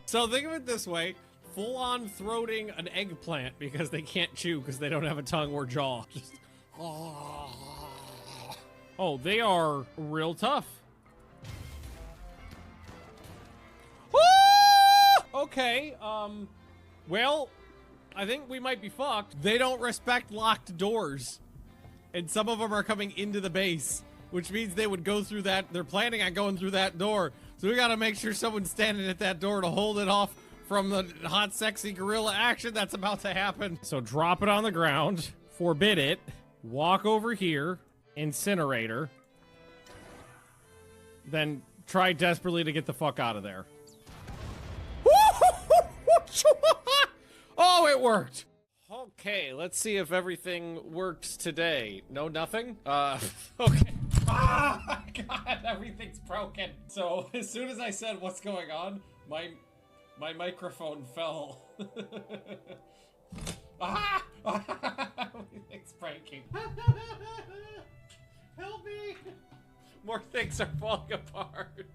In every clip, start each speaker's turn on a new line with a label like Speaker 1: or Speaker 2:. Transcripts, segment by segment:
Speaker 1: So think of it this way. Full-on throating an eggplant because they can't chew because they don't have a tongue or jaw. Just... Oh, they are real tough. Okay, well, I think we might be fucked. They don't respect locked doors. And some of them are coming into the base, which means they would go through that. They're planning on going through that door. So we gotta make sure someone's standing at that door to hold it off from the hot, sexy gorilla action that's about to happen. So drop it on the ground, forbid it, walk over here, incinerator, then try desperately to get the fuck out of there. Oh, it worked. Okay, let's see if everything works today. No, nothing? Okay. Ah, God, everything's broken. So, as soon as I said what's going on, my microphone fell. Ah! Everything's breaking. Help me! More things are falling apart.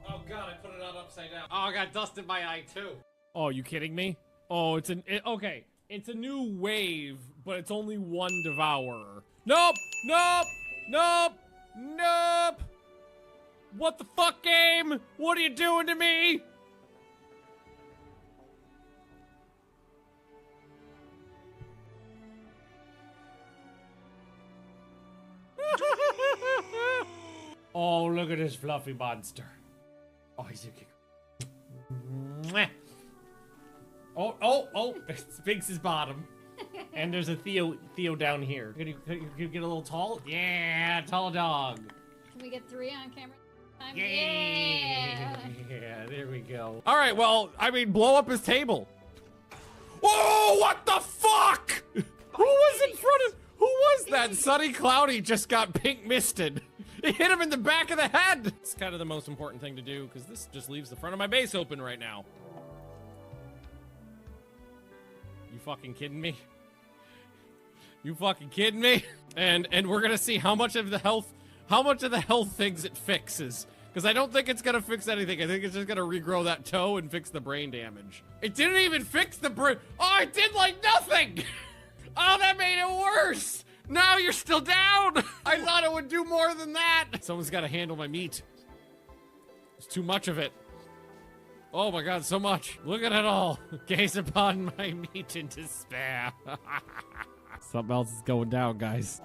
Speaker 1: Oh God, I put it on upside down. Oh, I got dust in my eye too. Oh, you kidding me? Oh, okay. It's a new wave, but it's only one devourer. Nope! Nope! Nope! Nope! What the fuck, game? What are you doing to me? Oh, look at this fluffy monster. Oh, he's a... Oh, Sphinx is bottom. And there's a Theo down here. Can you get a little tall? Yeah, tall dog.
Speaker 2: Can we get 3 on camera?
Speaker 1: Yeah, there we go. All right, well, I mean, blow up his table. Whoa, what the fuck? Who was in front of... Who was that? Sunny Cloudy just got pink misted. It hit him in the back of the head. It's kind of the most important thing to do because this just leaves the front of my base open right now. You fucking kidding me? You fucking kidding me? And we're gonna see how much of the health things it fixes. Because I don't think it's gonna fix anything. I think it's just gonna regrow that toe and fix the brain damage. It didn't even fix the brain. Oh, it did like nothing. Oh, that made it worse. Now you're still down. I thought it would do more than that. Someone's gotta handle my meat. There's too much of it. Oh my God, so much. Look at it all. Gaze upon my meat in despair. Something else is going down, guys.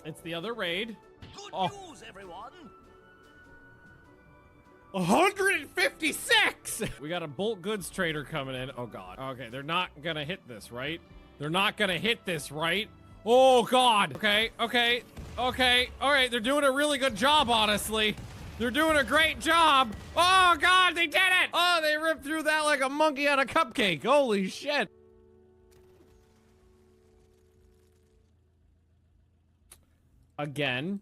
Speaker 1: It's the other raid.
Speaker 3: Good news, everyone.
Speaker 1: 156! We got a bulk goods trader coming in. Oh God. Okay, they're not gonna hit this, right? They're not gonna hit this, right? Oh God. Okay. All right, they're doing a really good job, honestly. They're doing a great job. Oh God, they did it! Oh, they ripped through that like a monkey on a cupcake. Holy shit. Again,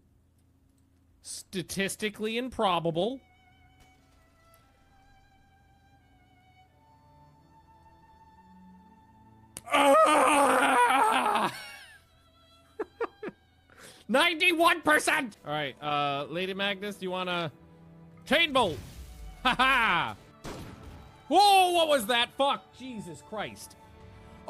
Speaker 1: statistically improbable. Ah! 91%! All right, Lady Magnus, do you want to chain bolt? Haha! Whoa, what was that? Fuck, Jesus Christ.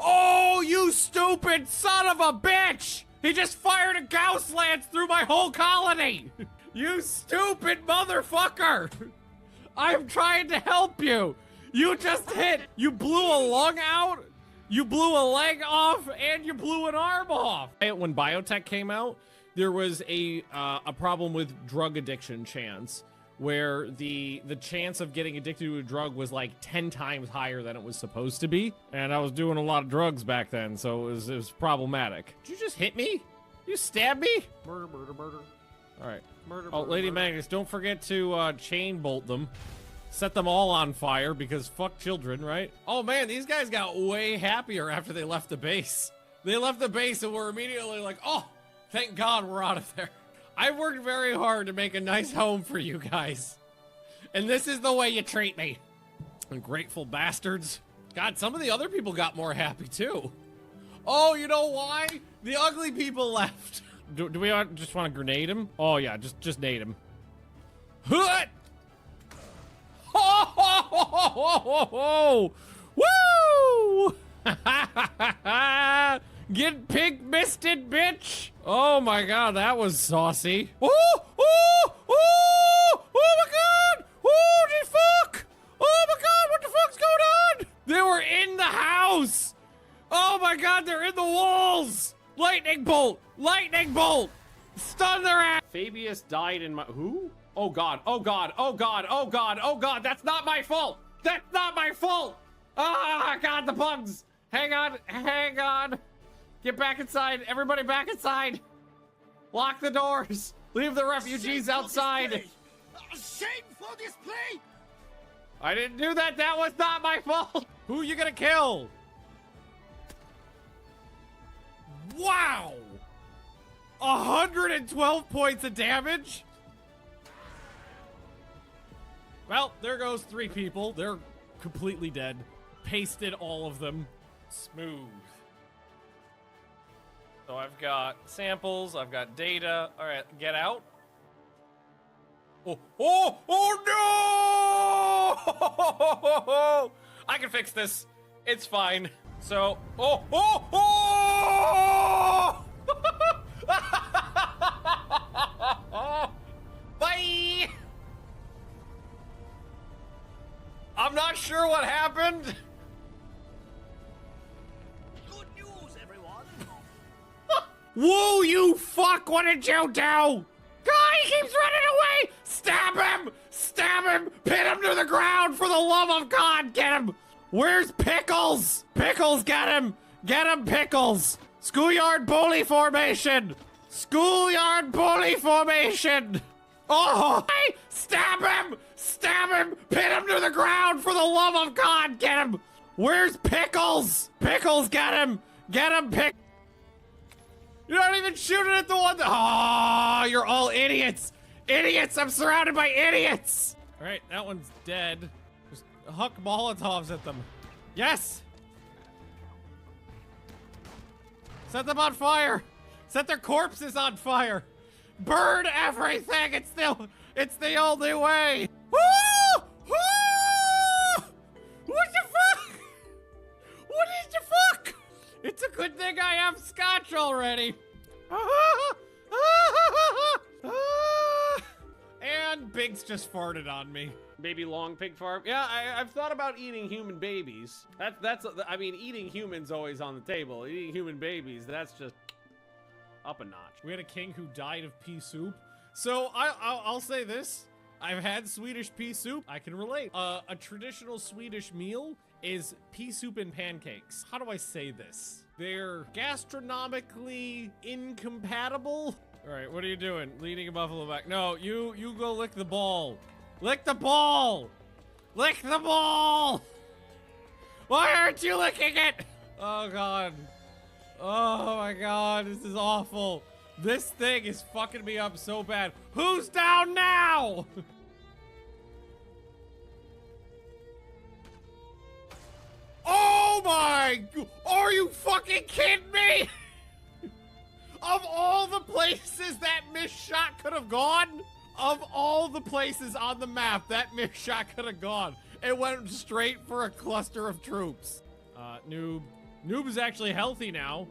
Speaker 1: Oh, you stupid son of a bitch! He just fired a Gauss lance through my whole colony! You stupid motherfucker! I'm trying to help you! You just hit! You blew a lung out, you blew a leg off, and you blew an arm off! When biotech came out, there was a problem with drug addiction chance, where the chance of getting addicted to a drug was like 10 times higher than it was supposed to be. And I was doing a lot of drugs back then, so it was problematic. Did you just hit me? You stabbed me? Murder, murder, murder. All right. Murder, oh, Lady Magnus, don't forget to chain bolt them. Set them all on fire, because fuck children, right? Oh man, these guys got way happier after they left the base. They left the base and were immediately like, oh, thank God we're out of there. I've worked very hard to make a nice home for you guys. And this is the way you treat me. Ungrateful bastards. God, some of the other people got more happy too. Oh, you know why? The ugly people left. Do we just want to grenade him? Oh yeah, just nade him. What? ho, ho. Woo! Get pig misted, bitch! Oh my god, that was saucy. Oh, oh, oh, oh my god! Holy fuck! Oh my god, what the fuck's going on? They were in the house! Oh my god, they're in the walls! Lightning bolt! Lightning bolt! Stun their ass! Fabius died in my... Who? Oh god, oh god, oh god, oh god, oh god, that's not my fault! That's not my fault! Ah, god, the bugs! Hang on, hang on! Get back inside, everybody back inside! Lock the doors! Leave the refugees outside!
Speaker 3: Shameful display!
Speaker 1: I didn't do that, that was not my fault! Who are you gonna kill? Wow! 112 points of damage? Well, there goes 3 people. They're completely dead. Pasted all of them. Smooth. So I've got samples, I've got data. All right, get out. Oh, oh, oh no! I can fix this. It's fine. So, oh, oh, oh! Bye! I'm not sure what happened.
Speaker 3: Good news, everyone.
Speaker 1: Whoa, you fuck! What did you do? God, he keeps running away! Stab him! Stab him! Pin him to the ground for the love of God! Get him! Where's Pickles? Pickles, get him! Get him, Pickles! Schoolyard bully formation! Schoolyard bully formation! Oh! Hey, stab him! Stab him! Pin him to the ground for the love of God! Get him! Where's Pickles? Pickles, get him! Get him, Pick! You're not even shooting at the one that... Oh, you're all idiots! Idiots! I'm surrounded by idiots! Alright, that one's dead. Just huck Molotovs at them. Yes! Set them on fire! Set their corpses on fire! Burn everything! It's the only way! Woo! Woo! What the fuck? What is the fuck? It's a good thing I have scotch already. And Biggs just farted on me. Baby long pig fart. Yeah, I've thought about eating human babies. I mean, eating humans always on the table. Eating human babies, that's just up a notch. We had a king who died of pea soup. So I'll say this. I've had Swedish pea soup. I can relate. A traditional Swedish meal is pea soup and pancakes. How do I say this? They're gastronomically incompatible. All right, what are you doing? Leading a buffalo back. No, you go lick the ball. Lick the ball! Lick the ball! Why aren't you licking it? Oh god. Oh my god, this is awful. This thing is fucking me up so bad. Who's down now? Oh my, are you fucking kidding me? Of all the places that missed shot could have gone, of all the places on the map that missed shot could have gone, it went straight for a cluster of troops. Noob. Noob is actually healthy now.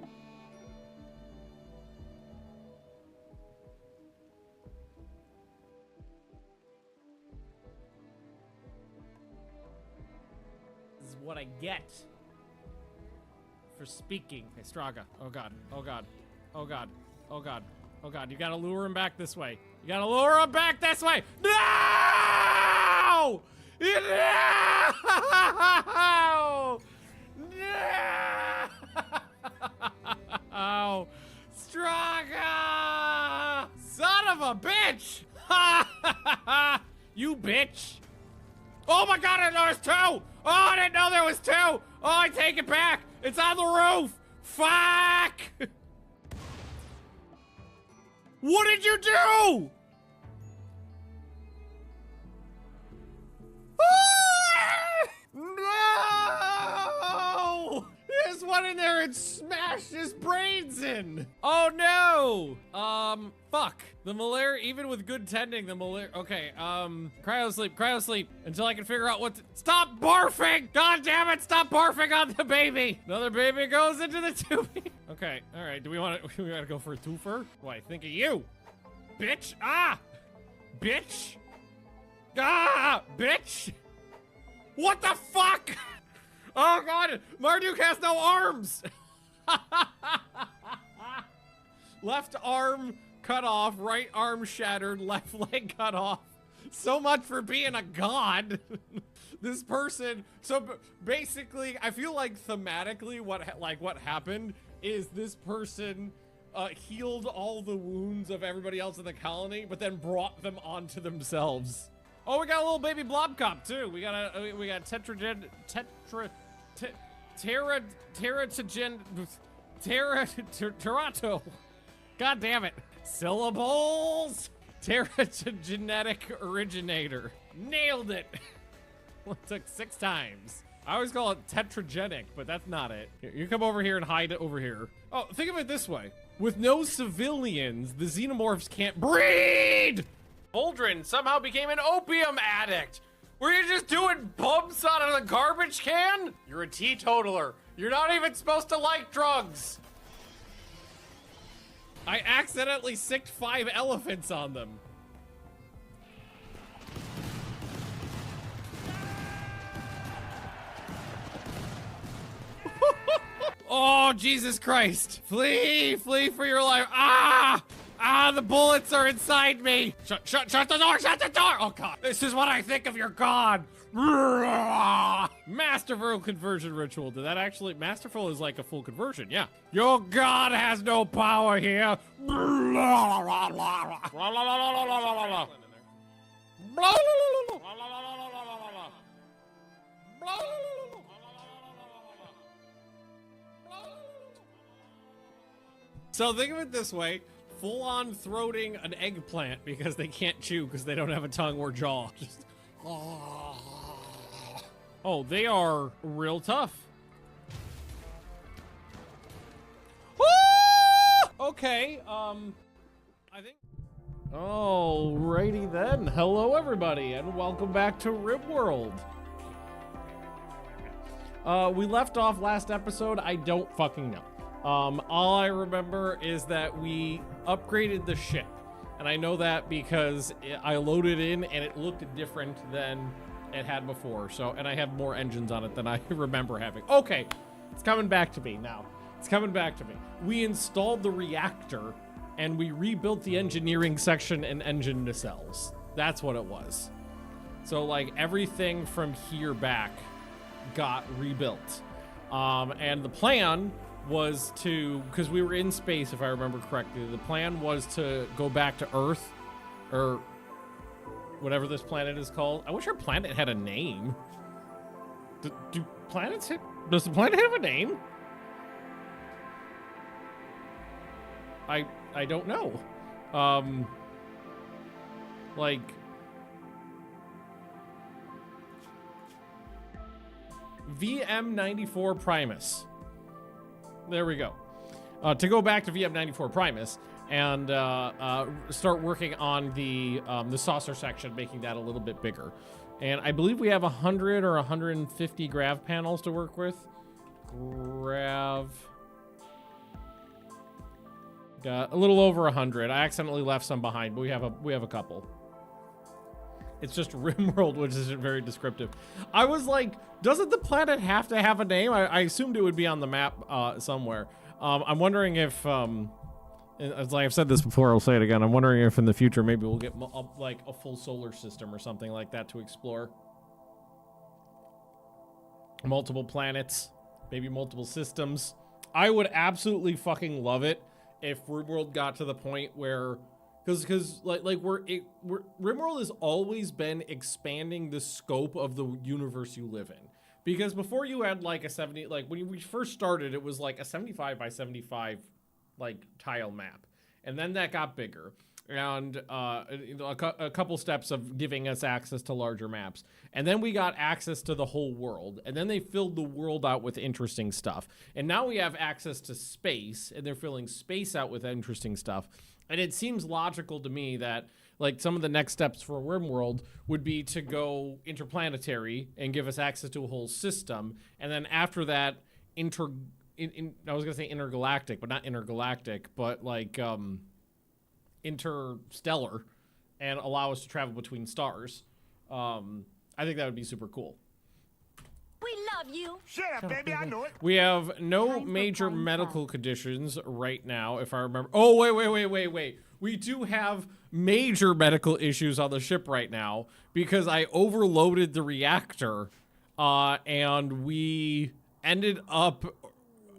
Speaker 1: This is what I get for speaking. Hey, Straga. Oh god. Oh god. Oh god. Oh god. Oh god. You gotta lure him back this way. You gotta lure him back this way. No! No! No! Straga! Son of a bitch! You bitch! Oh my god, I know there's two! Oh, I didn't know there was two! Oh, I take it back! It's on the roof! Fuck! What did you do? No! He just went in there and smashed his brains in. poison! Oh no! Fuck. The malaria, even with good tending, the malaria, okay, cryo sleep, until I can figure out what to, stop barfing! God damn it, stop barfing on the baby! Another baby goes into the tubing. Okay, all right, do we want to go for a twofer? Why, think of you, bitch! Ah! Bitch! Ah! Bitch! What the fuck? Oh god, Marduk has no arms! Left arm cut off, right arm shattered, left leg cut off. So much for being a god. This person, so basically, I feel like thematically what happened is this person healed all the wounds of everybody else in the colony, but then brought them onto themselves. Oh, we got a little baby blob cop too. We got Terrato. God damn it. Syllables. Teratogenetic originator. Nailed it. Well, it took 6 times. I always call it tetragenic, but that's not it. Here, you come over here and hide it over here. Oh, think of it this way. With no civilians, the xenomorphs can't breed! Aldrin somehow became an opium addict. Were you just doing bumps out of the garbage can? You're a teetotaler. You're not even supposed to like drugs. I accidentally sicked 5 elephants on them. Oh, Jesus Christ. Flee, flee for your life. Ah! Ah, the bullets are inside me. Shut the door, shut the door. Oh God, this is what I think of your God. Masterful conversion ritual. Did that actually, masterful is like a full conversion, yeah. Your God has no power here. So think of it this way. Full-on throating an eggplant because they can't chew because they don't have a tongue or jaw. Just, oh, they are real tough. Okay, I think. Alrighty then. Hello, everybody, and welcome back to Rimworld. We left off last episode. I don't fucking know. All I remember is that we upgraded the ship, and I know that because I loaded in and it looked different than it had before. So, and I have more engines on it than I remember having. Okay, it's coming back to me now. It's coming back to me. We installed the reactor and we rebuilt the engineering section and engine nacelles. That's what it was. So like everything from here back got rebuilt. And the plan was to, because we were in space, if I remember correctly, the plan was to go back to Earth, or whatever this planet is called. I wish our planet had a name. Does the planet have a name? I don't know. Like, VM94 Primus. There we go. To go back to VM94 Primus and start working on the saucer section, making that a little bit bigger. And I believe we have 100 or 150 grav panels to work with. Got a little over 100. I accidentally left some behind, but we have a couple. It's just Rimworld, which isn't very descriptive. I was like, doesn't the planet have to have a name? I assumed it would be on the map somewhere. I'm wondering if, as I've said this before, I'll say it again. I'm wondering if in the future maybe we'll get like a full solar system or something like that to explore. Multiple planets, maybe multiple systems. I would absolutely fucking love it if Rimworld got to the point where, because Rimworld has always been expanding the scope of the universe you live in. Because before you had like a 70, like when we first started, it was like a 75 by 75 like tile map, and then that got bigger, and a couple steps of giving us access to larger maps. And then we got access to the whole world. And then they filled the world out with interesting stuff. And now we have access to space, and they're filling space out with interesting stuff. And it seems logical to me that, like, some of the next steps for Rimworld would be to go interplanetary and give us access to a whole system. And then after that, I was gonna say intergalactic, but not intergalactic, but like, interstellar, and allow us to travel between stars. I think that would be super cool.
Speaker 4: We love you.
Speaker 3: Shut up, baby. I know it.
Speaker 1: We have no major medical conditions right now, if I remember. Oh, wait. We do have major medical issues on the ship right now because I overloaded the reactor, and we ended up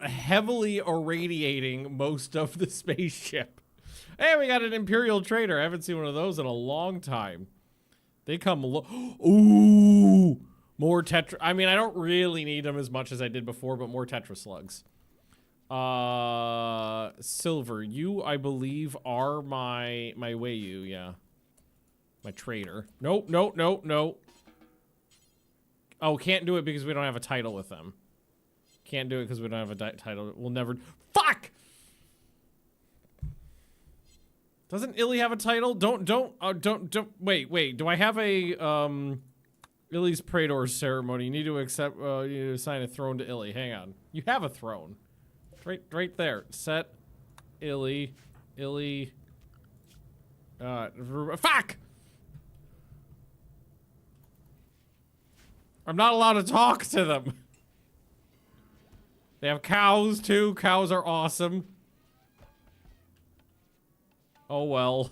Speaker 1: heavily irradiating most of the spaceship. Hey, we got an Imperial trader. I haven't seen one of those in a long time. They come ooh, more Tetra. I mean, I don't really need them as much as I did before, but more Tetra slugs. Silver, you, I believe, are my Wayu, yeah. My trader. Nope. Oh, can't do it because we don't have a title with them. Can't do it because we don't have a title. We'll never. Fuck! Doesn't Illy have a title? Don't. Wait. Do I have a Illy's Praetor ceremony? You need to accept. You need to assign a throne to Illy. Hang on. You have a throne. Right there. Set Illy. Fuck! I'm not allowed to talk to them. They have cows too. Cows are awesome. Oh well.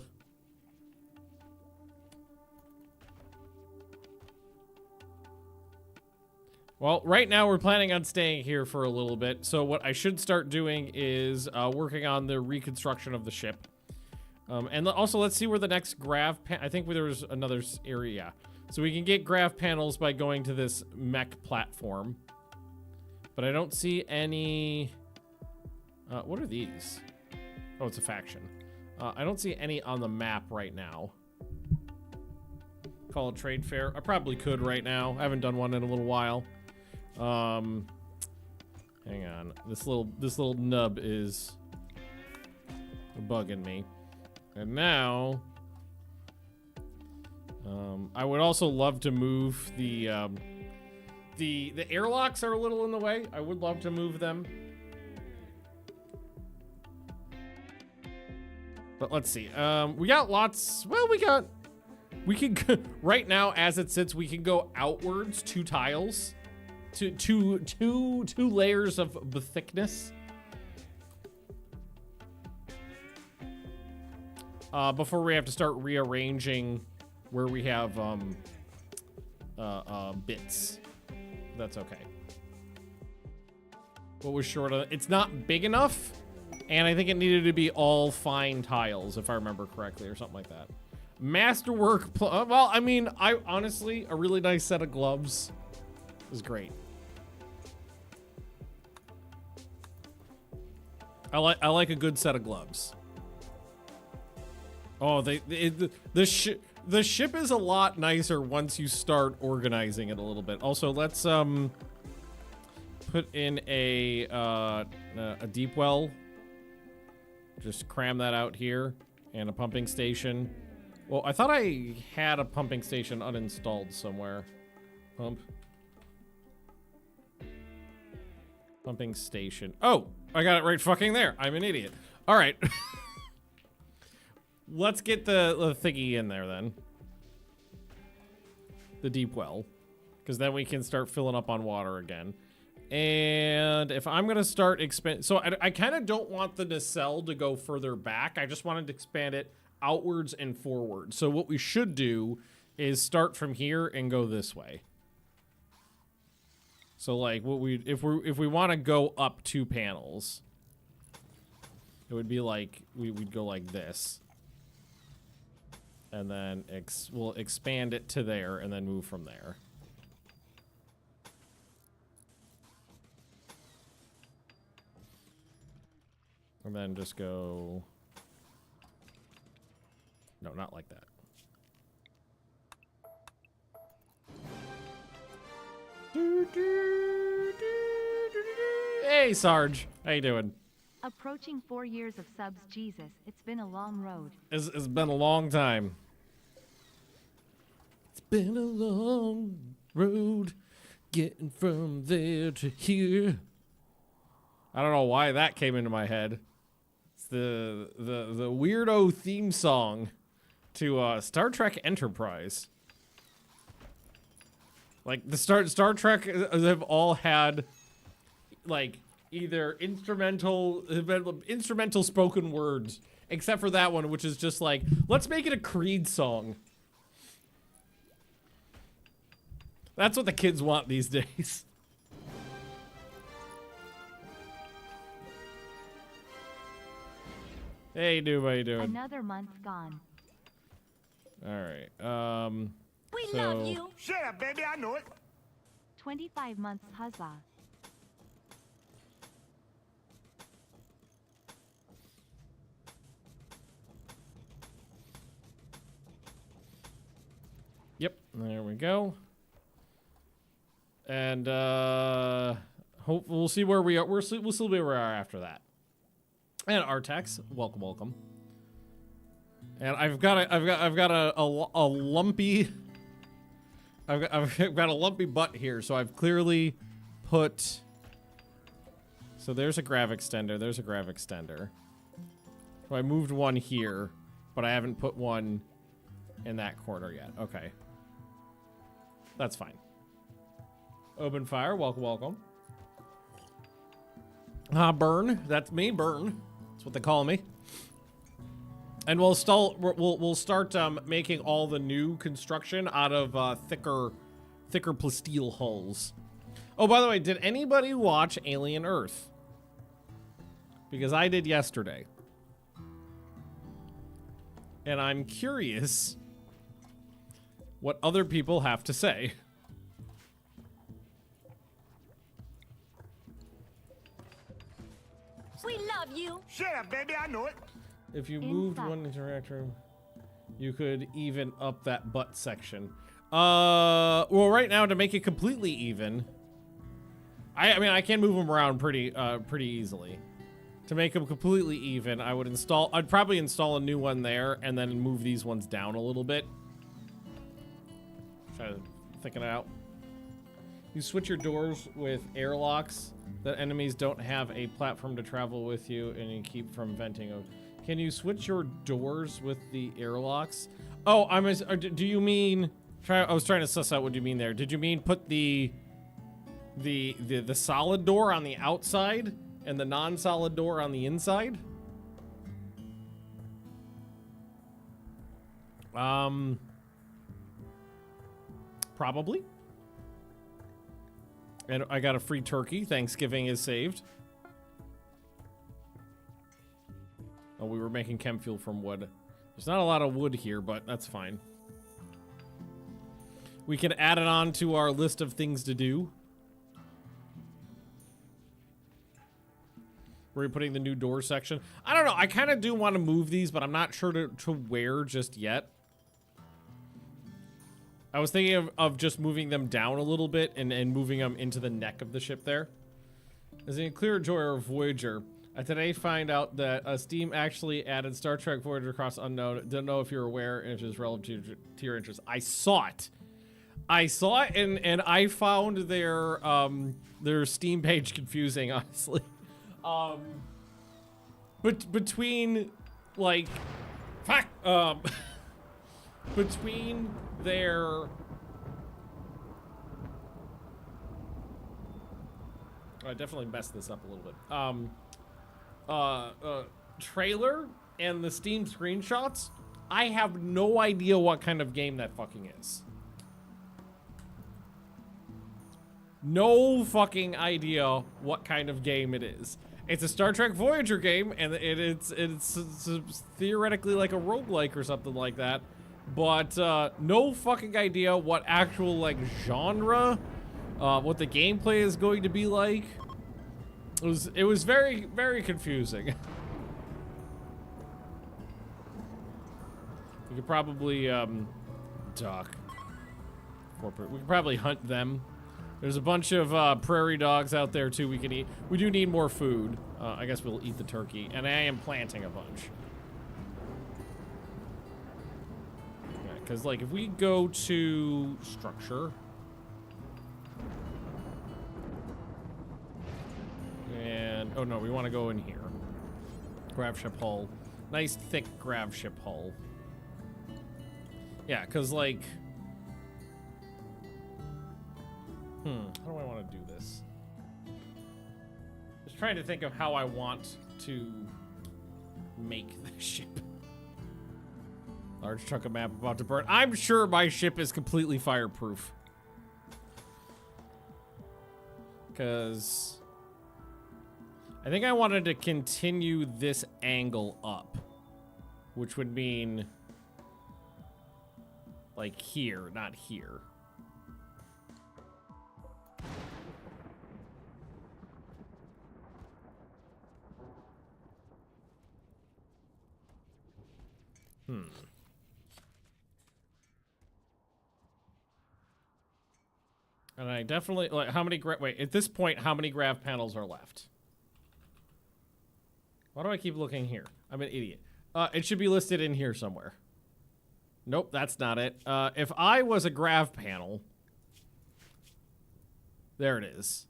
Speaker 1: Well, right now we're planning on staying here for a little bit. So what I should start doing is working on the reconstruction of the ship. And also let's see where the next grav I think there's another area. So we can get grav panels by going to this mech platform. But I don't see any... what are these? Oh, it's a faction. I don't see any on the map right now. Call a trade fair. I probably could right now. I haven't done one in a little while. Hang on. This little nub is bugging me. And now, I would also love to move the airlocks are a little in the way. I would love to move them. But let's see. We got lots. Well, we can right now as it sits, we can go outwards 2 tiles, two layers of the thickness. Before we have to start rearranging where we have bits. That's okay. What was short of? It's not big enough. And I think it needed to be all fine tiles, if I remember correctly, or something like that. Masterwork, well, I mean, honestly, a really nice set of gloves is great. I like a good set of gloves. Oh, the ship is a lot nicer once you start organizing it a little bit. Also, let's put in a deep well. Just cram that out here, and a pumping station. Well, I thought I had a pumping station uninstalled somewhere. Pumping station. Oh, I got it right fucking there. I'm an idiot. All right. Let's get the thingy in there then. The deep well. Because then we can start filling up on water again. And if I'm going to start expand... So I kind of don't want the nacelle to go further back. I just wanted to expand it outwards and forward. So what we should do is start from here and go this way. So like if we want to go up 2 panels, it would be like we'd go like this. And then we'll expand it to there and then move from there. And then just go No, not like that. Hey, Sarge. How you doing?
Speaker 4: Approaching 4 years of subs, Jesus, it's been a long road.
Speaker 1: It's been a long time. It's been a long road getting from there to here. I don't know why that came into my head. It's the weirdo theme song to Star Trek Enterprise. Like the Star Trek have all had like either instrumental spoken words, except for that one, which is just like, let's make it a Creed song. That's what the kids want these days. Hey, dude, how you doing?
Speaker 4: Another month gone.
Speaker 1: All right.
Speaker 4: We love you.
Speaker 3: Yeah, baby, I know it.
Speaker 4: 25 months, huzzah.
Speaker 1: Yep, there we go. And hope we'll see where we are. We'll see where we are after that. And Artex, welcome. And I've got a lumpy. I've got a lumpy butt here, so I've clearly put. So there's a grav extender. There's a grav extender. So I moved one here, but I haven't put one in that corner yet. Okay. That's fine. Open fire. Welcome. Burn. That's me, Burn. That's what they call me. And we'll start making all the new construction out of thicker plasteel hulls. Oh, by the way, did anybody watch Alien Earth? Because I did yesterday. And I'm curious what other people have to say.
Speaker 4: We love you.
Speaker 3: Yeah, baby, I know it.
Speaker 1: If you moved one interactor, you could even up that butt section. Well, right now to make it completely even, I mean I can move them around pretty easily. To make them completely even, I'd probably install a new one there and then move these ones down a little bit. Try to thicken it out. You switch your doors with airlocks that enemies don't have a platform to travel with you and you keep from venting. Can you switch your doors with the airlocks? Oh, do you mean, I was trying to suss out what you mean there. Did you mean put the solid door on the outside and the non-solid door on the inside? Probably. And I got a free turkey. Thanksgiving is saved. Oh, we were making chem fuel from wood. There's not a lot of wood here, but that's fine. We can add it on to our list of things to do. We're putting the new door section. I don't know. I kind of do want to move these, but I'm not sure to where just yet. I was thinking of just moving them down a little bit and moving them into the neck of the ship there. As a clear joy of Voyager, I today find out that Steam actually added Star Trek Voyager Across Unknown. Don't know if you're aware and if it's relevant to your interest. I saw it. And I found their Steam page confusing, honestly. But between like between their I definitely messed this up a little bit. Trailer and the Steam screenshots, I have no idea what kind of game that fucking is. No fucking idea what kind of game it is. It's a Star Trek Voyager game, and it's theoretically like a roguelike or something like that. But no fucking idea what actual like genre, what the gameplay is going to be like. It was very, very confusing. We could probably, duck. We could probably hunt them. There's a bunch of prairie dogs out there too we can eat. We do need more food. I guess we'll eat the turkey. And I am planting a bunch. Because, like, if we go to structure. And, oh no, we want to go in here. GravShip hull. Nice, thick GravShip hull. Yeah, because, like... how do I want to do this? Just trying to think of how I want to make the ship. Large chunk of map about to burn. I'm sure my ship is completely fireproof. Because I think I wanted to continue this angle up, which would mean like here, not here. And I definitely, like, how many, wait, at this point, how many grav panels are left? Why do I keep looking here? I'm an idiot. It should be listed in here somewhere. Nope, that's not it. If I was a grav panel, there it is.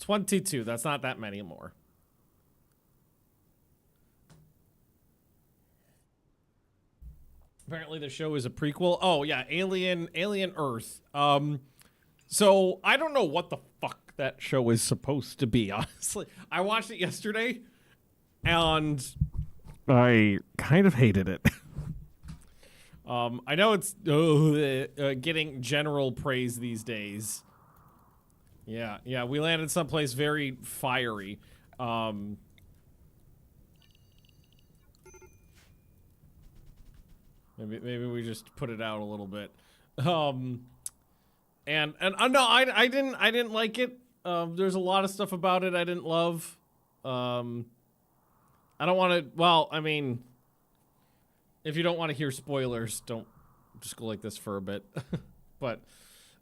Speaker 1: 22, that's not that many more. Apparently the show is a prequel. Oh yeah, Alien Earth. So I don't know what the fuck that show is supposed to be, honestly. I watched it yesterday and I kind of hated it. I know it's getting general praise these days. Yeah, we landed someplace very fiery. Maybe we just put it out a little bit. And no, I didn't like it. There's a lot of stuff about it I didn't love. I don't want to. Well, I mean, if you don't want to hear spoilers, don't just go like this for a bit. But,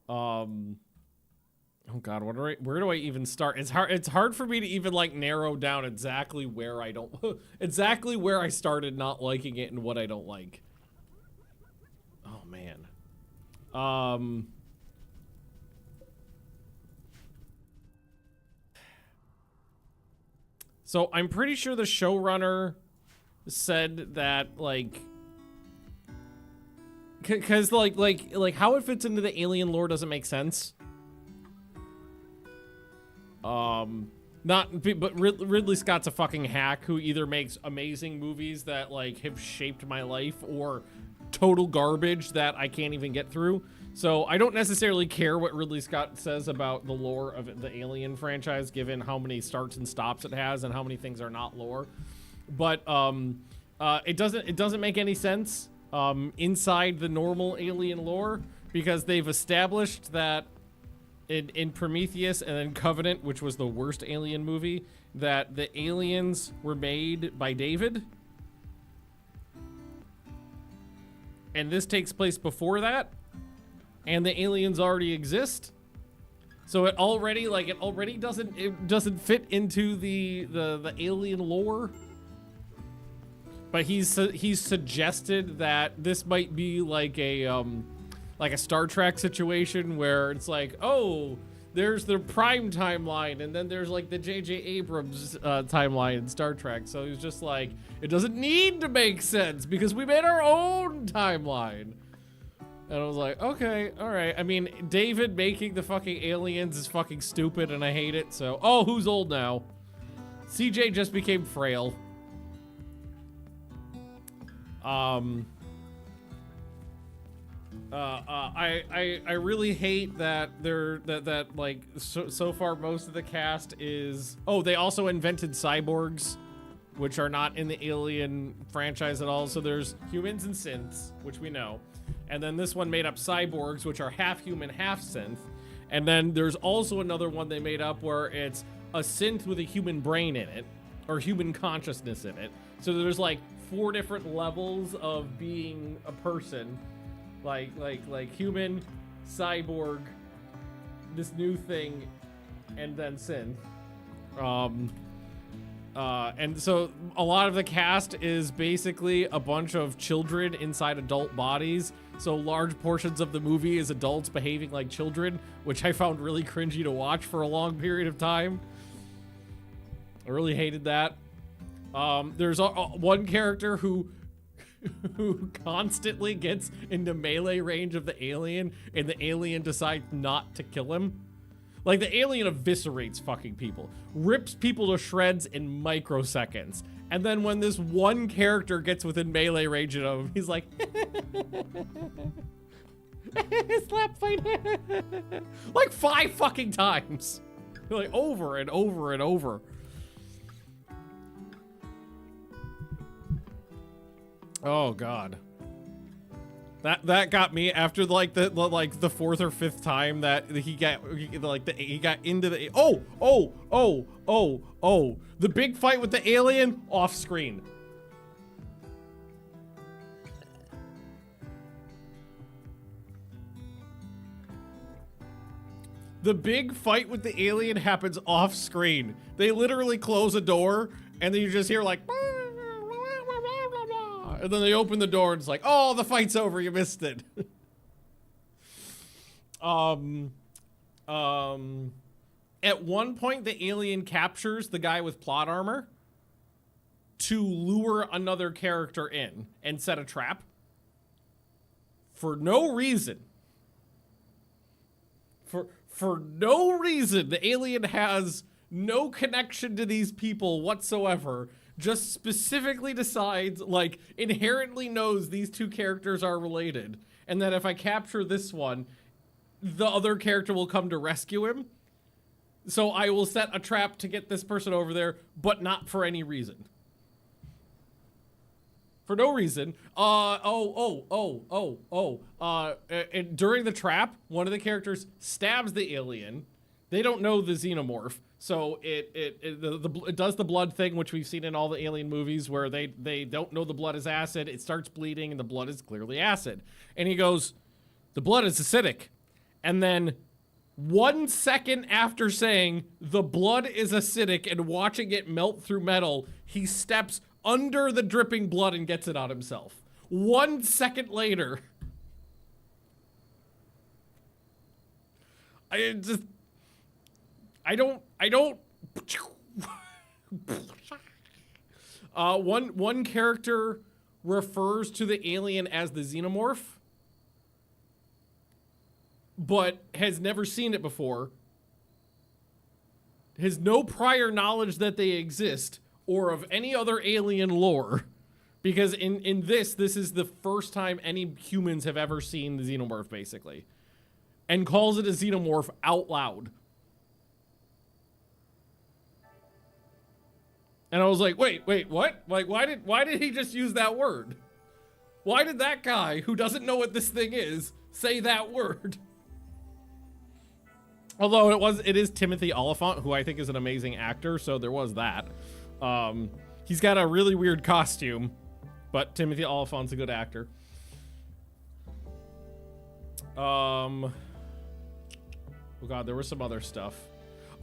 Speaker 1: oh God, where do I even start? It's hard for me to even like narrow down exactly where I don't, exactly where I started not liking it and what I don't like. Oh man. So I'm pretty sure the showrunner said that, like, cause like how it fits into the alien lore doesn't make sense. But Ridley Scott's a fucking hack who either makes amazing movies that like have shaped my life or total garbage that I can't even get through. So I don't necessarily care what Ridley Scott says about the lore of the Alien franchise, given how many starts and stops it has and how many things are not lore. But it doesn't make any sense inside the normal Alien lore, because they've established that in Prometheus and then Covenant, which was the worst Alien movie, that the aliens were made by David. And this takes place before that. And the aliens already exist. So it already doesn't fit into the alien lore. But he's suggested that this might be like a Star Trek situation where it's like, oh, there's the Prime timeline, and then there's like the J.J. Abrams timeline in Star Trek. So he's just like, it doesn't need to make sense because we made our own timeline. And I was like, okay, all right. I mean, David making the fucking aliens is fucking stupid, and I hate it. So, oh, who's old now? CJ just became frail. I really hate that like so far most of the cast is, oh, they also invented cyborgs, which are not in the Alien franchise at all. So there's humans and synths, which we know. And then this one made up cyborgs, which are half human, half synth. And then there's also another one they made up where it's a synth with a human brain in it, or human consciousness in it. So there's like 4 different levels of being a person, like human, cyborg, this new thing, and then synth. And so a lot of the cast is basically a bunch of children inside adult bodies. So large portions of the movie is adults behaving like children, which I found really cringy to watch for a long period of time. I really hated that. There's one character who constantly gets into melee range of the alien, and the alien decides not to kill him. Like, the alien eviscerates fucking people, rips people to shreds in microseconds. And then when this one character gets within melee range of him, he's like, slap fight, like 5 fucking times, like over and over and over. Oh God. That got me after like the 4th or 5th time that he got into the the big fight with the alien off screen. The big fight with the alien happens off screen. They literally close a door and then you just hear like, and then they open the door and it's like, oh, the fight's over, you missed it. At one point, the alien captures the guy with plot armor to lure another character in and set a trap. For no reason. For no reason, the alien has no connection to these people whatsoever. Just specifically decides, like, inherently knows these 2 characters are related, and that if I capture this one, the other character will come to rescue him. So I will set a trap to get this person over there, but not for any reason. For no reason. And during the trap, one of the characters stabs the alien. They don't know the xenomorph. So it does the blood thing, which we've seen in all the alien movies where they don't know the blood is acid. It starts bleeding and the blood is clearly acid. And he goes, the blood is acidic. And then 1 second after saying the blood is acidic and watching it melt through metal, he steps under the dripping blood and gets it on himself. 1 second later. One character refers to the alien as the xenomorph, but has never seen it before, has no prior knowledge that they exist or of any other alien lore, because in this is the first time any humans have ever seen the xenomorph, basically, and calls it a xenomorph out loud. And I was like, wait, what? Like, why did he just use that word? Why did that guy, who doesn't know what this thing is, say that word? Although it is Timothy Oliphant, who I think is an amazing actor, so there was that. He's got a really weird costume, but Timothy Oliphant's a good actor. Oh God, there was some other stuff.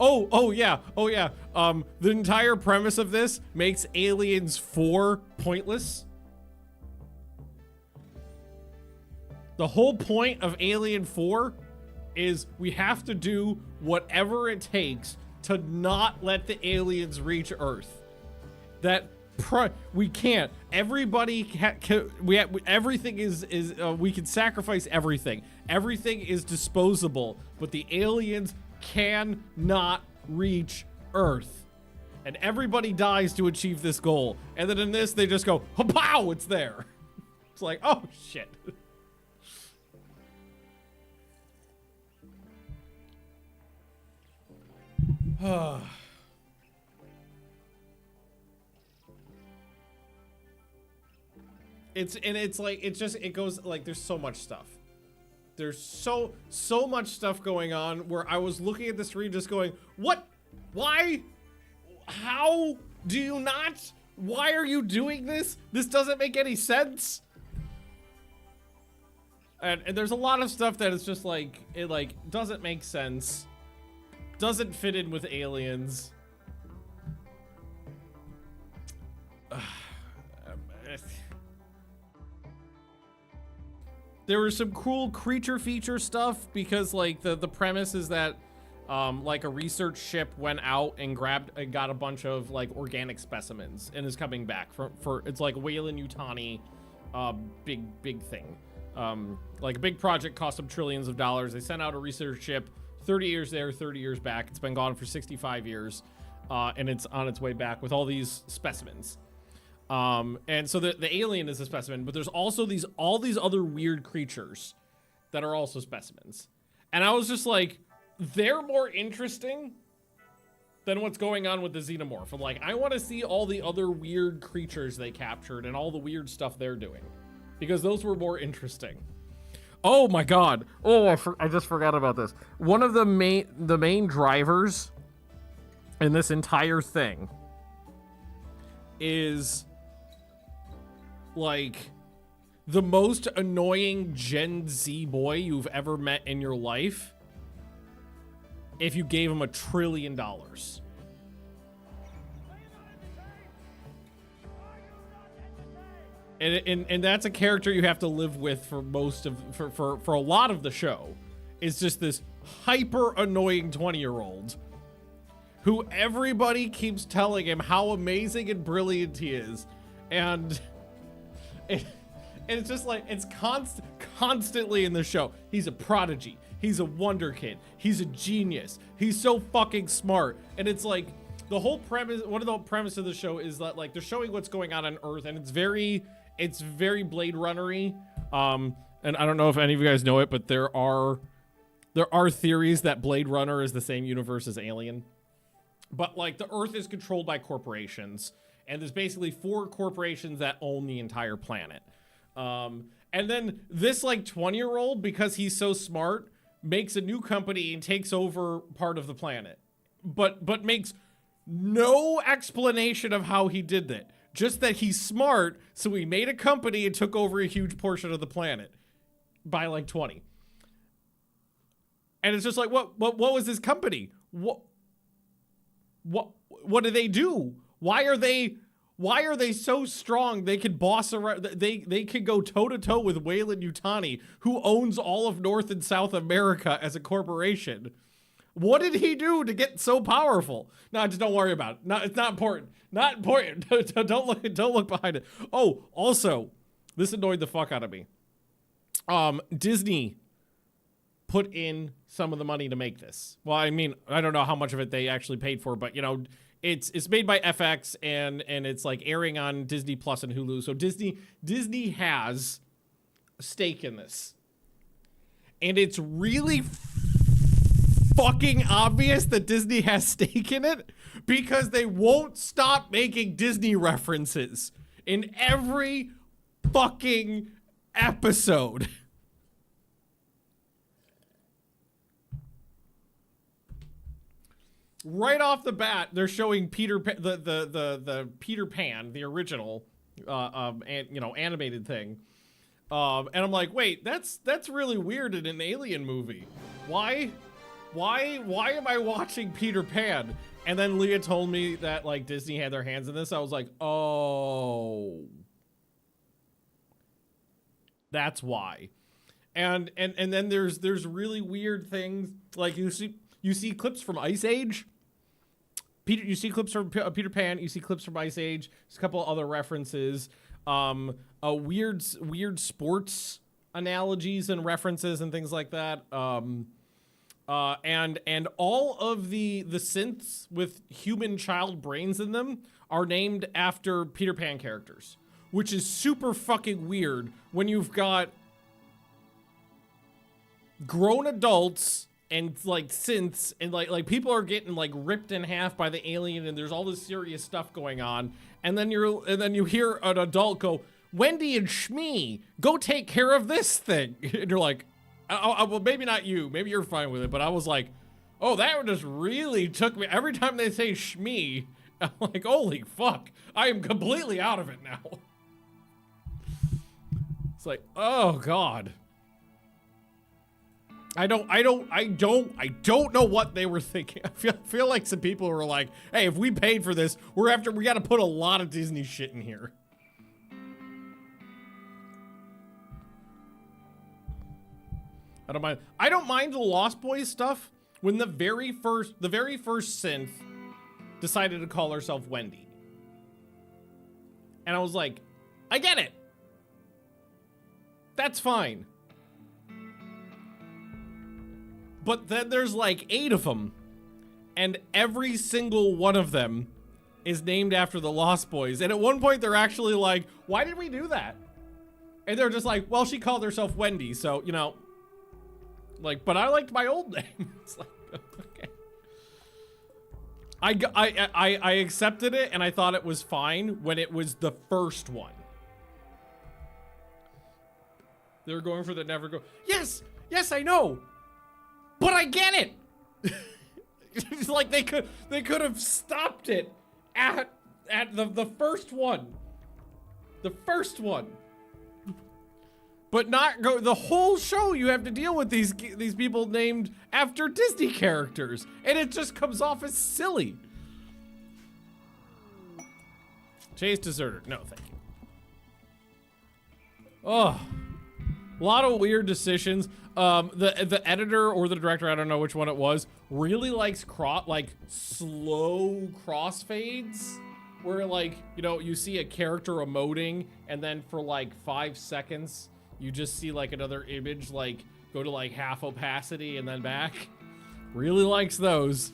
Speaker 1: Oh yeah. The entire premise of this makes Aliens 4 pointless. The whole point of Alien 4 is we have to do whatever it takes to not let the aliens reach Earth. We can't. Everybody everything is we can sacrifice everything. Everything is disposable, but the aliens cannot reach Earth. And everybody dies to achieve this goal. And then in this, they just go, pow, it's there. It's like, oh shit. It goes like, there's so much stuff. There's so much stuff going on where I was looking at the screen just going, what? Why? How do you not Why are you doing this? This doesn't make any sense. And there's a lot of stuff that is just like, it like doesn't make sense. Doesn't fit in with aliens. There was some cool creature feature stuff because like the premise is that like a research ship went out and got a bunch of like organic specimens and is coming back for it's like Weyland-Yutani big thing. Like a big project cost them trillions of dollars. They sent out a research ship, 30 years there, 30 years back. It's been gone for 65 years and it's on its way back with all these specimens. And so the alien is a specimen, but there's also all these other weird creatures that are also specimens. And I was just like, they're more interesting than what's going on with the xenomorph. I'm like, I want to see all the other weird creatures they captured and all the weird stuff they're doing, because those were more interesting. Oh my God. Oh, I just forgot about this. One of the main drivers in this entire thing is like the most annoying Gen Z boy you've ever met in your life if you gave him $1 trillion. And that's a character you have to live with for most of for a lot of the show. Is just this hyper annoying 20-year-old who everybody keeps telling him how amazing and brilliant he is, and it's just like it's constantly in the show. He's a prodigy. He's a wonder kid. He's a genius. He's so fucking smart. And it's like the whole premise. One of the premise of the show is that like they're showing what's going on Earth, and it's very Blade Runner-y. And I don't know if any of you guys know it, but there are theories that Blade Runner is the same universe as Alien. But like the Earth is controlled by corporations, and there's basically 4 corporations that own the entire planet. And then this like 20-year-old, because he's so smart, makes a new company and takes over part of the planet, but makes no explanation of how he did that. Just that he's smart, so he made a company and took over a huge portion of the planet by like 20. And it's just like, what was this company? What do they do? Why are they so strong they could boss around? They could go toe-to-toe with Weyland-Yutani, who owns all of North and South America as a corporation. What did he do to get so powerful? No, just don't worry about it. No, it's not important. Not important. Don't look behind it. Oh, also, this annoyed the fuck out of me. Disney put in some of the money to make this. Well, I mean, I don't know how much of it they actually paid for, but you know, it's made by FX and it's like airing on Disney Plus and Hulu. So Disney has a stake in this. And it's really fucking obvious that Disney has stake in it because they won't stop making Disney references in every fucking episode. Right off the bat, they're showing the Peter Pan, the original, and you know, animated thing, and I'm like, wait, that's really weird in an Alien movie. Why am I watching Peter Pan? And then Leah told me that like Disney had their hands in this. I was like, oh, that's why. And then there's really weird things like you see clips from Ice Age. You see clips from Peter Pan. You see clips from Ice Age. There's a couple other references. Weird sports analogies and references and things like that. And all of the synths with human child brains in them are named after Peter Pan characters, which is super fucking weird when you've got grown adults and like synths and like people are getting like ripped in half by the alien and there's all this serious stuff going on, and then you hear an adult go, Wendy and Shmee, go take care of this thing. And you're like, well, maybe not you, maybe you're fine with it, but I was like, oh, that just really took me. Every time they say Shmee, I'm like, holy fuck. I am completely out of it now. It's like, oh God. I don't know what they were thinking. I feel like some people were like, hey, if we paid for this, we gotta put a lot of Disney shit in here. I don't mind the Lost Boys stuff when the very first synth decided to call herself Wendy. And I was like, I get it. That's fine. But then there's like 8 of them, and every single one of them is named after the Lost Boys. And at one point they're actually like, why did we do that? And they're just like, well, she called herself Wendy, so, you know, like, but I liked my old name. It's like, okay. I accepted it, and I thought it was fine when it was the first one. They were going for the never go. Yes, I know. But I get it. It's like they could have stopped it at the first one. The first one. But not go the whole show. You have to deal with these people named after Disney characters, and it just comes off as silly. Chase deserter. No, thank you. Oh, a lot of weird decisions. The editor or the director, I don't know which one it was, really likes slow crossfades, where like, you know, you see a character emoting, and then for like 5 seconds, you just see like another image like go to like half opacity and then back. Really likes those.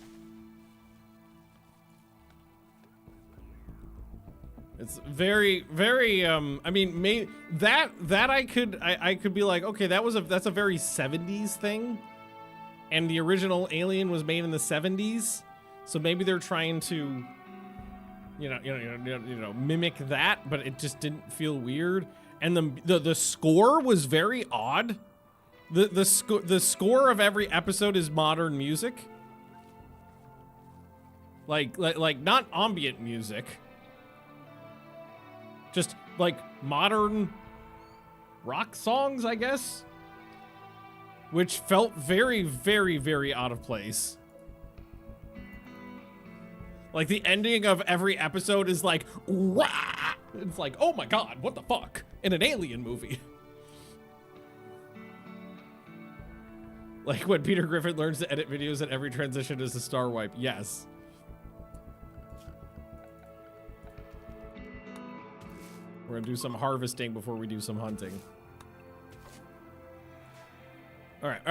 Speaker 1: It's very, very, I mean, that I could be like, okay, that's a very 70s thing. And the original Alien was made in the 70s. So maybe they're trying to, you know, mimic that, but it just didn't feel weird. And the score was very odd. The score of every episode is modern music. Like not ambient music. Just like modern rock songs, I guess, which felt very, very, very out of place. Like the ending of every episode is like, wah! It's like, oh my God, what the fuck? In an Alien movie. Like when Peter Griffin learns to edit videos and every transition is a star wipe. Yes. We're gonna do some harvesting before we do some hunting. All right.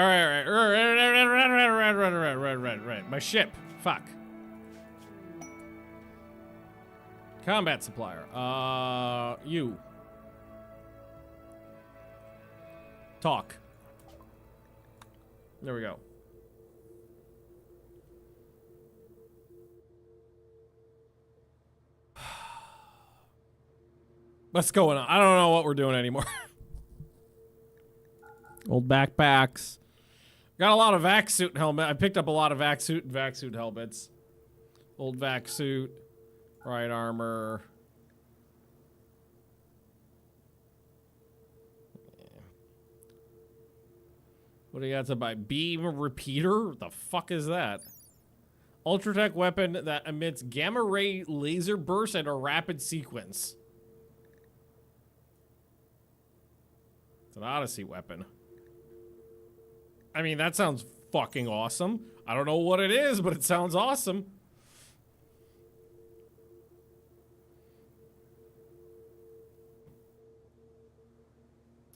Speaker 1: Right. My ship. Fuck. Combat supplier. You. Talk. There we go. What's going on? I don't know what we're doing anymore. Old backpacks. Got a lot of vac suit and helmet. I picked up a lot of vac suit and vac suit helmets. Old vac suit. Right armor. What do you got to buy? Beam repeater? What the fuck is that? Ultratech weapon that emits gamma ray laser burst and a rapid sequence. It's an Odyssey weapon. I mean, that sounds fucking awesome. I don't know what it is, but it sounds awesome.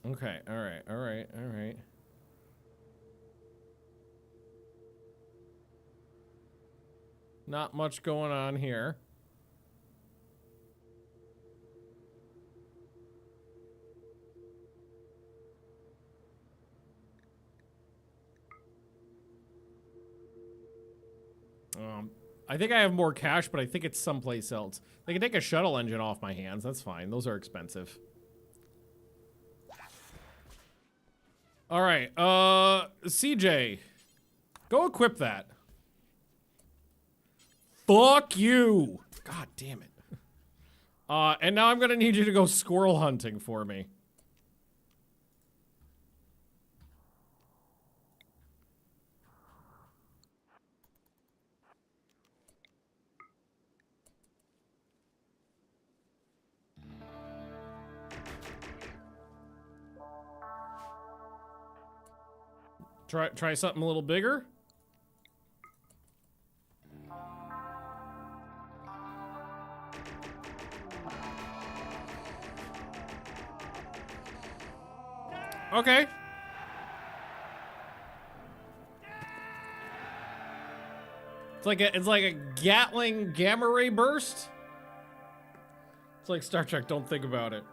Speaker 1: Okay, alright. Not much going on here. I think I have more cash, but I think it's someplace else. They can take a shuttle engine off my hands. That's fine. Those are expensive. All right. CJ, go equip that. Fuck you. God damn it. And now I'm gonna need you to go squirrel hunting for me. Try something a little bigger. Okay. It's like a Gatling gamma ray burst. It's like Star Trek, don't think about it.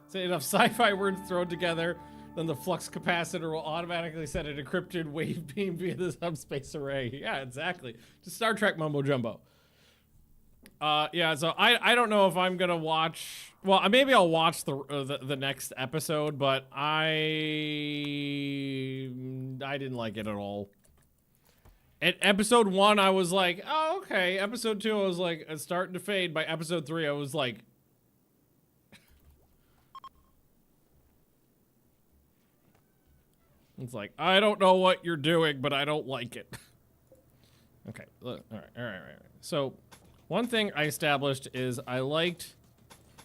Speaker 1: Say enough sci-fi words thrown together, then the flux capacitor will automatically send an encrypted wave beam via the subspace array. Yeah, exactly. Just Star Trek mumbo jumbo. Yeah, so I don't know if I'm gonna watch. Well, maybe I'll watch the next episode, but I didn't like it at all. At episode 1, I was like, oh, okay. Episode 2, I was like, it's starting to fade. By episode 3, I was like, it's like, I don't know what you're doing, but I don't like it. Okay, look, all right. So, one thing I established is I liked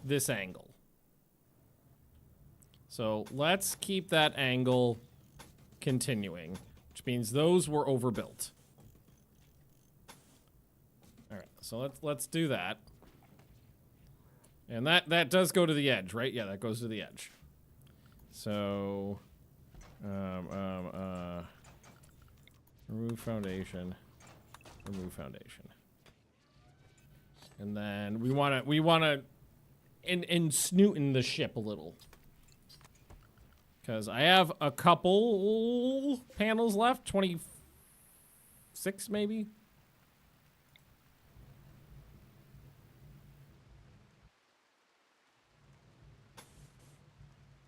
Speaker 1: this angle. So, let's keep that angle continuing, which means those were overbuilt. All right, so let's do that. And that does go to the edge, right? Yeah, that goes to the edge. So, remove foundation. And then we wanna snootin' the ship a little. Because I have a couple panels left, 26 maybe?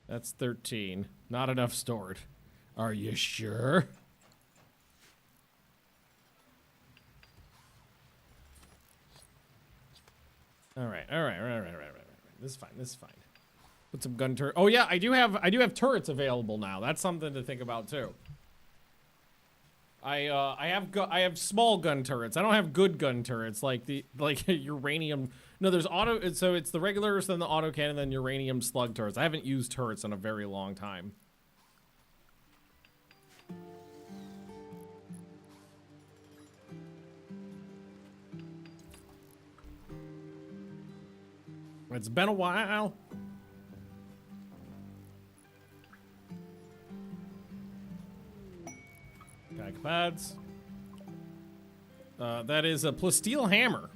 Speaker 1: That's 13. Not enough stored. Are you sure? All right. This is fine. Put some gun turret. Oh yeah, I do have turrets available now. That's something to think about too. I have small gun turrets. I don't have good gun turrets like uranium. No, there's auto. So it's the regulars, then the auto cannon, then uranium slug turrets. I haven't used turrets in a very long time. It's been a while. Pack pads. That is a plasteel hammer.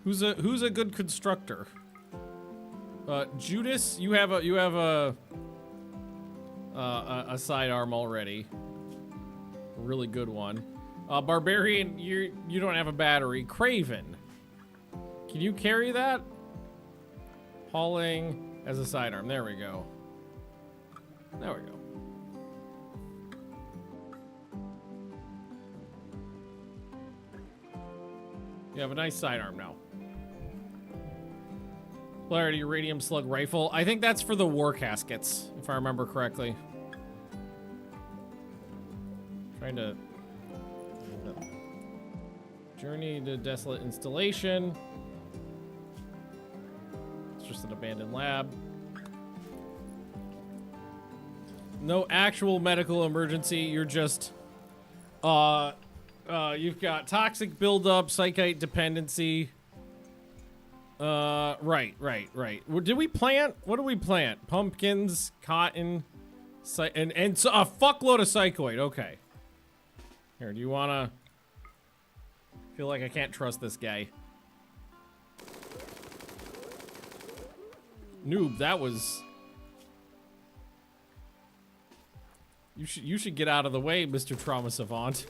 Speaker 1: Who's a good constructor? Judas, you have a sidearm already. A really good one. Barbarian, you don't have a battery. Craven, can you carry that? Hauling as a sidearm. There we go. There we go. You have a nice sidearm now. Polarity uranium slug rifle. I think that's for the war caskets, if I remember correctly. Trying to... Journey to desolate installation. It's just an abandoned lab. No actual medical emergency. You're just... you've got toxic buildup, psychite dependency. Right. Did we plant? What do we plant? Pumpkins, cotton, and so a fuckload of psychoid. Okay. Here, do you wanna? Feel like I can't trust this guy. Noob, that was. You should get out of the way, Mr. Trauma Savant.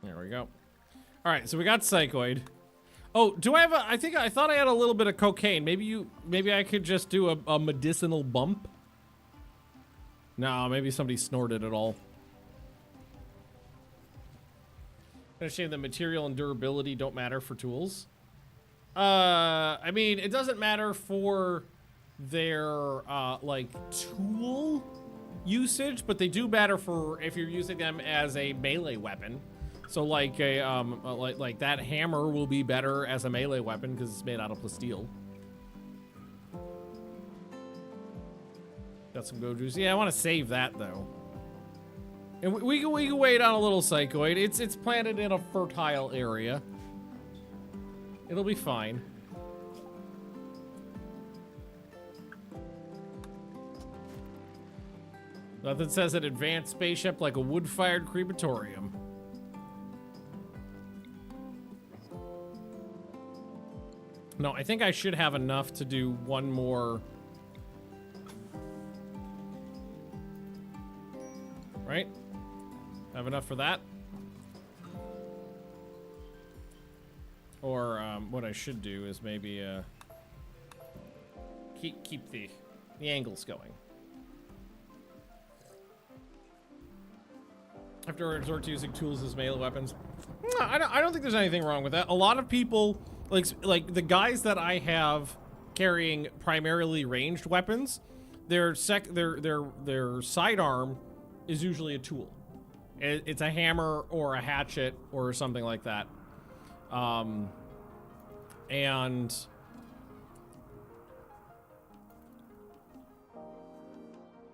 Speaker 1: There we go. All right, so we got psychoid. Oh, do I have I thought I had a little bit of cocaine. Maybe I could just do a medicinal bump. No, maybe somebody snorted it all. Understand that material and durability don't matter for tools. I mean, it doesn't matter for their, like, tool usage, but they do matter for if you're using them as a melee weapon. So, like, like that hammer will be better as a melee weapon because it's made out of plasteel. Got some Gojus. Yeah, I want to save that, though. And we can wait on a little psychoid. It's planted in a fertile area. It'll be fine. Nothing says an advanced spaceship like a wood-fired crematorium. No, I think I should have enough to do one more. Right? Have enough for that? Or what I should do is maybe keep the angles going. After resort to using tools as melee weapons, I don't think there's anything wrong with that. A lot of people, like the guys that I have carrying primarily ranged weapons, their sidearm is usually a tool. It's a hammer or a hatchet or something like that. And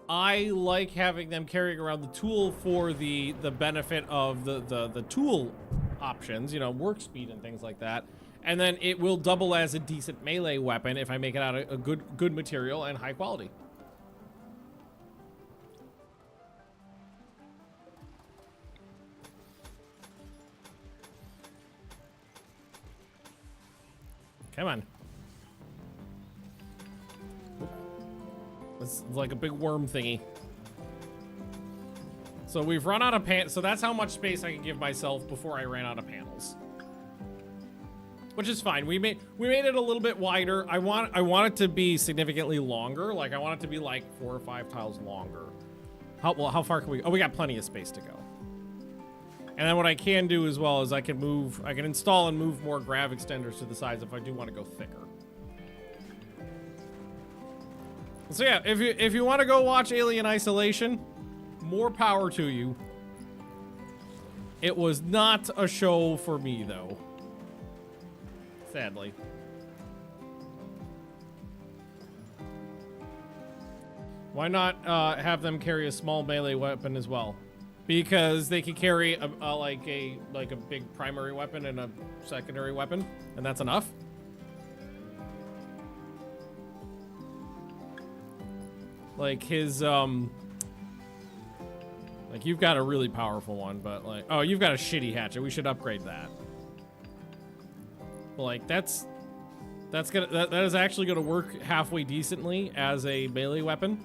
Speaker 1: I like having them carrying around the tool for the benefit of the tool options, you know, work speed and things like that. And then it will double as a decent melee weapon if I make it out of a good material and high quality. Come on. It's like a big worm thingy. So we've run out of so that's how much space I can give myself before I ran out of panels. Which is fine. We made it a little bit wider. I want it to be significantly longer. Like I want it to be like 4 or 5 tiles longer. How far can we? Oh, we got plenty of space to go. And then what I can do as well is I can install and move more grav extenders to the sides if I do want to go thicker. So yeah, if you want to go watch Alien Isolation, more power to you. It was not a show for me though. Sadly. Why not have them carry a small melee weapon as well? Because they can carry like a big primary weapon and a secondary weapon, and that's enough. Like his like you've got a really powerful one, but like you've got a shitty hatchet. We should upgrade that. But like that is actually gonna work halfway decently as a melee weapon.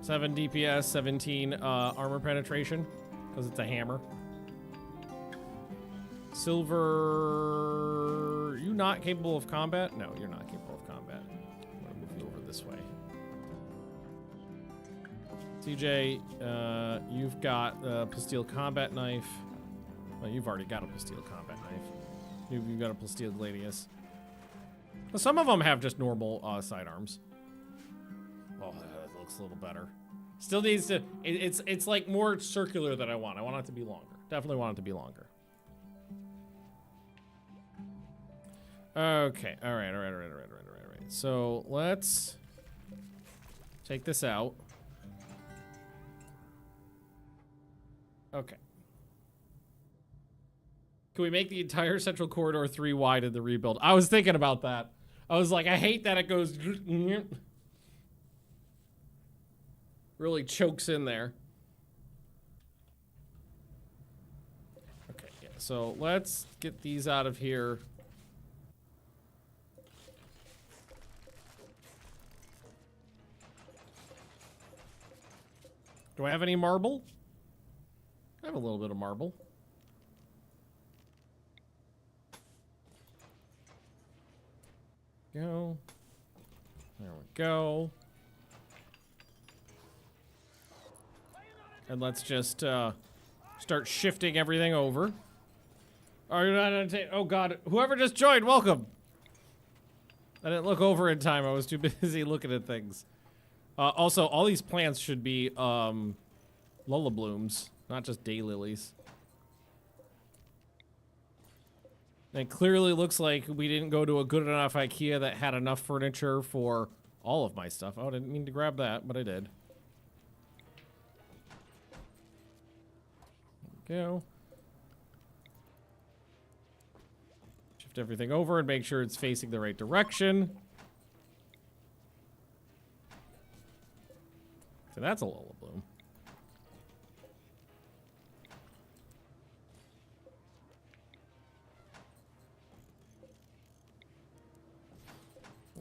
Speaker 1: 7 DPS, 17 armor penetration, because it's a hammer. Silver, you not capable of combat? No, you're not capable of combat. I'm gonna move you over this way. TJ, you've got a plasteel combat knife. Well, you've already got a plasteel combat knife. You've got a plasteel gladius. Well, some of them have just normal sidearms. Oh, that looks a little better. Still needs to, it's like more circular than I want. I want it to be longer. Definitely want it to be longer. Okay, all right. So let's take this out. Okay. Can we make the entire central corridor 3 wide in the rebuild? I was thinking about that. I was like, I hate that it goes really chokes in there. Okay, yeah, so let's get these out of here. Do I have any marble? I have a little bit of marble. Go. There we go. And let's just start shifting everything over. Are you not entertained? Oh god, whoever just joined, welcome. I didn't look over in time. I was too busy looking at things. Also, all these plants should be lullablooms, not just daylilies. It clearly looks like we didn't go to a good enough IKEA that had enough furniture for all of my stuff. Oh, I didn't mean to grab that, but I did. There we go. Shift everything over and make sure it's facing the right direction. So that's a lullabloom.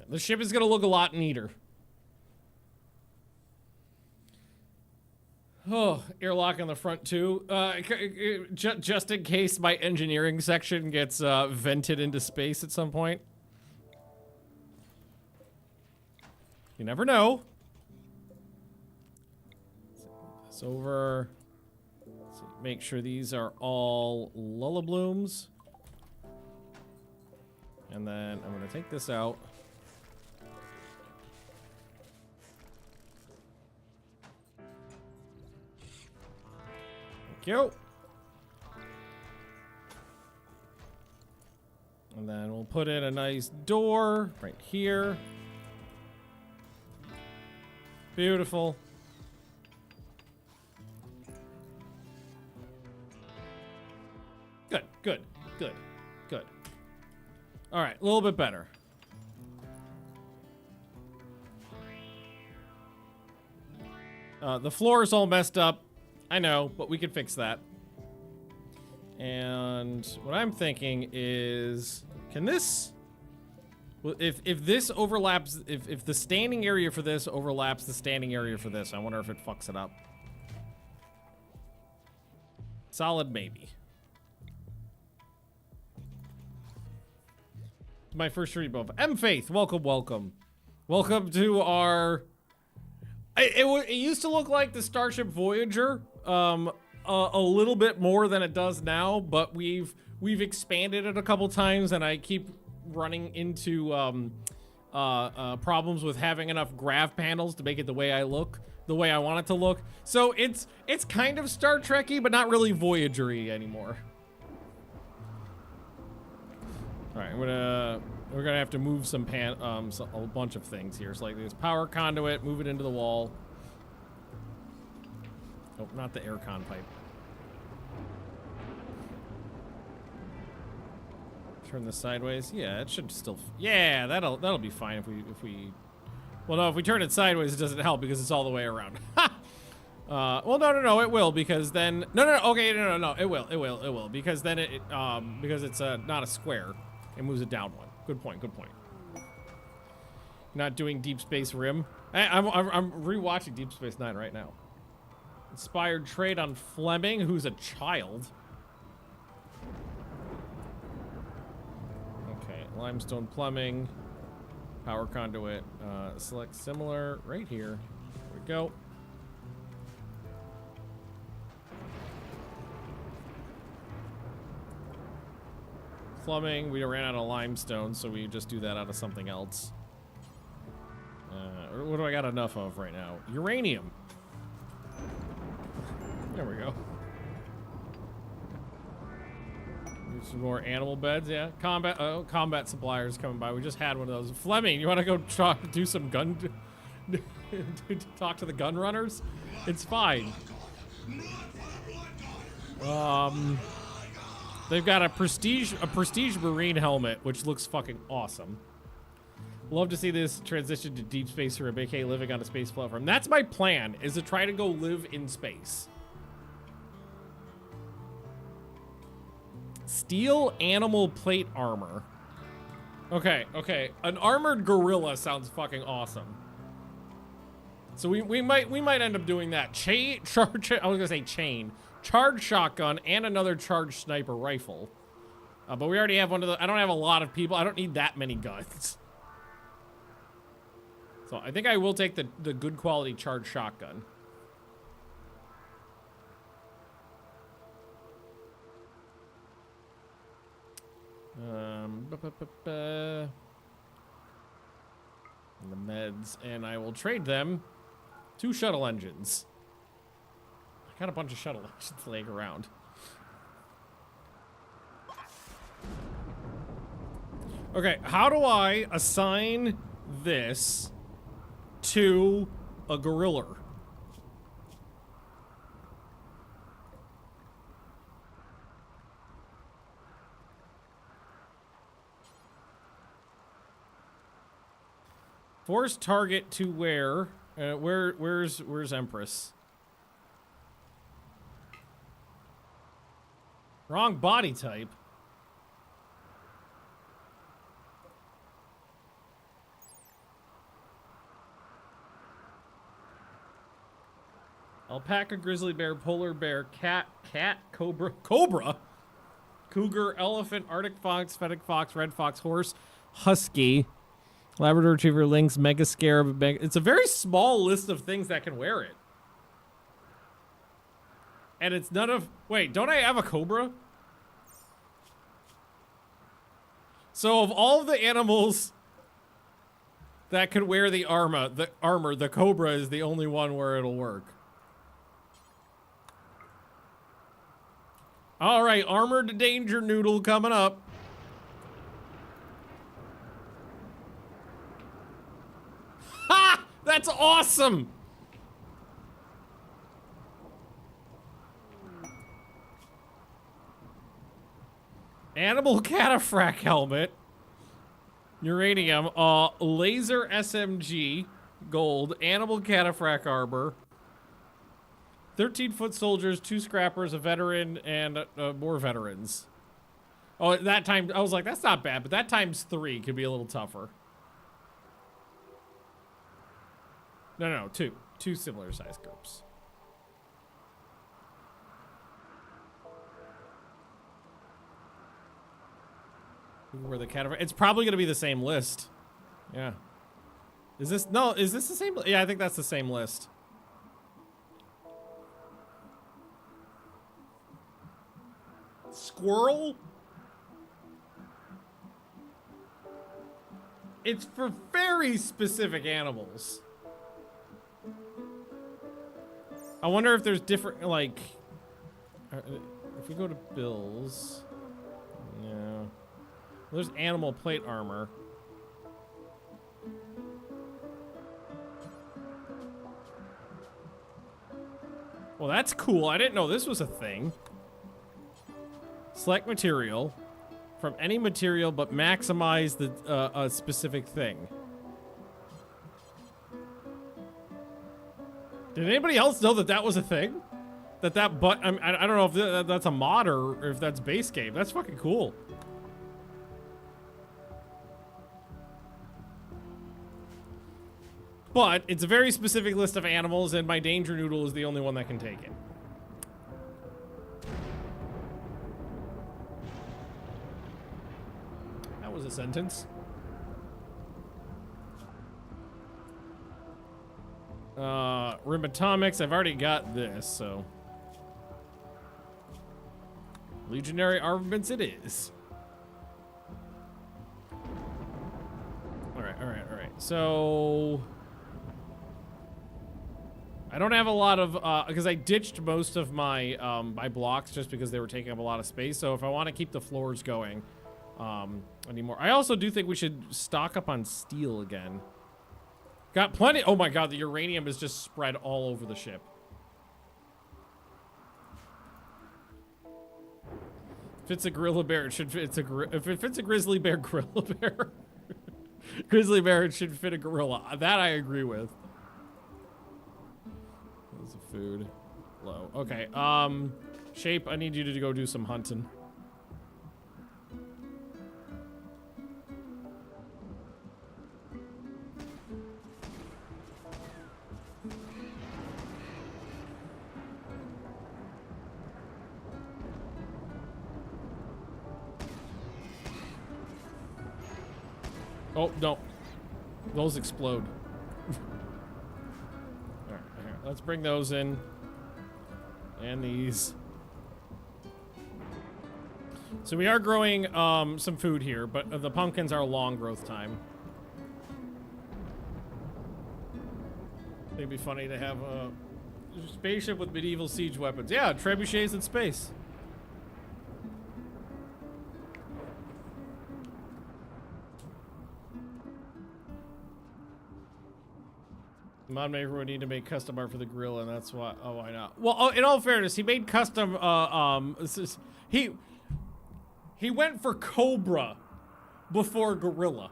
Speaker 1: The ship is going to look a lot neater. Oh, airlock on the front too. Just in case my engineering section gets vented into space at some point. You never know. Let's move this over. Let's make sure these are all lullablooms. And then I'm going to take this out. Go. And then we'll put in a nice door right here. Beautiful. Good, good, good, good. All right, a little bit better. The floor is all messed up. I know, but we can fix that. And what I'm thinking is, can this, well, if this overlaps, if the standing area for this overlaps the standing area for this, I wonder if it fucks it up. Solid maybe. My first stream above. M Faith, welcome, welcome. Welcome to our, it used to look like the Starship Voyager. A little bit more than it does now, but we've expanded it a couple times, and I keep running into problems with having enough grav panels to make it the way I want it to look. So it's kind of Star Trek-y, but not really Voyager-y anymore. All right, we're gonna have to move a bunch of things here. So like this power conduit, move it into the wall. Oh, not the aircon pipe. Turn this sideways. Yeah, it should still. Yeah, that'll be fine if we. Well, no, if we turn it sideways, it doesn't help because it's all the way around. Well, no, it will because then. No, okay, no, it will because then because it's not a square, it moves it down one. Good point. Not doing Deep Space Rim. I'm rewatching Deep Space Nine right now. Inspired trade on Fleming, who's a child. Okay, limestone plumbing, power conduit, select similar right here. There we go. Plumbing, we ran out of limestone, so we just do that out of something else. What do I got enough of right now? Uranium. There we go. Some more animal beds, yeah. Combat suppliers coming by. We just had one of those. Fleming, you want to go do some gun? Talk to the gun runners? It's fine. They've got a prestige marine helmet, which looks fucking awesome. Love to see this transition to deep space or aka living on a space platform. That's my plan, is to try to go live in space. Steel animal plate armor. Okay. An armored gorilla sounds fucking awesome. So we might end up doing that. Charged shotgun and another charged sniper rifle. But we already have one of the. I don't have a lot of people. I don't need that many guns. So I think I will take the good quality charged shotgun. The meds, and I will trade them 2 shuttle engines. I got a bunch of shuttle engines laying around. Okay, how do I assign this to a gorilla? Force target to where? Where's Empress? Wrong body type. Alpaca, grizzly bear, polar bear, cat, cobra, cougar, elephant, arctic fox, fennec fox, red fox, horse, husky, Labrador retriever, lynx, mega scarab. It's a very small list of things that can wear it. And it's none of... Wait, don't I have a cobra? So of all of the animals that could wear the armor, the cobra is the only one where it'll work. All right, armored danger noodle coming up. Ha! That's awesome! Animal cataphract helmet. Uranium. Laser SMG. Gold. Animal cataphract armor. 13-foot soldiers, 2 scrappers, a veteran, and more veterans. Oh, that time, I was like, that's not bad, but that times 3 could be a little tougher. No, 2. 2 similar sized groups. Where the cataphract, it's probably going to be the same list. Yeah. Is this the same? Yeah, I think that's the same list. Squirrel? It's for very specific animals. I wonder if there's different, like... if we go to Bill's... No. There's animal plate armor. Well, that's cool. I didn't know this was a thing. Select material from any material, but maximize the a specific thing. Did anybody else know that that was a thing? I don't know if that's a mod or if that's base game. That's fucking cool. But it's a very specific list of animals, and my danger noodle is the only one that can take it. That was a sentence. Rimatomics, I've already got this, so. Legionary armaments it is. Alright. So... I don't have a lot of, because I ditched most of my, my blocks just because they were taking up a lot of space. So if I want to keep the floors going, anymore. I also do think we should stock up on steel again. Got plenty. Oh my god, the uranium is just spread all over the ship. If it's a gorilla bear, it should fit. If it fits a grizzly bear, gorilla bear. Grizzly bear, it should fit a gorilla. That I agree with. There's the food. Low. Okay. Shape, I need you to go do some hunting. Oh, no. Those explode. Alright, here, let's bring those in. And these. So we are growing some food here, but the pumpkins are long growth time. It'd be funny to have a spaceship with medieval siege weapons. Yeah, trebuchets in space. Mod maker would need to make custom art for the grill, and that's why. Oh, why not? Well, in all fairness, he made custom. He went for Cobra before Gorilla.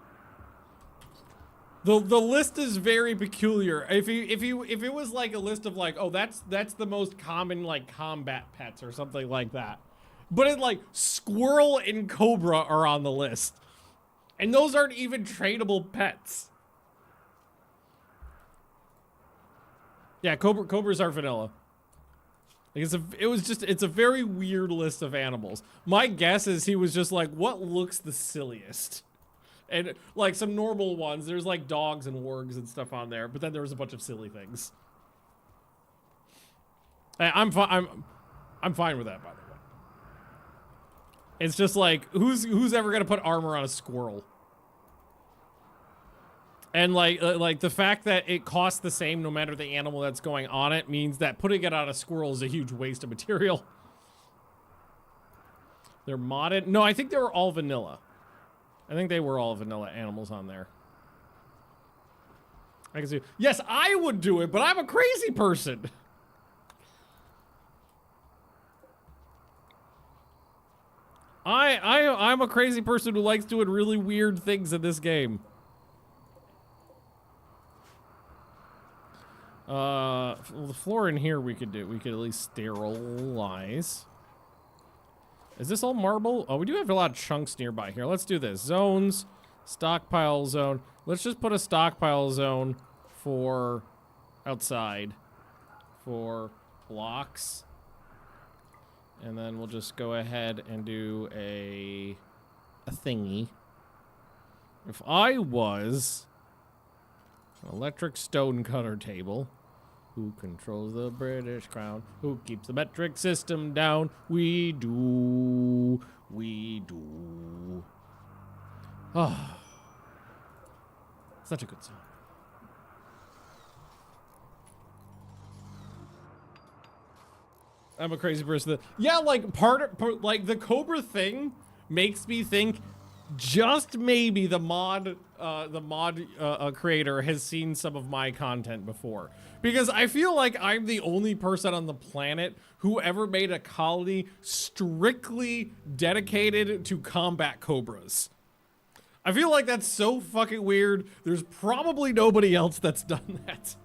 Speaker 1: The list is very peculiar. If it was like a list of like, oh, that's the most common like combat pets or something like that, but it like squirrel and cobra are on the list, and those aren't even trainable pets. Yeah, cobras are vanilla. Like it's a very weird list of animals. My guess is he was just like, what looks the silliest? And like some normal ones, there's like dogs and wargs and stuff on there, but then there was a bunch of silly things. I'm fine with that, by the way. It's just like who's ever gonna put armor on a squirrel? And like the fact that it costs the same no matter the animal that's going on it means that putting it on a squirrel is a huge waste of material. They're modded. No, I think they were all vanilla. I think they were all vanilla animals on there. I can see. Yes, I would do it, but I'm a crazy person. I'm a crazy person who likes doing really weird things in this game. Well, the floor in here we could do. We could at least sterilize. Is this all marble? Oh, we do have a lot of chunks nearby here. Let's do this. Zones, stockpile zone. Let's just put a stockpile zone for outside for blocks. And then we'll just go ahead and do a thingy. If I was an electric stone cutter table, who controls the British crown? Who keeps the metric system down? We do. We do. Ah. Such a good song. I'm a crazy person. Yeah, like like the Cobra thing makes me think just maybe the mod creator has seen some of my content before, because I feel like I'm the only person on the planet who ever made a colony strictly dedicated to combat cobras. I feel like that's so fucking weird. There's probably nobody else that's done that.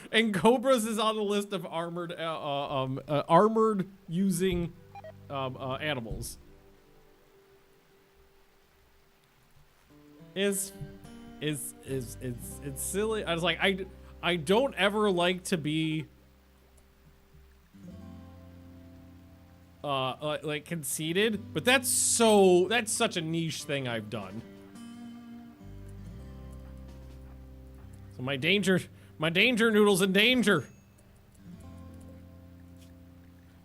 Speaker 1: And cobras is on the list of armored using animals. It's silly. I was like, I don't ever like to be like conceited, but that's such a niche thing I've done. So my danger noodle's in danger.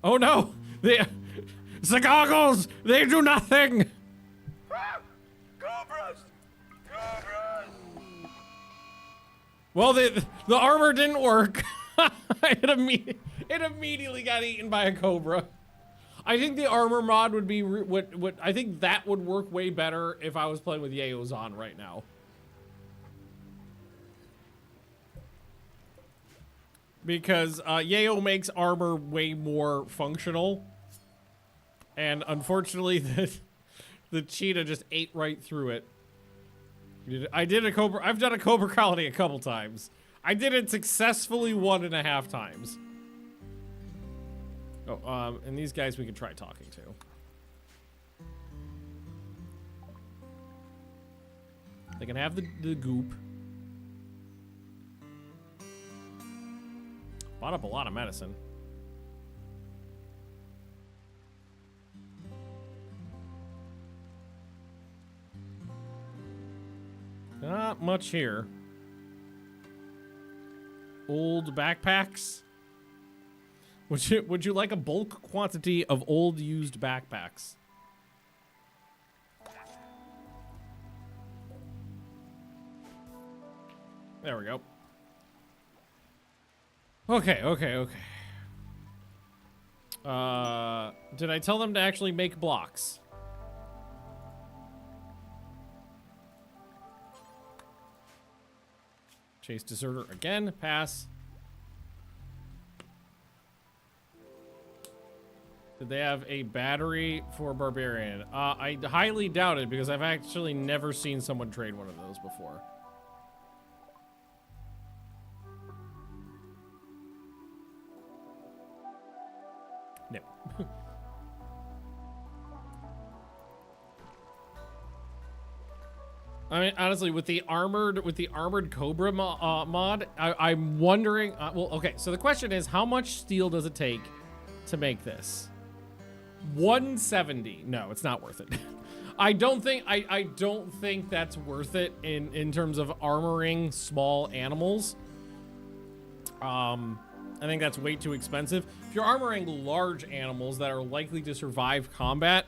Speaker 1: Oh no, the goggles, they do nothing. Well, the armor didn't work. It immediately got eaten by a cobra. I think the armor mod would be I think that would work way better if I was playing with Yayo's on right now. Because Yayo makes armor way more functional, and unfortunately the cheetah just ate right through it. I've done a Cobra colony a couple times. I did it successfully 1.5 times. Oh, and these guys we could try talking to. They can have the goop. Bought up a lot of medicine. Not much here. old backpacks? Would you like a bulk quantity of old used backpacks? There we go. Okay. Did I tell them to actually make blocks? Chase deserter again. Pass. Did they have a battery for barbarian? I highly doubt it because I've actually never seen someone trade one of those before. No. I mean, honestly, with the armored Cobra mod, I'm wondering. Well, okay. So the question is, how much steel does it take to make this? 170. No, it's not worth it. I don't think that's worth it in terms of armoring small animals. I think that's way too expensive. If you're armoring large animals that are likely to survive combat,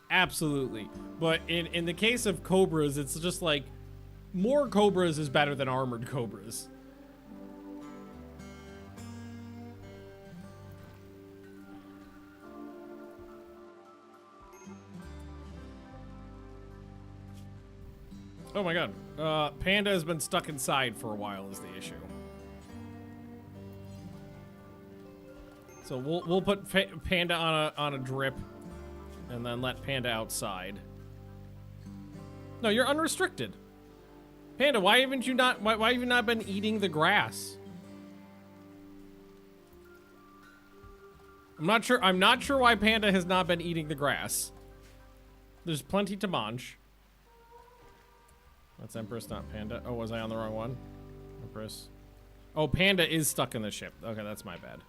Speaker 1: absolutely. But in the case of cobras, it's just like more cobras is better than armored cobras. Oh my god. Panda has been stuck inside for a while is the issue. So we'll put Panda on a drip and then let Panda outside. No, you're unrestricted. Panda, why have you not been eating the grass? I'm not sure why Panda has not been eating the grass. There's plenty to munch. That's Empress, not Panda. Oh, was I on the wrong one? Empress. Oh, Panda is stuck in the ship. Okay, that's my bad.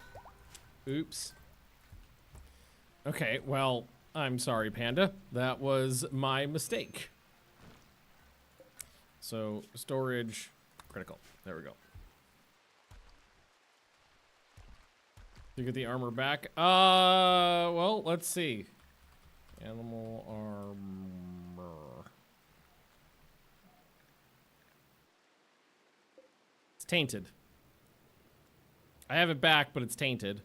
Speaker 1: Oops. Okay, well, I'm sorry, Panda. That was my mistake. So, storage, critical. There we go. You get the armor back. Well, let's see. Animal armor. It's tainted. I have it back, but it's tainted.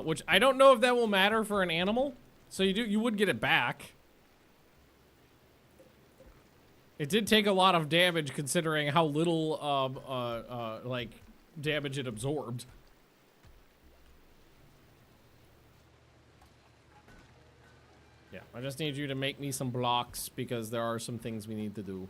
Speaker 1: Which I don't know if that will matter for an animal. So you would get it back. It did take a lot of damage considering how little like damage it absorbed. Yeah, I just need you to make me some blocks because there are some things we need to do.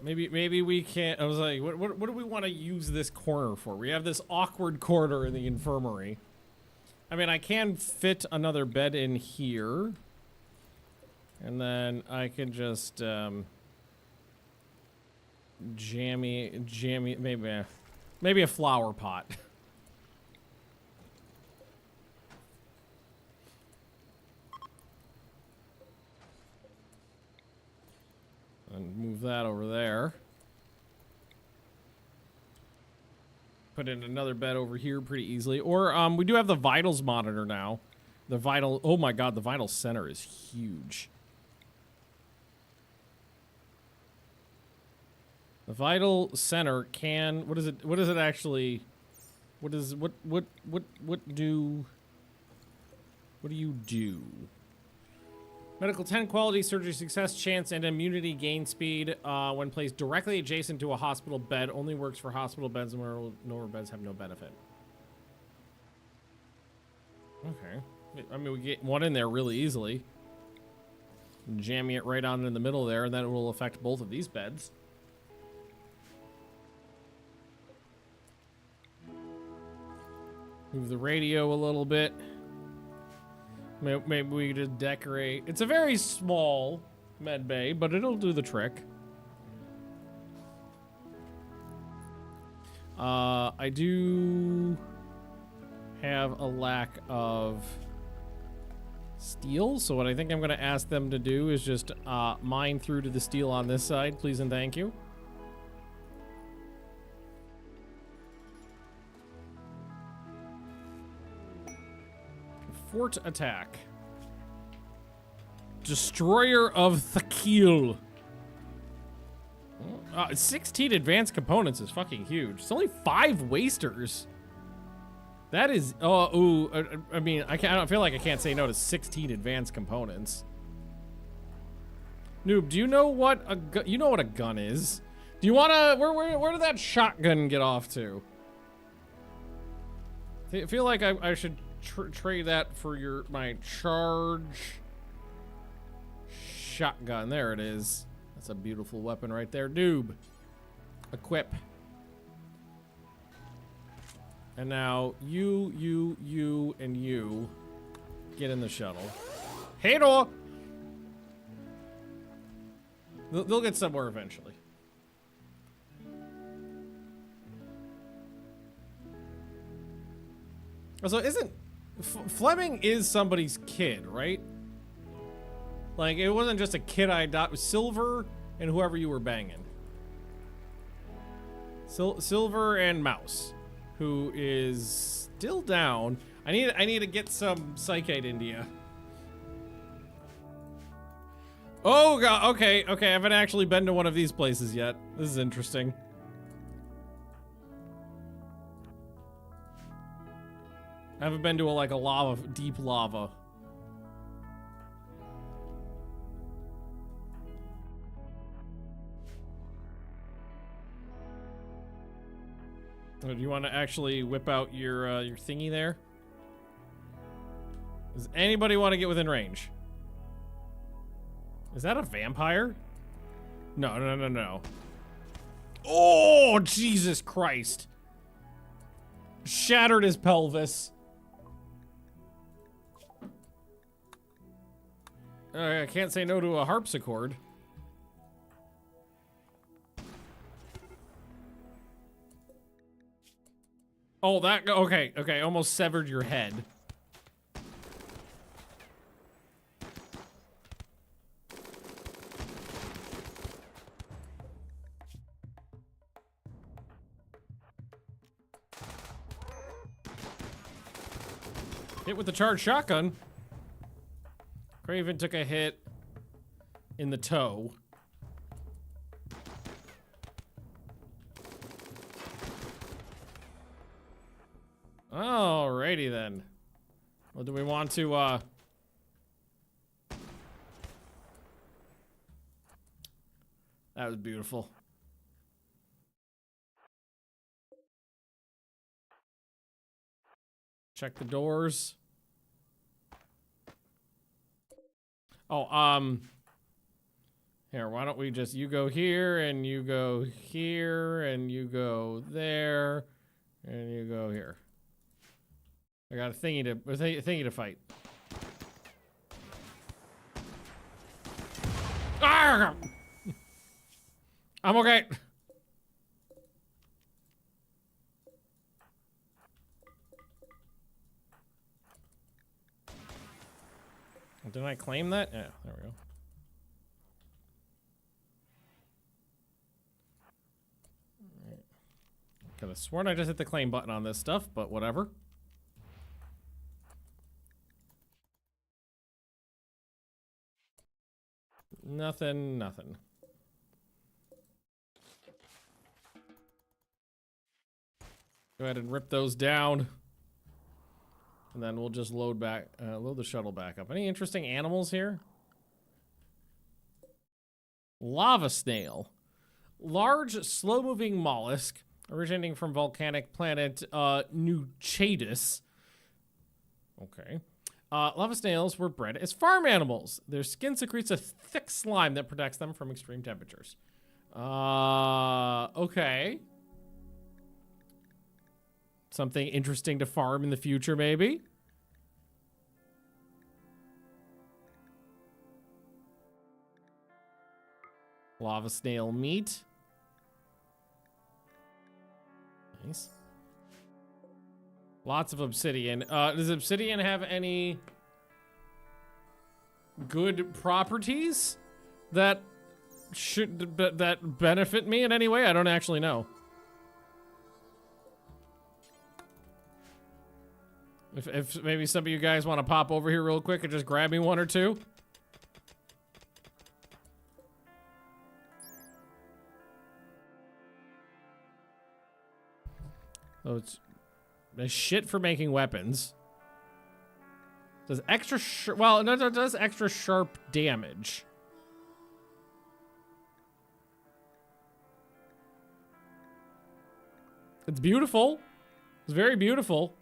Speaker 1: Maybe we can't. I was like, what do we want to use this corner for? We have this awkward corner in the infirmary. I mean, I can fit another bed in here, and then I can just jammy maybe a flower pot. And move that over there. Put in another bed over here pretty easily. Or we do have the vitals monitor now. The vital, oh my god, the vital center is huge. The vital center can, what is it actually, what do you do? Medical 10 quality, surgery success chance, and immunity gain speed when placed directly adjacent to a hospital bed. Only works for hospital beds and where lower beds have no benefit. Okay. I mean, we get one in there really easily. Jamming it right on in the middle there, and that will affect both of these beds. Move the radio a little bit. Maybe we just decorate. It's a very small med bay, but it'll do the trick. I do have a lack of steel. So what I think I'm going to ask them to do is just mine through to the steel on this side, please and thank you. Fort attack. Destroyer of Thakil. 16 advanced components is fucking huge. It's only 5 wasters. That is, I mean, I don't feel like I can't say no to 16 advanced components. Noob, do you know what you know what a gun is? Do you wanna, where did that shotgun get off to? I feel like I should trade that for my charge shotgun. There it is. That's a beautiful weapon right there. Noob. Equip. And now you, and you get in the shuttle. Hey, door. They'll get somewhere eventually. So isn't Fleming is somebody's kid, right? Like, it wasn't just a kid I adopted. Silver and whoever you were banging. Silver and Mouse, who is still down. I need to get some psychite into you. Oh god, okay, I haven't actually been to one of these places yet. This is interesting. I haven't been to a deep lava. Do you want to actually whip out your thingy there? Does anybody want to get within range? Is that a vampire? No. Oh, Jesus Christ. Shattered his pelvis. I can't say no to a harpsichord. Oh, that, okay, almost severed your head. Hit with the charged shotgun. Craven took a hit in the toe. Alrighty then. Well, do we want to, that was beautiful. Check the doors. Oh, here, why don't we just, you go here, and you go here, and you go there, and you go here. I got a thingy to fight. Ah! I'm okay. Didn't I claim that? Yeah, there we go. Could have sworn I just hit the claim button on this stuff, but whatever. Nothing. Go ahead and rip those down. And then we'll just load the shuttle back up. Any interesting animals here? Lava snail. Large, slow-moving mollusk originating from volcanic planet Nuchadis. Okay. Lava snails were bred as farm animals. Their skin secretes a thick slime that protects them from extreme temperatures. Okay. Something interesting to farm in the future, maybe? Lava snail meat. Nice. Lots of obsidian. Does obsidian have any good properties that that benefit me in any way? I don't actually know. If maybe some of you guys want to pop over here real quick and just grab me one or two. Oh, it's shit for making weapons. Does extra well, no, it does extra sharp damage. It's beautiful. It's very beautiful.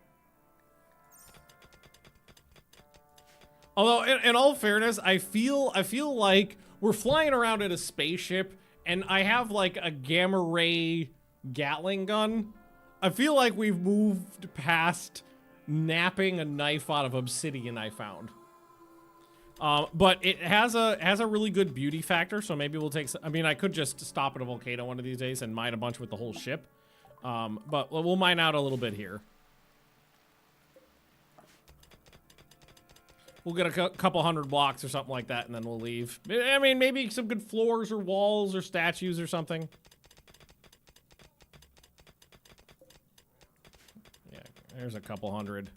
Speaker 1: Although, in all fairness, I feel like we're flying around in a spaceship, and I have like a gamma ray Gatling gun. I feel like we've moved past napping a knife out of obsidian I found. But it has a really good beauty factor, so maybe we'll take some, I mean, I could just stop at a volcano one of these days and mine a bunch with the whole ship. But we'll mine out a little bit here. We'll get a couple hundred blocks or something like that, and then we'll leave. I mean, maybe some good floors or walls or statues or something. Yeah, there's a couple hundred.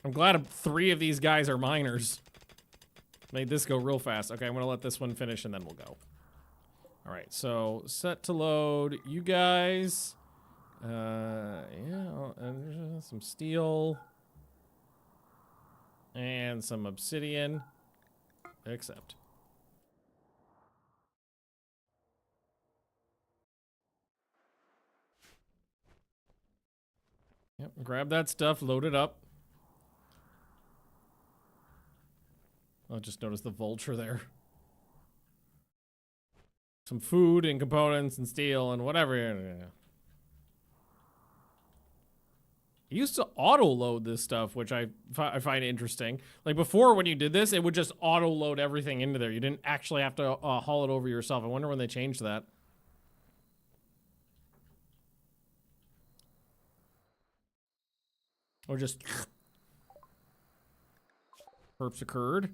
Speaker 1: I'm glad 3 of these guys are miners. Made this go real fast. Okay, I'm gonna let this one finish and then we'll go. All right, so set to load. You guys. Yeah, some steel and some obsidian. Accept. Yep, grab that stuff, load it up. I'll just notice the vulture there. Some food and components and steel and whatever. You used to auto-load this stuff, which I find interesting. Like before, when you did this, it would just auto-load everything into there. You didn't actually have to haul it over yourself. I wonder when they changed that. Or just... Perps occurred.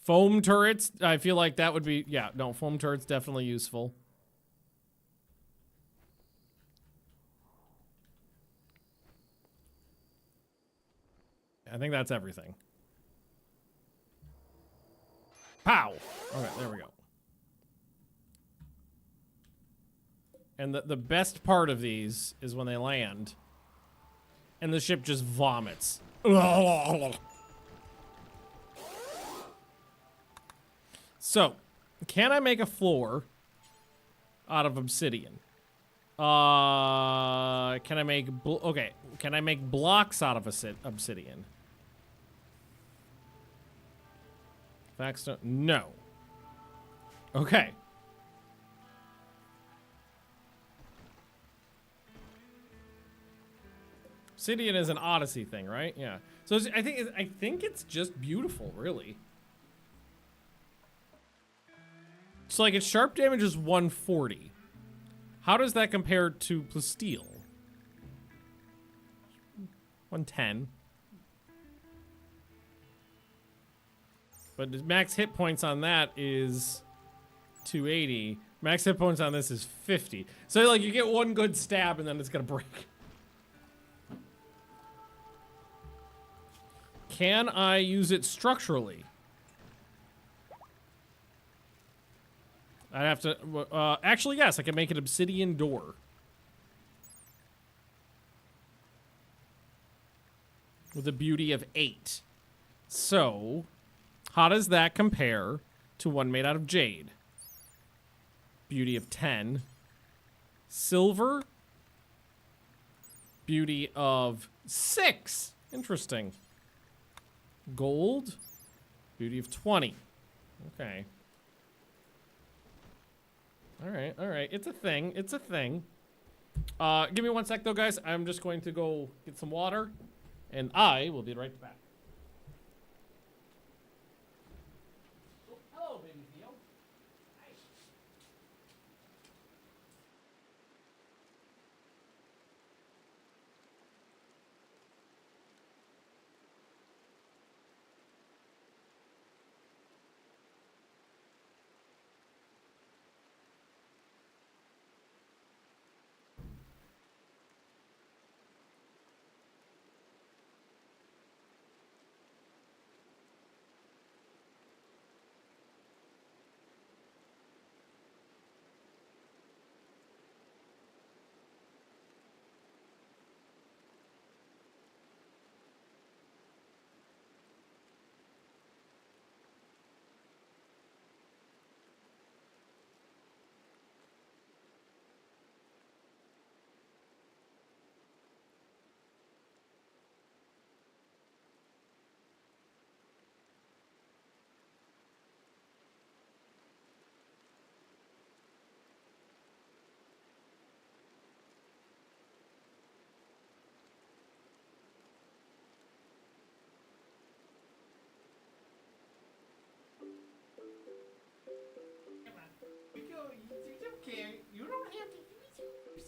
Speaker 1: Foam turrets, I feel like that would be... Yeah, no, foam turrets definitely useful. I think that's everything. Pow! Okay, there we go. And the best part of these is when they land and the ship just vomits. So, can I make a floor out of obsidian? Can I make can I make blocks out of obsidian? Factstone? No. Okay. Obsidian is an Odyssey thing, right? Yeah. So I think it's just beautiful, really. So like its sharp damage is 140. How does that compare to plasteel? 110. But the max hit points on that is 280. Max hit points on this is 50. So like you get one good stab and then it's gonna break. Can I use it structurally? I'd have to, actually yes, I can make an obsidian door. With a beauty of 8. So, how does that compare to one made out of jade? Beauty of 10. Silver. Beauty of 6. Interesting. Gold. Beauty of 20. Okay. Alright, alright. It's a thing. It's a thing. Give me 1 sec though, guys. I'm just going to go get some water. And I will be right back. Oh, hello, baby Theo. Hi.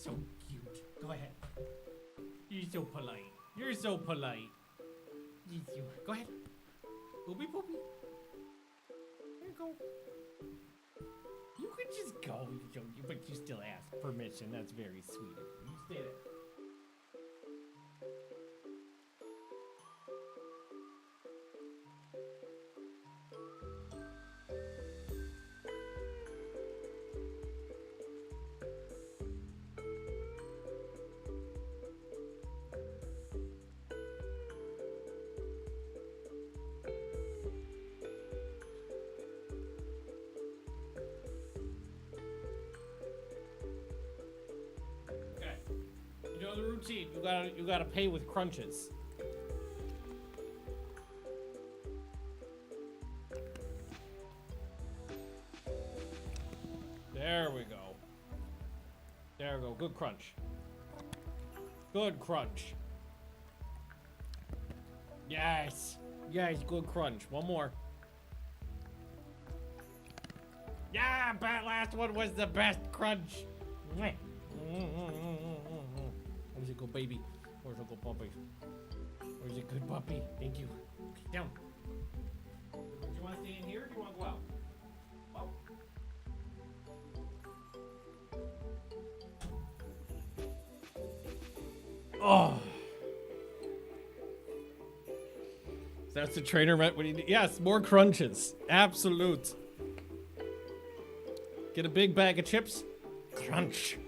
Speaker 1: so cute. Go ahead. You're so polite. You're so polite. Go ahead. Poopy poopy. There you go. You could just go, but you still ask permission. That's very sweet of you. You stay there. The routine. You gotta pay with crunches. There we go. There we go. Good crunch. Good crunch. Yes. Yes, good crunch. One more. Yeah, that last one was the best crunch. Where's it go, baby? Where's it go, puppy? Where's it good, puppy? Thank you. Okay, down. Do you want to stay in here or do you want to go out? Oh. That's the trainer meant when he... Yes, more crunches. Absolute. Get a big bag of chips. Crunch.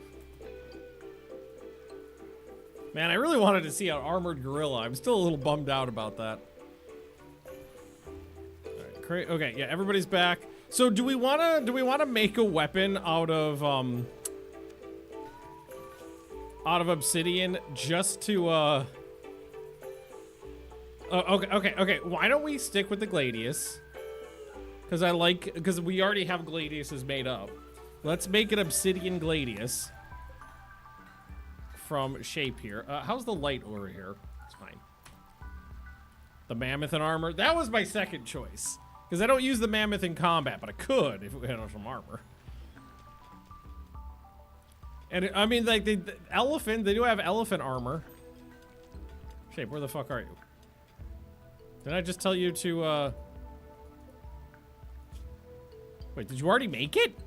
Speaker 1: Man, I really wanted to see an armored gorilla. I'm still a little bummed out about that. All right, okay, yeah, everybody's back. So do we wanna make a weapon out of obsidian just to okay. Why don't we stick with the gladius? Because we already have gladiuses made up. Let's make an obsidian gladius. From shape here. How's the light over here? It's fine. The mammoth and armor. That was my second choice. Because I don't use the mammoth in combat, but I could if we had some armor. And I mean, like, the elephant, they do have elephant armor. Shape, where the fuck are you? Did I just tell you to, Wait, did you already make it?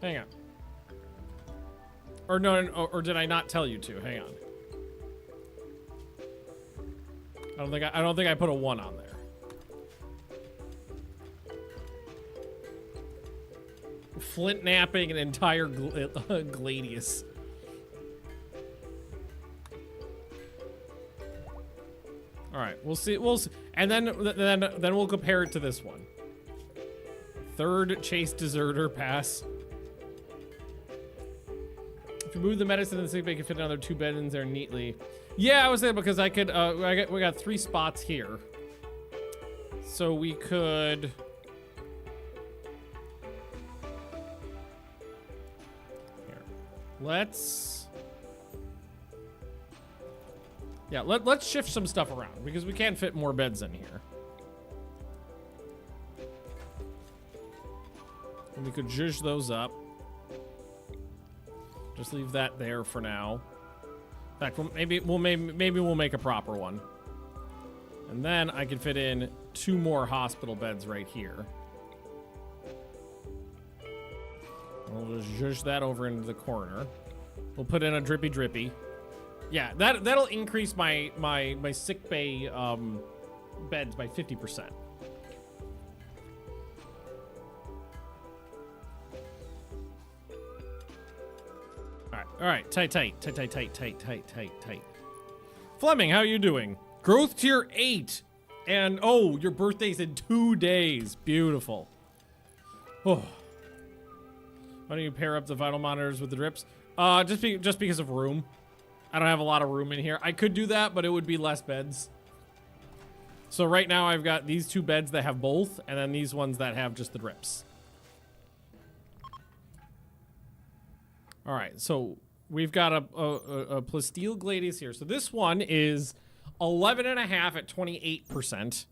Speaker 1: Hang on. Or no, or did I not tell you to? Hang on. I don't think I put a 1 on there. Flint napping an entire gladius. All right, we'll see. And then we'll compare it to this one. Third chase deserter pass. If you move the medicine and the sick bay, can fit another 2 beds in there neatly. Yeah, I was there because I could. We got 3 spots here, so we could. Here, let's. Yeah, let's shift some stuff around because we can't fit more beds in here. And we could zhuzh those up. Just leave that there for now. In fact, maybe we'll make a proper one. And then I can fit in 2 more hospital beds right here. We'll just zhuzh that over into the corner. We'll put in a drippy drippy. Yeah, that'll increase my sick bay beds by 50%. All right, tight. Fleming, how you doing? Growth tier 8. And, oh, your birthday's in 2 days. Beautiful. Oh. Why don't you pair up the vital monitors with the drips? Just because of room. I don't have a lot of room in here. I could do that, but it would be less beds. So right now I've got these 2 beds that have both, and then these ones that have just the drips. All right, so we've got a plasteel gladius here. So this one is 11.5 at 28%.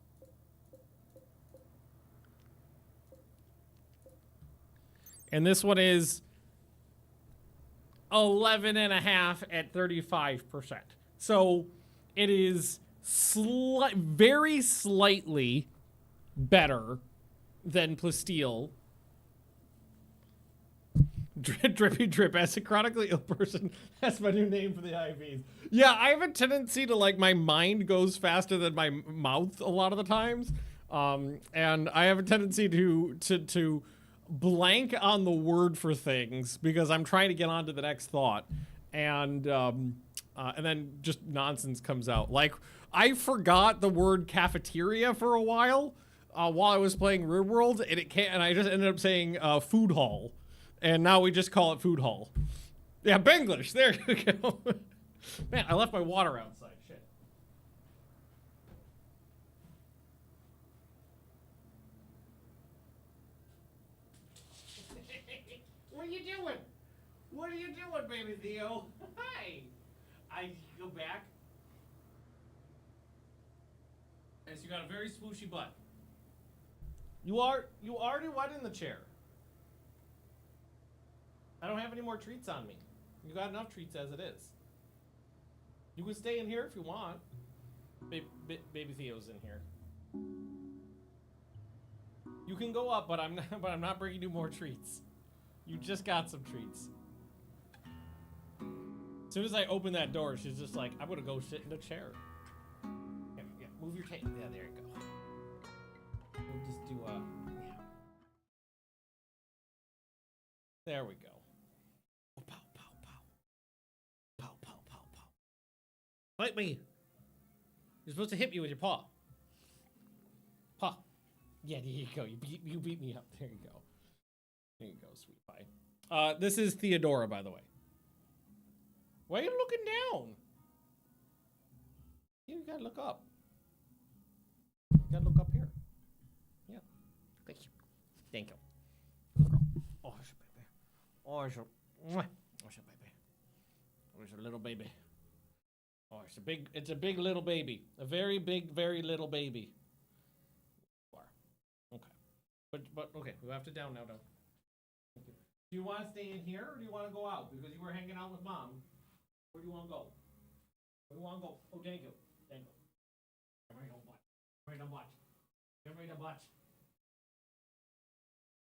Speaker 1: And this one is 11.5 at 35%. So it is very slightly better than Plasteel. Drippy Drip, as a chronically ill person, that's my new name for the IVs. Yeah, I have a tendency to, like, my mind goes faster than my mouth a lot of the times. And I have a tendency to blank on the word for things because I'm trying to get on to the next thought. And then just nonsense comes out. Like, I forgot the word cafeteria for a while I was playing Rimworld, and I just ended up saying food hall. And now we just call it food hall. Yeah, Benglish. There you go. Man, I left my water outside. Shit. What are you doing? What are you doing, baby Theo? Hi. I go back. Yes, you got a very swooshy butt. You already wet in the chair. I don't have any more treats on me. You got enough treats as it is. You can stay in here if you want. Baby Theo's in here. You can go up, but I'm not bringing you more treats. You just got some treats. As soon as I open that door, she's just like, I'm gonna go sit in a chair. Yeah, move your tape. Yeah, there you go. We'll just do yeah. There we go. Pow, pow, pow. Pow, pow, pow, pow. Bite me. You're supposed to hit me with your paw. Paw. Yeah, there you go. You beat me up. There you go. There you go, sweet pie. This is Theodora, by the way. Why are you looking down? You gotta look up. You gotta look up here. Yeah. Thank you. Thank you. Oh, it's a baby. Oh, it's a baby. Oh, it's a little baby. Oh, it's a big little baby. A very big, very little baby. Okay. But okay, we have to down now, though. Thank you. Do you want to stay in here, or do you want to go out? Because you were hanging out with Mom. Where do you want to go? Where do you want to go? Oh, thank you. Thank you. Everybody don't watch. Everybody don't watch. Everybody don't watch.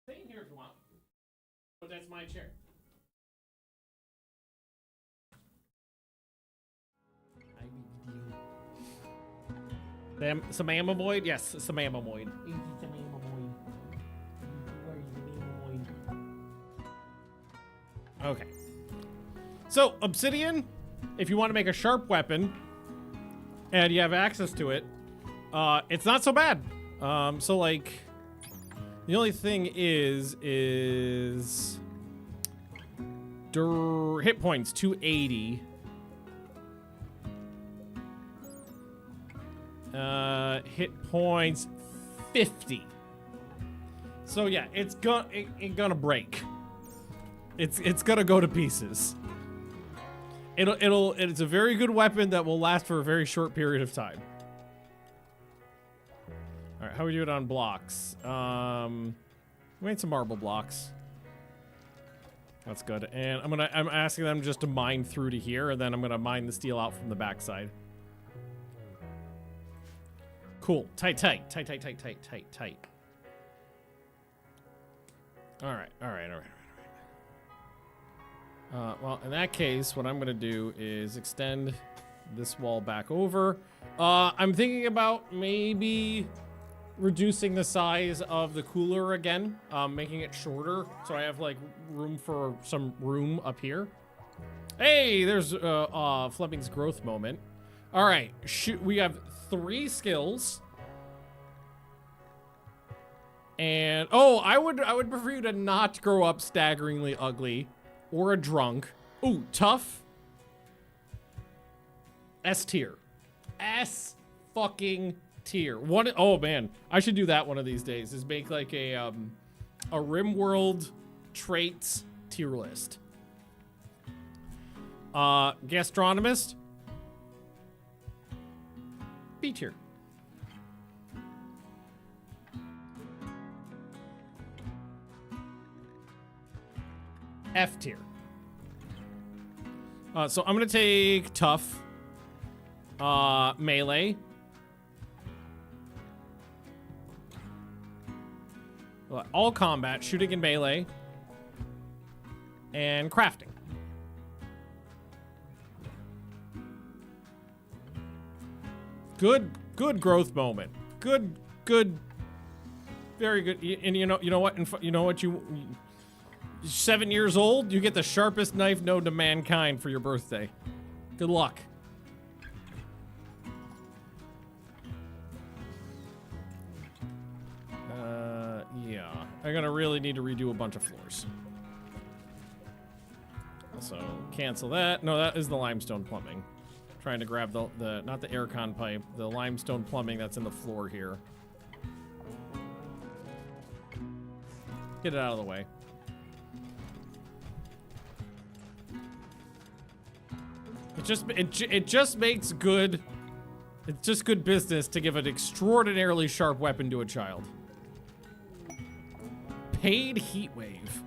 Speaker 1: Stay in here if you want. But that's my chair. Some Amamoid? Yes, some Amamoid. Okay. So, obsidian, if you want to make a sharp weapon, and you have access to it, it's not so bad. So, like, the only thing is hit points, 280. Hit points, 50. So, yeah, it's gonna break. It's gonna go to pieces. It's a very good weapon that will last for a very short period of time. All right, how we do it on blocks? We made some marble blocks. That's good. And I'm asking them just to mine through to here, and then I'm gonna mine the steel out from the backside. Cool. Tight. All right. Well, in that case, what I'm going to do is extend this wall back over. I'm thinking about maybe reducing the size of the cooler again, making it shorter, so I have, like, room for some room up here. Hey, there's Fleming's growth moment. All right, we have 3 skills. And, oh, I would prefer you to not grow up staggeringly ugly. Or a drunk. Ooh, tough. S tier. S fucking tier. Oh man, I should do that one of these days. Is make like a Rimworld traits tier list. Gastronomist. B tier. F tier. So I'm gonna take tough, melee, all combat, shooting and melee, and crafting. Good growth moment. Good, very good. And you know what? You 7 years old, you get the sharpest knife known to mankind for your birthday. Good luck. Yeah. I'm gonna really need to redo a bunch of floors. So, cancel that. No, that is the limestone plumbing. Trying to grab the not the aircon pipe, the limestone plumbing that's in the floor here. Get it out of the way. It just makes good. It's just good business to give an extraordinarily sharp weapon to a child. Paid heat wave.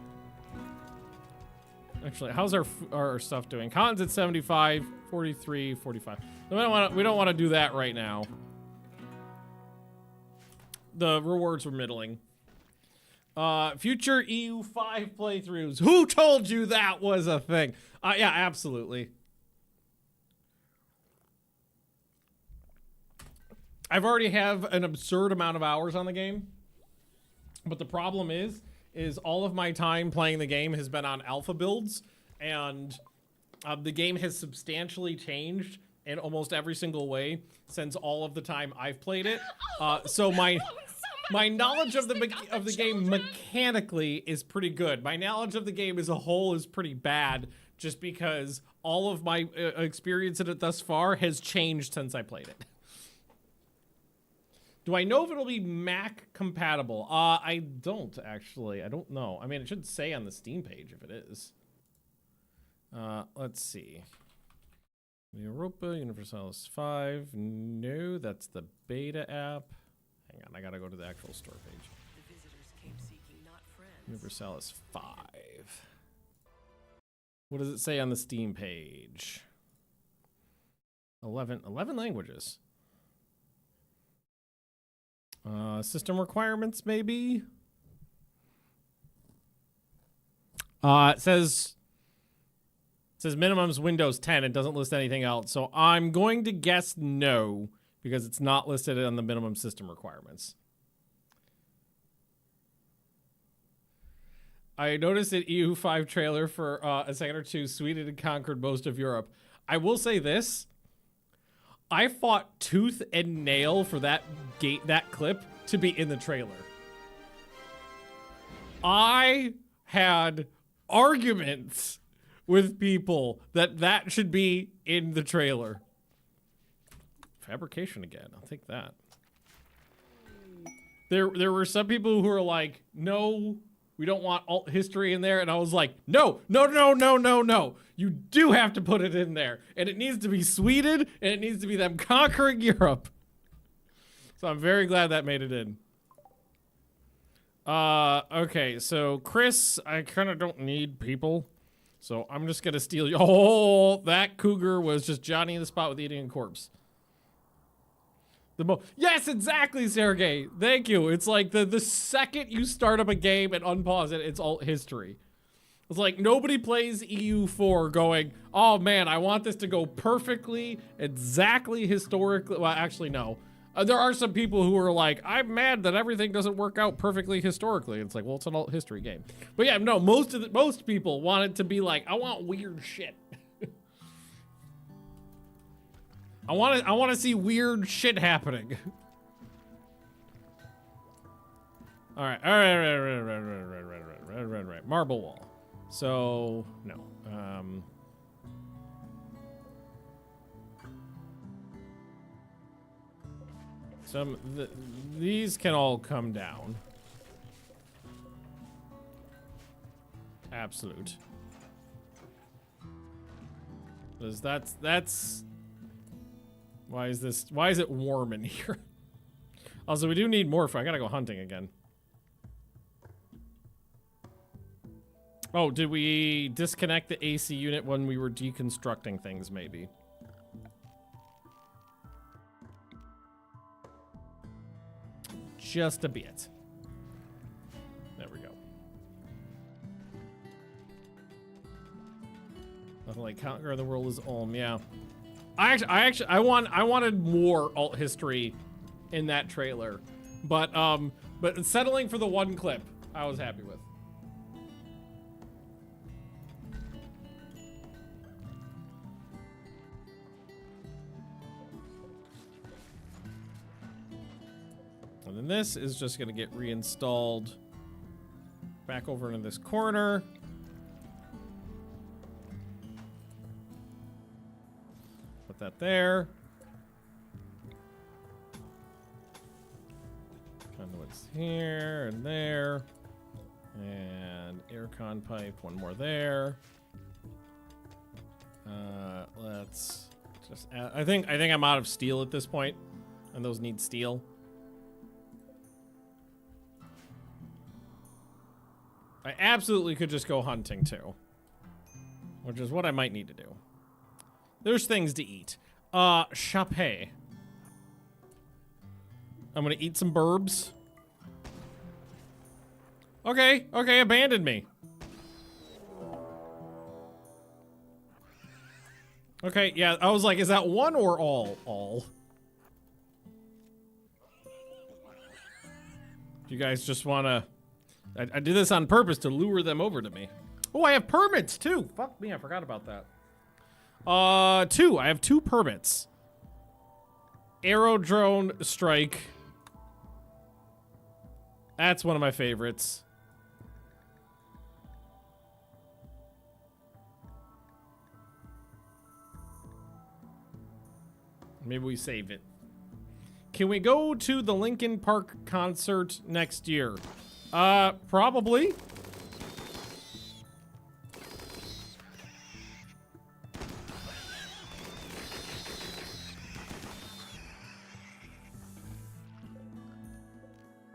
Speaker 1: Actually, how's our stuff doing? Cotton's at 75, 43, 45. We don't want to do that right now. The rewards were middling. Future EU5 playthroughs. Who told you that was a thing? Yeah, absolutely. I've already have an absurd amount of hours on the game. But the problem is all of my time playing the game has been on alpha builds, and the game has substantially changed in almost every single way since all of the time I've played it. So my knowledge of the game mechanically is pretty good. My knowledge of the game as a whole is pretty bad, just because all of my experience in it thus far has changed since I played it. Do I know if it'll be Mac compatible? I don't, actually. I don't know. I mean, it should say on the Steam page if it is. Let's see. Europa Universalis 5. No, that's the beta app. Hang on, I gotta go to the actual store page.
Speaker 5: The visitors came seeking not friends.
Speaker 1: Universalis 5. What does it say on the Steam page? 11 languages. System requirements, maybe? It says minimum's Windows 10. It doesn't list anything else. So I'm going to guess no, because it's not listed on the minimum system requirements. I noticed an EU5 trailer for a second or two. Sweden had conquered most of Europe. I will say this. I fought tooth and nail for that clip to be in the trailer. I had arguments with people that should be in the trailer. Fabrication again. I'll take that. There were some people who were like, no, we don't want alt history in there. And I was like, no. You do have to put it in there. And it needs to be Sweden, and it needs to be them conquering Europe. So I'm very glad that made it in. Okay, so Chris, I kind of don't need people. So I'm just gonna steal you. Oh, that cougar was just Johnny in the spot with eating a corpse. Yes, exactly, Sergey. Thank you. It's like the second you start up a game and unpause it, it's alt history. It's like nobody plays EU4 going, oh man, I want this to go perfectly, exactly historically. Well, actually, no. There are some people who are like, I'm mad that everything doesn't work out perfectly historically. It's like, well, it's an alt history game. But yeah, no, most people want it to be like, I want weird shit. I want to see weird shit happening. All right. Marble wall. So no. These can all come down. Absolute. Because that's. Why is it warm in here? Also, we do need more. I gotta go hunting again. Oh, did we disconnect the AC unit when we were deconstructing things, maybe? Just a bit. There we go. Nothing like conquer the world is Ulm, yeah. I wanted more alt history in that trailer, but settling for the one clip, I was happy with. And then this is just gonna get reinstalled back over into this corner. Put that there. Conduits here and there. And aircon pipe, one more there. Let's just add, I think I'm out of steel at this point, and those need steel. I absolutely could just go hunting too, which is what I might need to do. There's things to eat. Chape. I'm gonna eat some burbs. Okay, abandon me. Okay, yeah, I was like, is that one or all? All. You guys just wanna... I did this on purpose to lure them over to me. Oh, I have permits too. Fuck me, I forgot about that. Two. I have 2 permits. Aerodrone strike. That's one of my favorites. Maybe we save it. Can we go to the Linkin Park concert next year? Probably.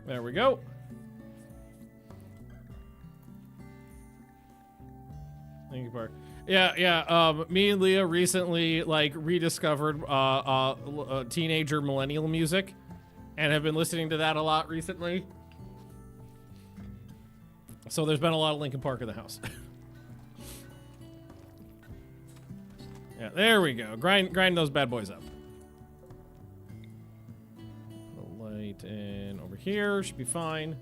Speaker 1: There we go. Linkin Park. Yeah. Me and Leah recently like rediscovered teenager millennial music, and have been listening to that a lot recently. So there's been a lot of Linkin Park in the house. Yeah, there we go. Grind those bad boys up. Put a light in over here. Should be fine.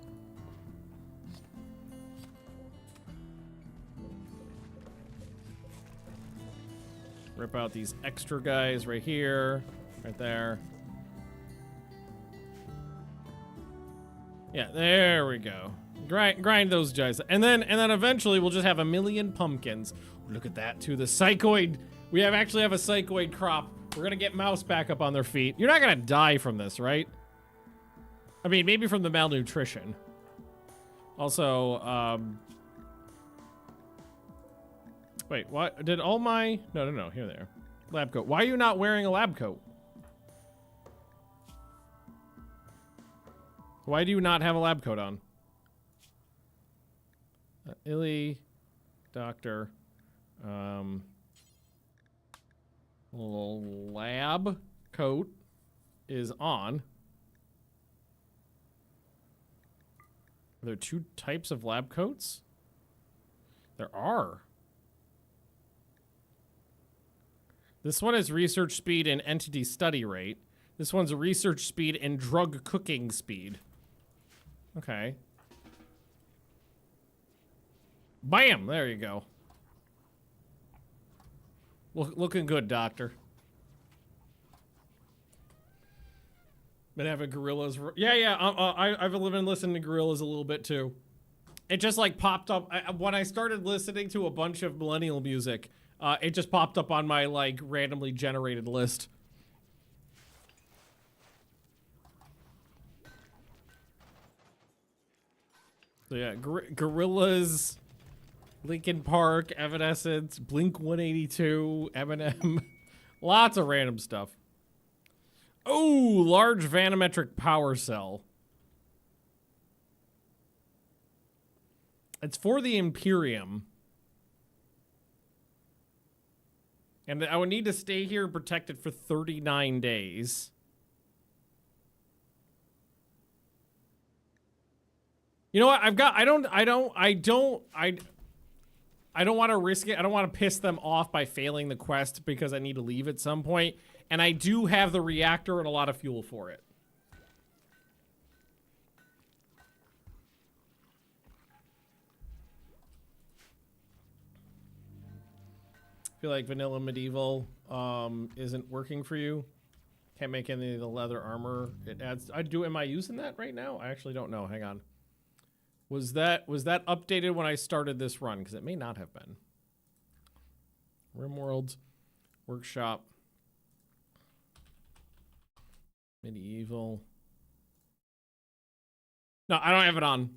Speaker 1: Rip out these extra guys right here. Right there. Yeah, there we go. Grind those guys, and then eventually we'll just have a million pumpkins. Look at that too. The psychoid. We actually have a psychoid crop. We're gonna get mouse back up on their feet. You're not gonna die from this, right? I mean, maybe from the malnutrition. Also, wait, what? Did all my... No, here they are. Lab coat. Why are you not wearing a lab coat? Why do you not have a lab coat on? Illy, doctor, little lab coat is on. Are there 2 types of lab coats? There are. This one is research speed and entity study rate. This one's research speed and drug cooking speed. Okay. Bam! There you go. Looking good, doctor. Been having gorillas. Yeah. I've been listening to gorillas a little bit too. It just like popped up when I started listening to a bunch of millennial music. It just popped up on my like randomly generated list. So yeah, gorillas. Linkin Park, Evanescence, Blink 182, Eminem. Lots of random stuff. Oh, large vanometric power cell. It's for the Imperium. And I would need to stay here protected for 39 days. You know what? I don't want to risk it. I don't want to piss them off by failing the quest because I need to leave at some point. And I do have the reactor and a lot of fuel for it. I feel like vanilla medieval isn't working for you. Can't make any of the leather armor. It adds. Am I using that right now? I actually don't know. Hang on. Was that updated when I started this run? Because it may not have been. Rimworld workshop. Medieval. No, I don't have it on.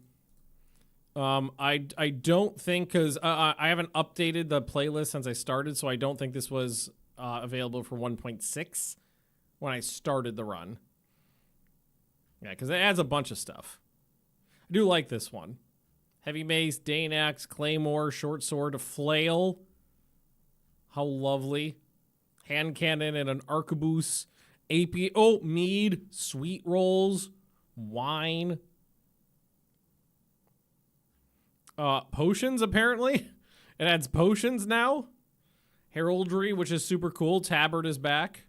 Speaker 1: I don't think, because I haven't updated the playlist since I started, so I don't think this was available for 1.6 when I started the run. Yeah, because it adds a bunch of stuff. I do like this one. Heavy mace, Dane axe, claymore, short sword, a flail. How lovely. Hand cannon and an arquebus. AP, mead, sweet rolls, wine. Potions, apparently. It adds potions now. Heraldry, which is super cool. Tabard is back.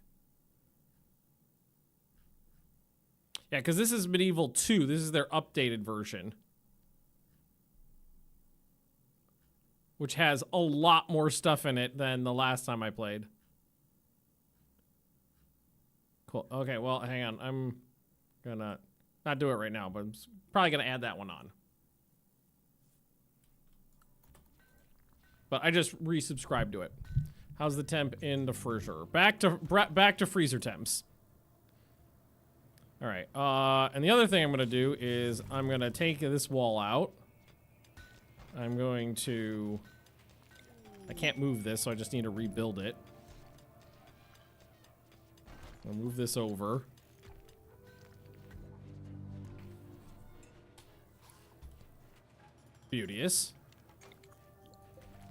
Speaker 1: Yeah, because this is Medieval 2. This is their updated version. Which has a lot more stuff in it than the last time I played. Cool. Okay, well, hang on. I'm gonna not do it right now, but I'm probably gonna add that one on. But I just resubscribed to it. How's the temp in the freezer? Back to freezer temps. All right. And the other thing I'm gonna do is I'm gonna take this wall out. I'm going to. I can't move this, so I just need to rebuild it. I'll move this over. Beauteous.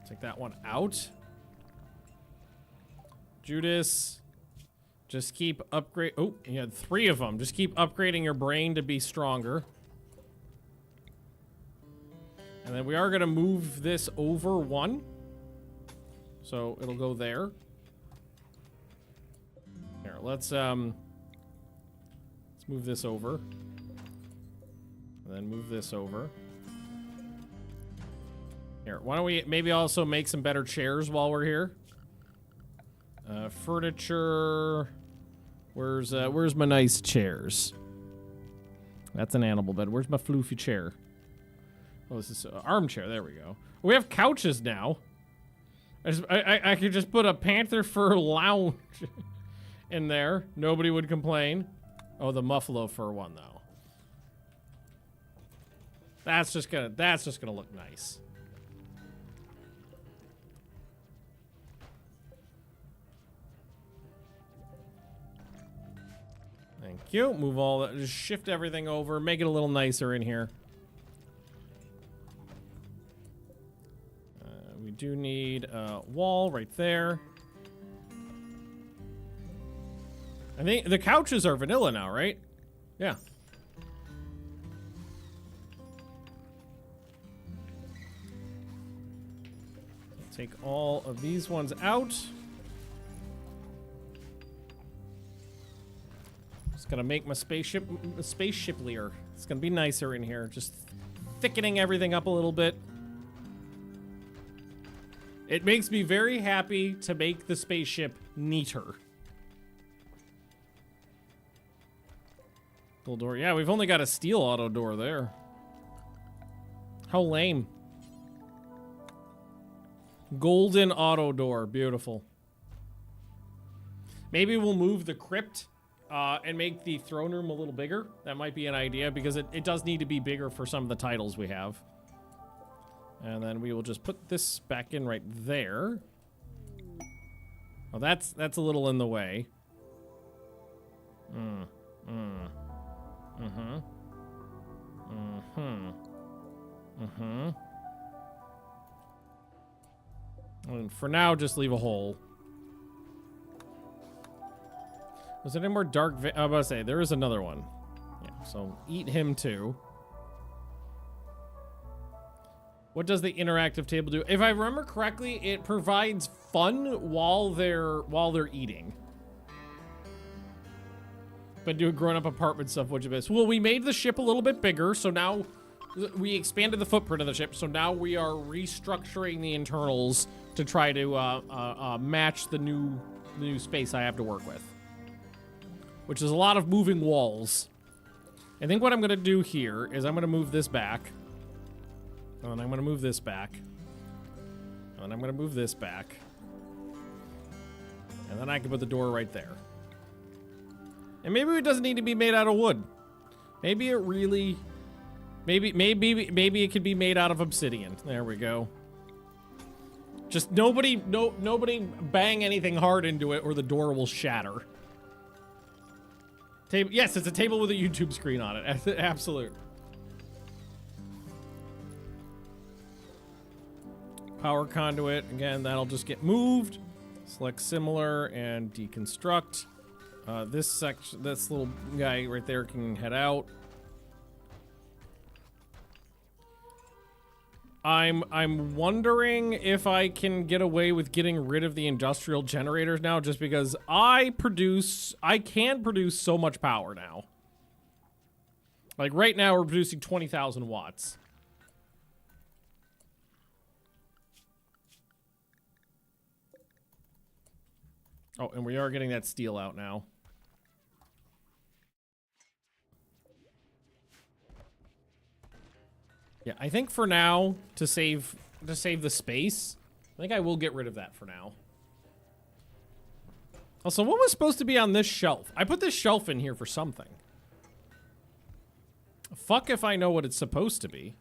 Speaker 1: Take that one out. Judas, just keep upgrade. Oh, you had 3 of them. Just keep upgrading your brain to be stronger. And then we are going to move this over 1. So it'll go there. Here, let's move this over. And then move this over. Here, why don't we maybe also make some better chairs while we're here? Furniture. Where's my nice chairs? That's an animal bed. Where's my floofy chair? Oh, this is an armchair. There we go. We have couches now. I could just put a panther fur lounge in there. Nobody would complain. Oh, the muffalo fur one though. That's just gonna look nice. Thank you. Move all that. Just shift everything over. Make it a little nicer in here. We do need a wall right there. I think the couches are vanilla now, right? Yeah. Take all of these ones out. Just gonna make my spaceshiplier. It's gonna be nicer in here. Just thickening everything up a little bit. It makes me very happy to make the spaceship neater. Little door. Yeah, we've only got a steel auto door there. How lame. Golden auto door. Beautiful. Maybe we'll move the crypt and make the throne room a little bigger. That might be an idea because it does need to be bigger for some of the titles we have. And then we will just put this back in right there. Oh, that's a little in the way. And for now, just leave a hole. Was there any more dark? I was about to say there is another one. Yeah, so eat him too. What does the interactive table do? If I remember correctly, it provides fun while they're eating. But doing grown-up apartment stuff, which is well, we made the ship a little bit bigger, so now we expanded the footprint of the ship. So now we are restructuring the internals to try to match the new space I have to work with, which is a lot of moving walls. I think what I'm gonna do here is I'm gonna move this back. And I'm gonna move this back. And I'm gonna move this back. And then I can put the door right there. And maybe it doesn't need to be made out of wood. Maybe it really... Maybe it could be made out of obsidian. There we go. Just nobody bang anything hard into it or the door will shatter. Table, yes, it's a table with a YouTube screen on it. Absolute. Power conduit, again, that'll just get moved. Select similar and deconstruct. This section, this little guy right there can head out. I'm wondering if I can get away with getting rid of the industrial generators now, just because I can produce so much power now. Like right now, we're producing 20,000 watts. Oh, and we are getting that steel out now. Yeah, I think for now, to save the space, I think I will get rid of that for now. Also, what was supposed to be on this shelf? I put this shelf in here for something. Fuck if I know what it's supposed to be.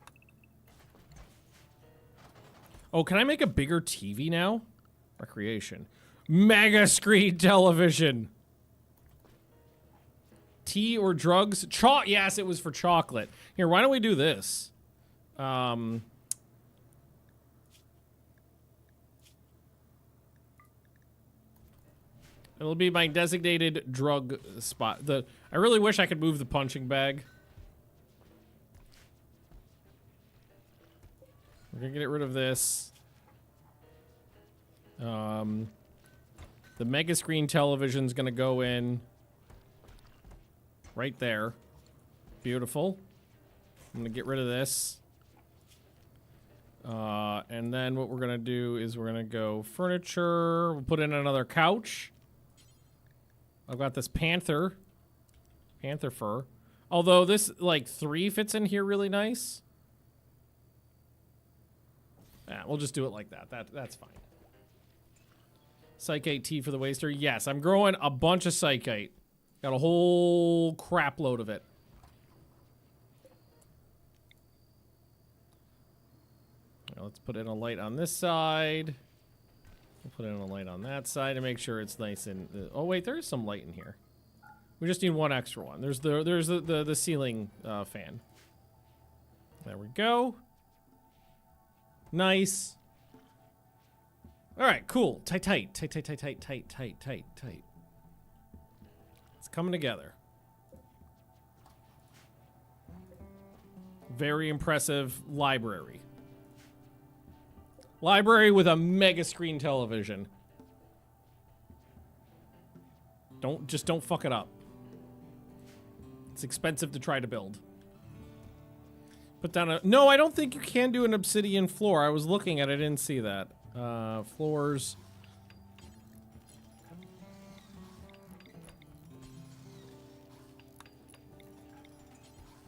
Speaker 1: Oh, can I make a bigger TV now? Recreation. Mega screen television. Tea or drugs? Yes, it was for chocolate. Here, why don't we do this? It'll be my designated drug spot. I really wish I could move the punching bag. We're gonna get rid of this. The mega screen television's gonna go in right there. Beautiful. I'm gonna get rid of this. And then what we're gonna do is we're gonna go furniture. We'll put in another couch. I've got this panther fur. Although this, like, 3 fits in here really nice. Yeah, we'll just do it like that. That's fine. Psychite tea for the waster. Yes, I'm growing a bunch of psychite. Got a whole crap load of it. Now let's put in a light on this side. We'll put in a light on that side to make sure it's nice and... oh wait, there is some light in here. We just need one extra one. There's the ceiling fan. There we go. Nice. All right, cool. Tight. It's coming together. Very impressive library. Library with a mega screen television. Just don't fuck it up. It's expensive to try to build. Put down a... No, I don't think you can do an obsidian floor. I was looking at it, I didn't see that. Floors.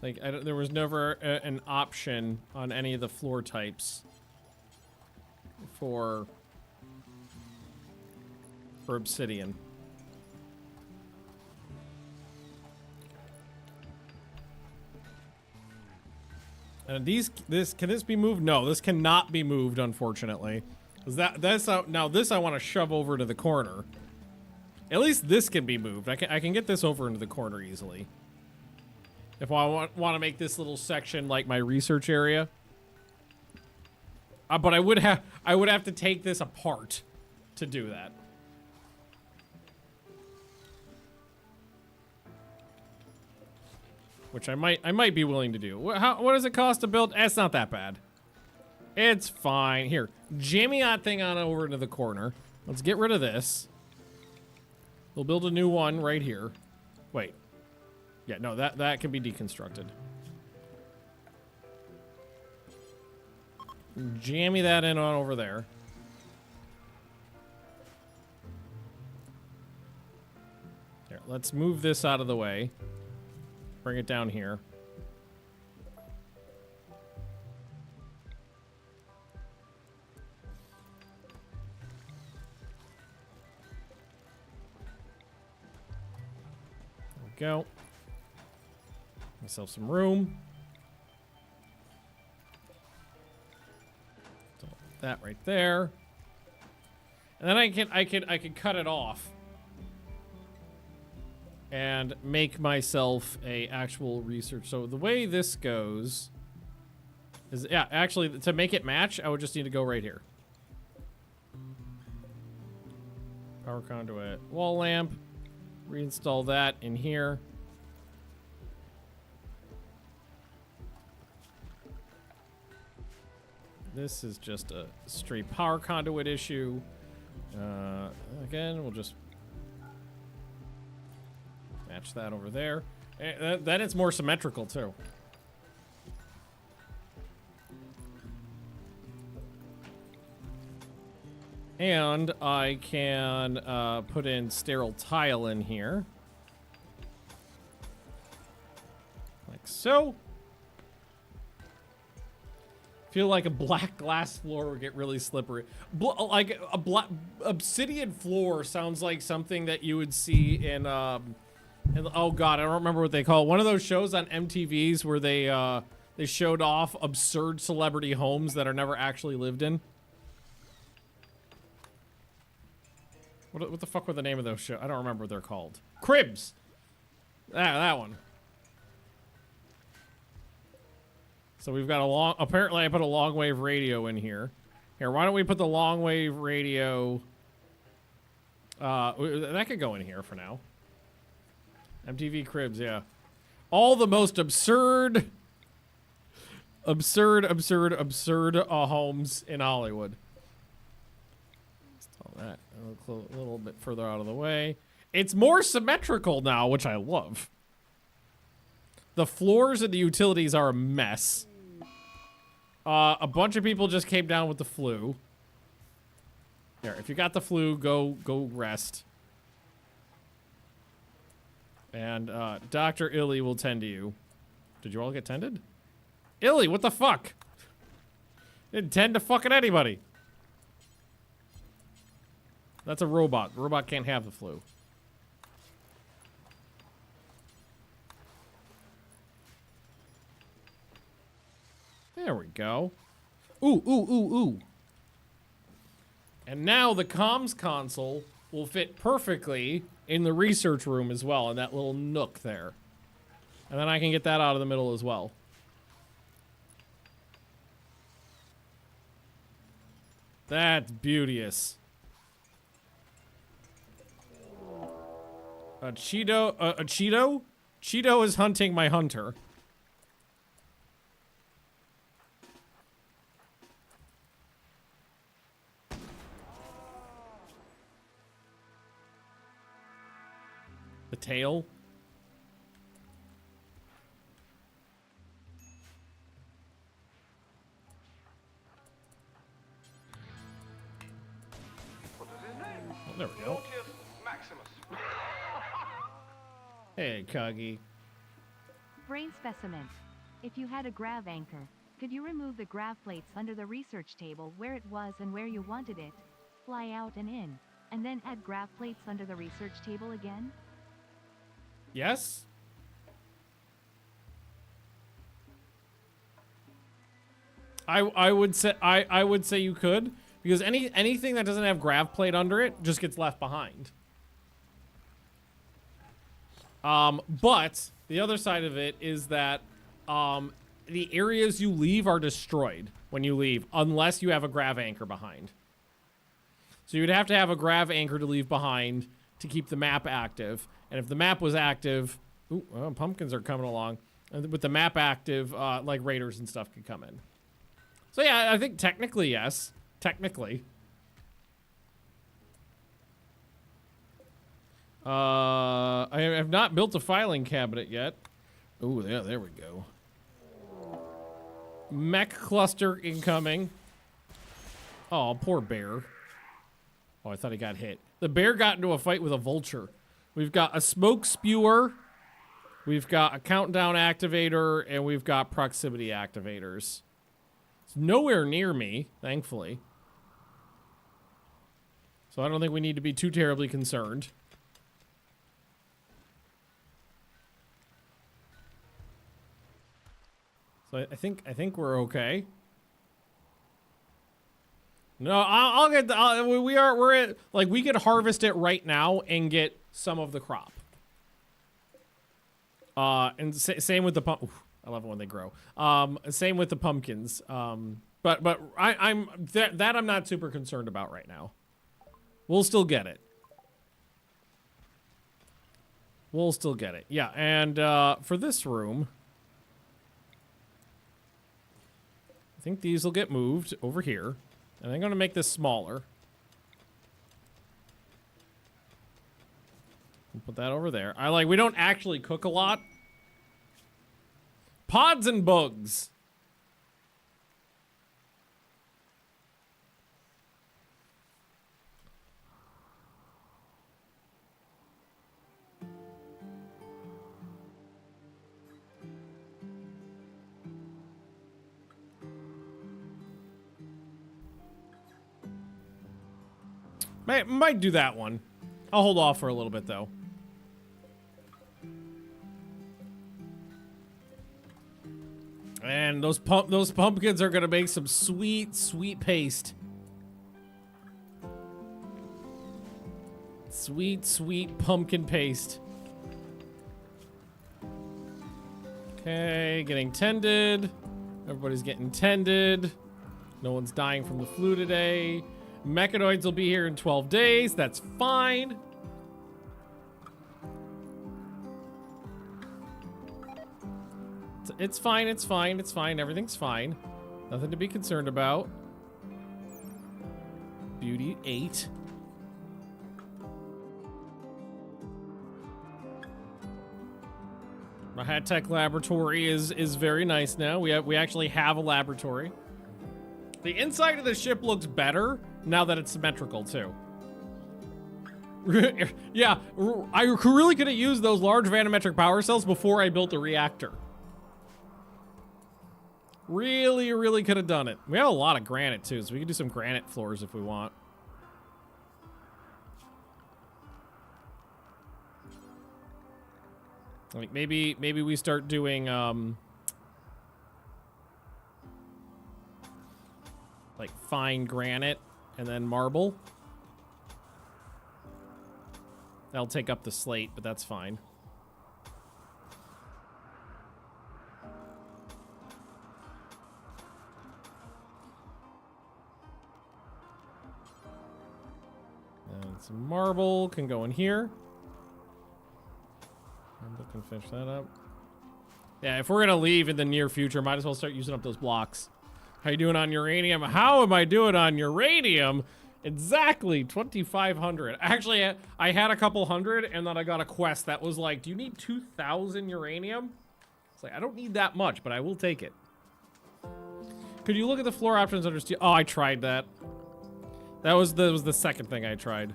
Speaker 1: Like, there was never an option on any of the floor types for obsidian. And can this be moved? No, this cannot be moved, unfortunately. This I want to shove over to the corner. At least this can be moved. I can get this over into the corner easily. If I want to make this little section like my research area. But I would have to take this apart to do that. which I might be willing to do. What does it cost to build? It's not that bad. It's fine. Here, jammy that thing on over into the corner. Let's get rid of this. We'll build a new one right here. Wait. Yeah, no, that can be deconstructed. Jammy that in on over there. Here, let's move this out of the way. Bring it down here. There we go. Myself some room. So that right there. And then I can cut it off and make myself a actual research. So the way this goes is, yeah, actually to make it match, I would just need to go right here. Power conduit, wall lamp, reinstall that in here. This is just a straight power conduit issue. Again, we'll just match that over there. Then it's more symmetrical too. And I can put in sterile tile in here. Like so. Feel like a black glass floor would get really slippery. Like a black obsidian floor sounds like something that you would see in oh god, I don't remember what they call it. One of those shows on MTVs where they showed off absurd celebrity homes that are never actually lived in. What the fuck were the name of those shows? I don't remember what they're called. Cribs. That one. So we've got apparently I put a long wave radio in here. Here, why don't we put the long wave radio, that could go in here for now. MTV Cribs, yeah. All the most absurd homes in Hollywood. Install that a little bit further out of the way. It's more symmetrical now, which I love. The floors and the utilities are a mess. A bunch of people just came down with the flu. There, if you got the flu, go rest. And Dr. Illy will tend to you. Did you all get tended? Illy, what the fuck? Didn't tend to fucking anybody. That's a robot. The robot can't have the flu. There we go. Ooh. And now the comms console will fit perfectly in the research room as well, in that little nook there. And then I can get that out of the middle as well. That's beauteous. A Cheeto? Cheeto is hunting my hunter. The tail.
Speaker 6: What is his name?
Speaker 1: Oh, there we go.
Speaker 6: Maximus.
Speaker 1: Hey, Cuggy.
Speaker 4: Brain specimen. If you had a grav anchor, could you remove the grav plates under the research table where it was and where you wanted it, fly out and in, and then add grav plates under the research table again?
Speaker 1: Yes? I would say you could, because anything that doesn't have grav plate under it just gets left behind. But the other side of it is that the areas you leave are destroyed when you leave, unless you have a grav anchor behind. So you'd have to have a grav anchor to leave behind to keep the map active. And if the map was active, pumpkins are coming along. And with the map active, like raiders and stuff could come in. So yeah, I think technically, yes. Technically. I have not built a filing cabinet yet. Oh, yeah, there we go. Mech cluster incoming. Oh, poor bear. Oh, I thought he got hit. The bear got into a fight with a vulture. We've got a smoke spewer. We've got a countdown activator, and we've got proximity activators. It's nowhere near me, thankfully. So I don't think we need to be too terribly concerned. So I think we're okay. No, I'll get. We're at, like, we could harvest it right now and get some of the crop. And same with the I love it when they grow. Same with the pumpkins. But I'm not super concerned about right now. We'll still get it. We'll still get it. Yeah, and for this room, I think these will get moved over here. And I'm going to make this smaller. Put that over there. We don't actually cook a lot. Pods and bugs. Might do that one. I'll hold off for a little bit though. And those pumpkins are gonna make some sweet, sweet paste. Sweet, sweet pumpkin paste. Okay, getting tended. Everybody's getting tended. No one's dying from the flu today. Mechanoids will be here in 12 days. That's fine. It's fine, it's fine, it's fine. Everything's fine. Nothing to be concerned about. Beauty 8. My high tech laboratory is very nice now. We actually have a laboratory. The inside of the ship looks better now that it's symmetrical too. Yeah, I really could have used those large vanometric power cells before I built the reactor. Really, really could have done it. We have a lot of granite too, so we can do some granite floors if we want. Like maybe we start doing like fine granite and then marble. That'll take up the slate, but that's fine. And some marble can go in here. And we can finish that up. Yeah, if we're gonna leave in the near future, might as well start using up those blocks. How you doing on uranium? How am I doing on uranium? Exactly, 2,500. Actually, I had a couple hundred, and then I got a quest that was like, do you need 2,000 uranium? It's like, I don't need that much, but I will take it. Could you look at the floor options under steel? Oh, I tried that. That was the second thing I tried.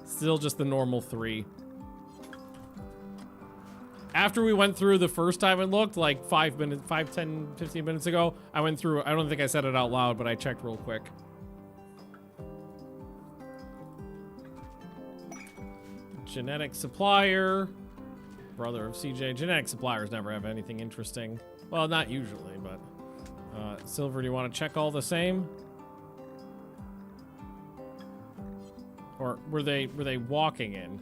Speaker 1: Still just the normal 3. After we went through the first time and looked, like 5 minutes, 5, 10, 15 minutes ago, I went through, I don't think I said it out loud, but I checked real quick. Genetic supplier. Brother of CJ. Genetic suppliers never have anything interesting. Well, not usually, but... Silver, do you want to check all the same? Or were they walking in?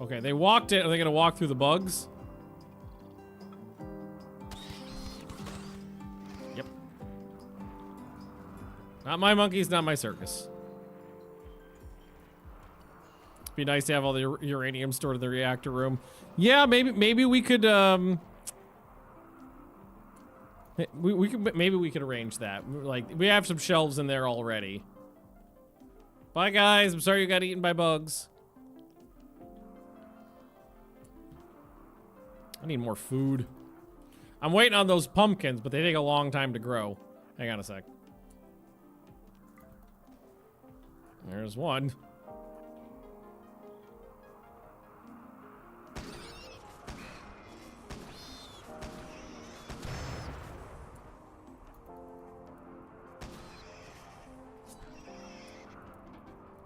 Speaker 1: Okay, they walked in. Are they gonna walk through the bugs? Yep. Not my monkeys, not my circus. Be nice to have all the uranium stored in the reactor room. Yeah, maybe we could maybe we could arrange that. Like, we have some shelves in there already. Bye guys, I'm sorry you got eaten by bugs. I need more food. I'm waiting on those pumpkins, but they take a long time to grow. Hang on a sec. There's one.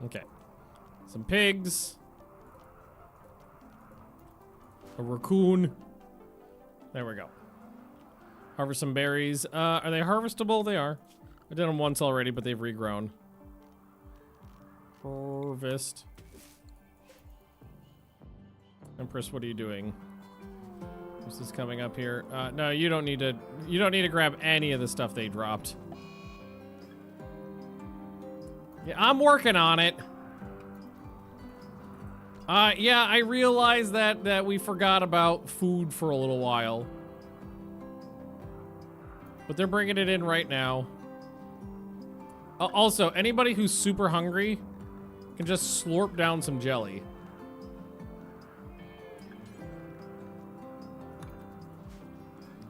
Speaker 1: Okay. Some pigs. A raccoon. There we go. Harvest some berries. Are they harvestable? They are. I did them once already, but they've regrown. Harvest. Empress, what are you doing? This is coming up here. No, you don't need to grab any of the stuff they dropped. Yeah, I'm working on it. Yeah, I realized that we forgot about food for a little while. But they're bringing it in right now. Also, anybody who's super hungry can just slurp down some jelly.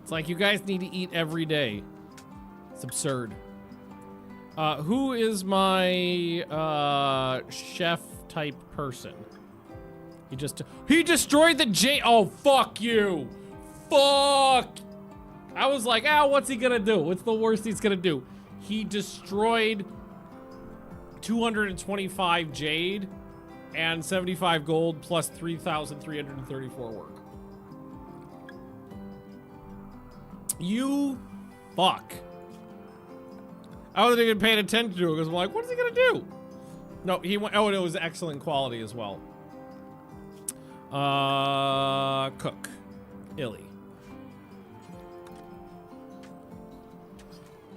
Speaker 1: It's like you guys need to eat every day. It's absurd. Who is my chef type person? He destroyed the oh, fuck you. Fuck. I was like, what's he gonna do? What's the worst he's gonna do? He destroyed 225 jade and 75 gold plus 3,334 work. You fuck. I wasn't even paying attention to it because I'm like, what is he gonna do? No, he went, and it was excellent quality as well. Cook. Illy.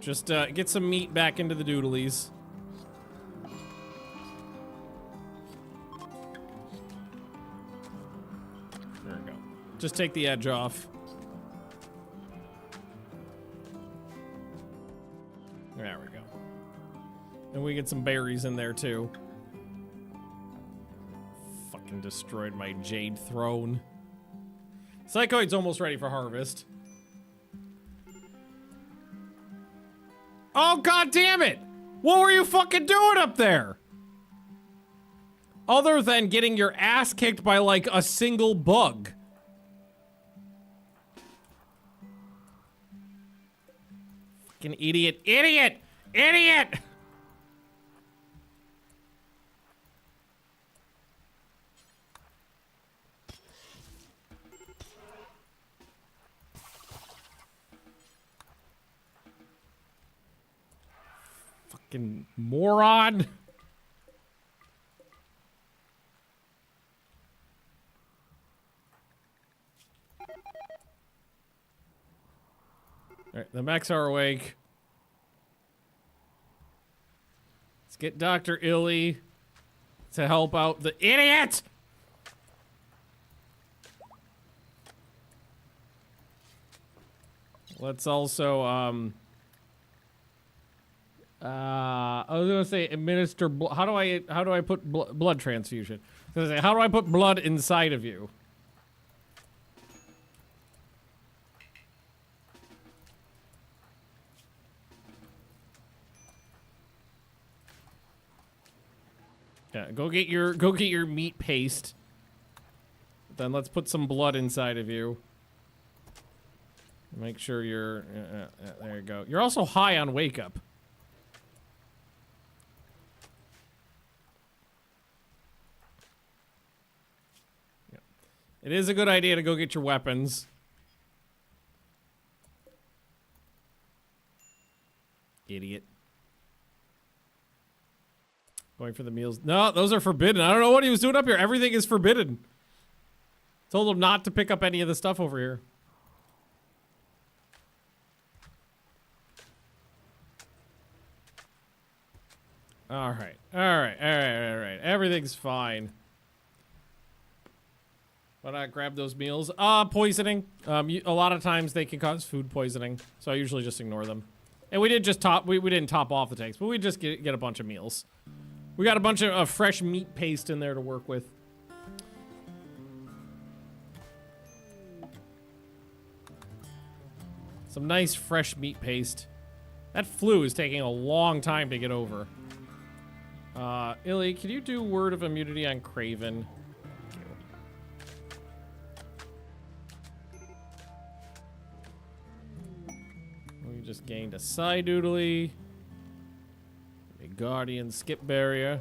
Speaker 1: Just, get some meat back into the doodlies. There we go. Just take the edge off. There we go. And we get some berries in there too. Fucking destroyed my jade throne. Psychoid's almost ready for harvest. Oh, god damn it! What were you fucking doing up there? Other than getting your ass kicked by like a single bug. Fucking idiot. Idiot! Idiot! Fucking moron. Alright, the mechs are awake. Let's get Dr. Illy to help out the idiot! Let's also, I was gonna say administer how do I put blood transfusion? I was gonna say, how do I put blood inside of you? Yeah, go get your meat paste. Then let's put some blood inside of you. Make sure you're there you go. You're also high on wake up. It is a good idea to go get your weapons. Idiot. Going for the meals. No, those are forbidden. I don't know what he was doing up here. Everything is forbidden. Told him not to pick up any of the stuff over here. All right. All right. All right. All right. Everything's fine. Why not grab those meals? Poisoning. A lot of times they can cause food poisoning, so I usually just ignore them. And we did just top. We didn't top off the tanks, but we just get a bunch of meals. We got a bunch of fresh meat paste in there to work with. Some nice fresh meat paste. That flu is taking a long time to get over. Illy, can you do word of immunity on Craven? We just gained a Psydoodly. A Guardian skip barrier.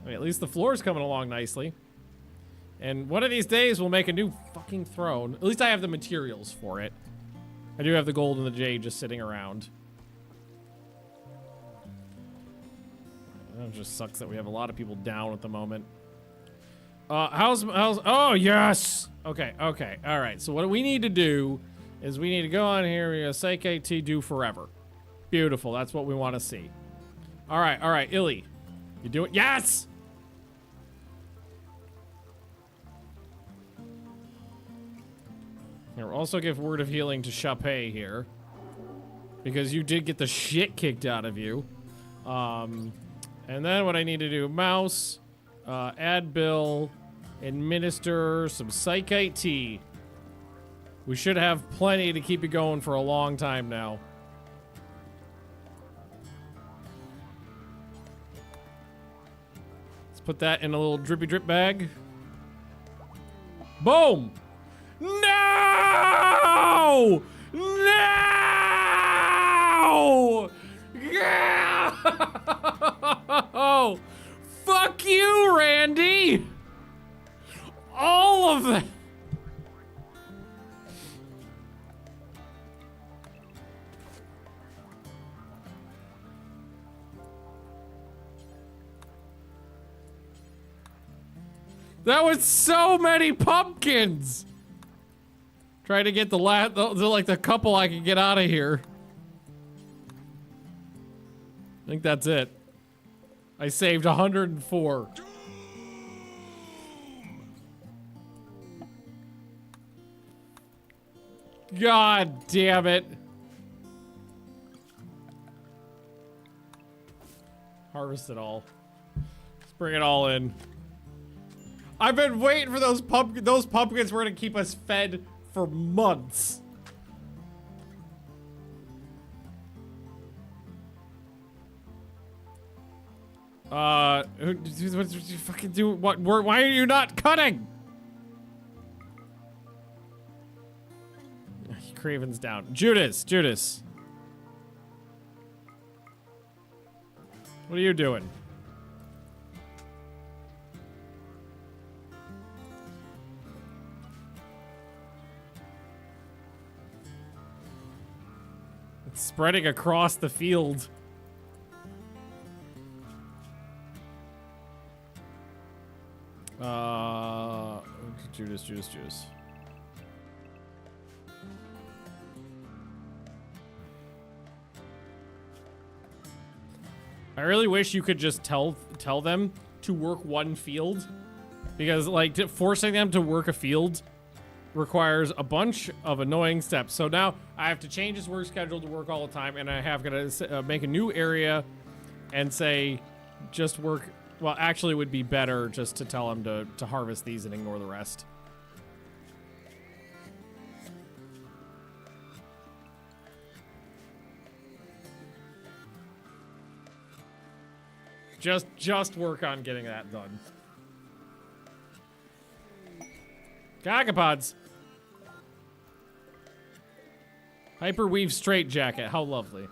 Speaker 1: I mean, at least the floor's coming along nicely. And one of these days we'll make a new fucking throne. At least I have the materials for it. I do have the gold and the jade just sitting around. It just sucks that we have a lot of people down at the moment. How's, oh, yes! Okay, okay, alright. So what we need to do is we need to go on here, we're gonna say KT do forever. Beautiful, that's what we want to see. Alright, Illy. You do it? Yes! Here, we'll also give word of healing to Chape here. Because you did get the shit kicked out of you. And then what I need to do, mouse, add bill, administer some Psychite tea. We should have plenty to keep it going for a long time now. Let's put that in a little drippy drip bag. Boom! No! No! Yeah! Fuck you, Randy! All of that. That was so many pumpkins! Trying to get the couple I can get out of here. I think that's it. I saved 104. God damn it. Harvest it all. Let's bring it all in. I've been waiting for those pumpkins were gonna keep us fed for months. What did you fucking do? What? Why are you not cutting? Craven's down. Judas. What are you doing? It's spreading across the field. Judas. I really wish you could just tell them to work one field, because like forcing them to work a field requires a bunch of annoying steps. So now I have to change his work schedule to work all the time, and I have to make a new area and say just work. Well, actually, it would be better just to tell him to harvest these and ignore the rest. Just work on getting that done. Gagapods. Hyperweave straight jacket. How lovely.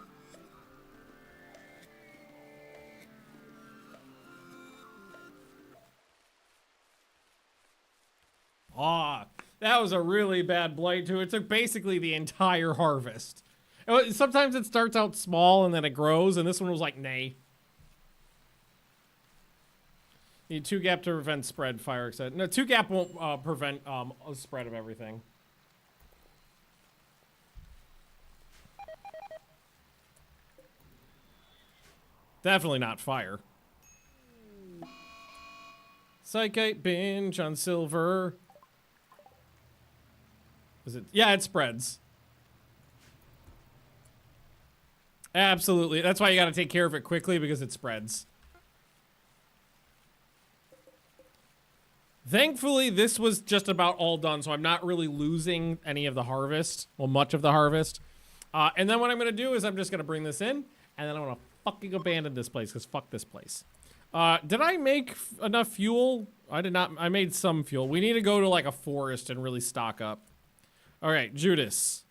Speaker 1: Ah, that was a really bad blight too. It took basically the entire harvest. Sometimes it starts out small and then it grows, and this one was like, nay. Need 2 gap to prevent spread, fire exit. No, 2 gap won't prevent a spread of everything. Definitely not fire. Psychite binge on silver. Is it? Yeah, it spreads. Absolutely. That's why you got to take care of it quickly, because it spreads. Thankfully, this was just about all done, so I'm not really losing any of the harvest. Well, much of the harvest. And then what I'm going to do is I'm just going to bring this in, and then I'm going to fucking abandon this place, because fuck this place. Did I make enough fuel? I did not. I made some fuel. We need to go to, like, a forest and really stock up. All right, Judas.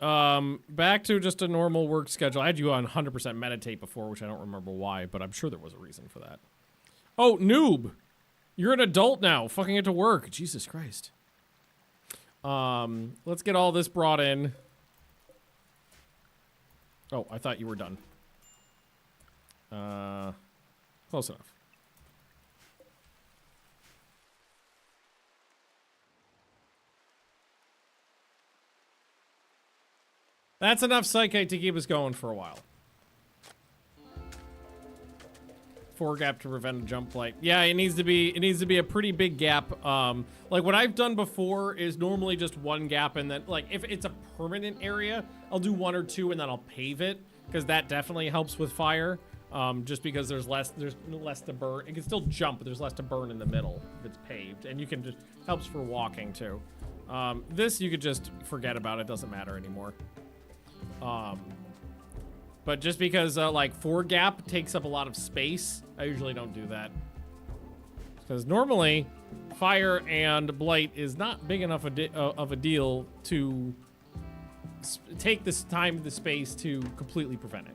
Speaker 1: Back to just a normal work schedule. I had you on 100% meditate before, which I don't remember why, but I'm sure there was a reason for that. Oh, noob! You're an adult now. Fucking get to work. Jesus Christ. Let's get all this brought in. Oh, I thought you were done. Close enough. That's enough psychite to keep us going for a while. 4 gap to prevent a jump light. Yeah, it needs to be a pretty big gap. Like what I've done before is normally just 1 gap, and then like if it's a permanent area, I'll do 1 or 2 and then I'll pave it, because that definitely helps with fire. Just because there's less to burn. It can still jump, but there's less to burn in the middle if it's paved, and you can just helps for walking too. This you could just forget about. It doesn't matter anymore. But just because like 4 gap takes up a lot of space, I usually don't do that. Because normally, fire and blight is not big enough of a deal to take this time, the space to completely prevent it.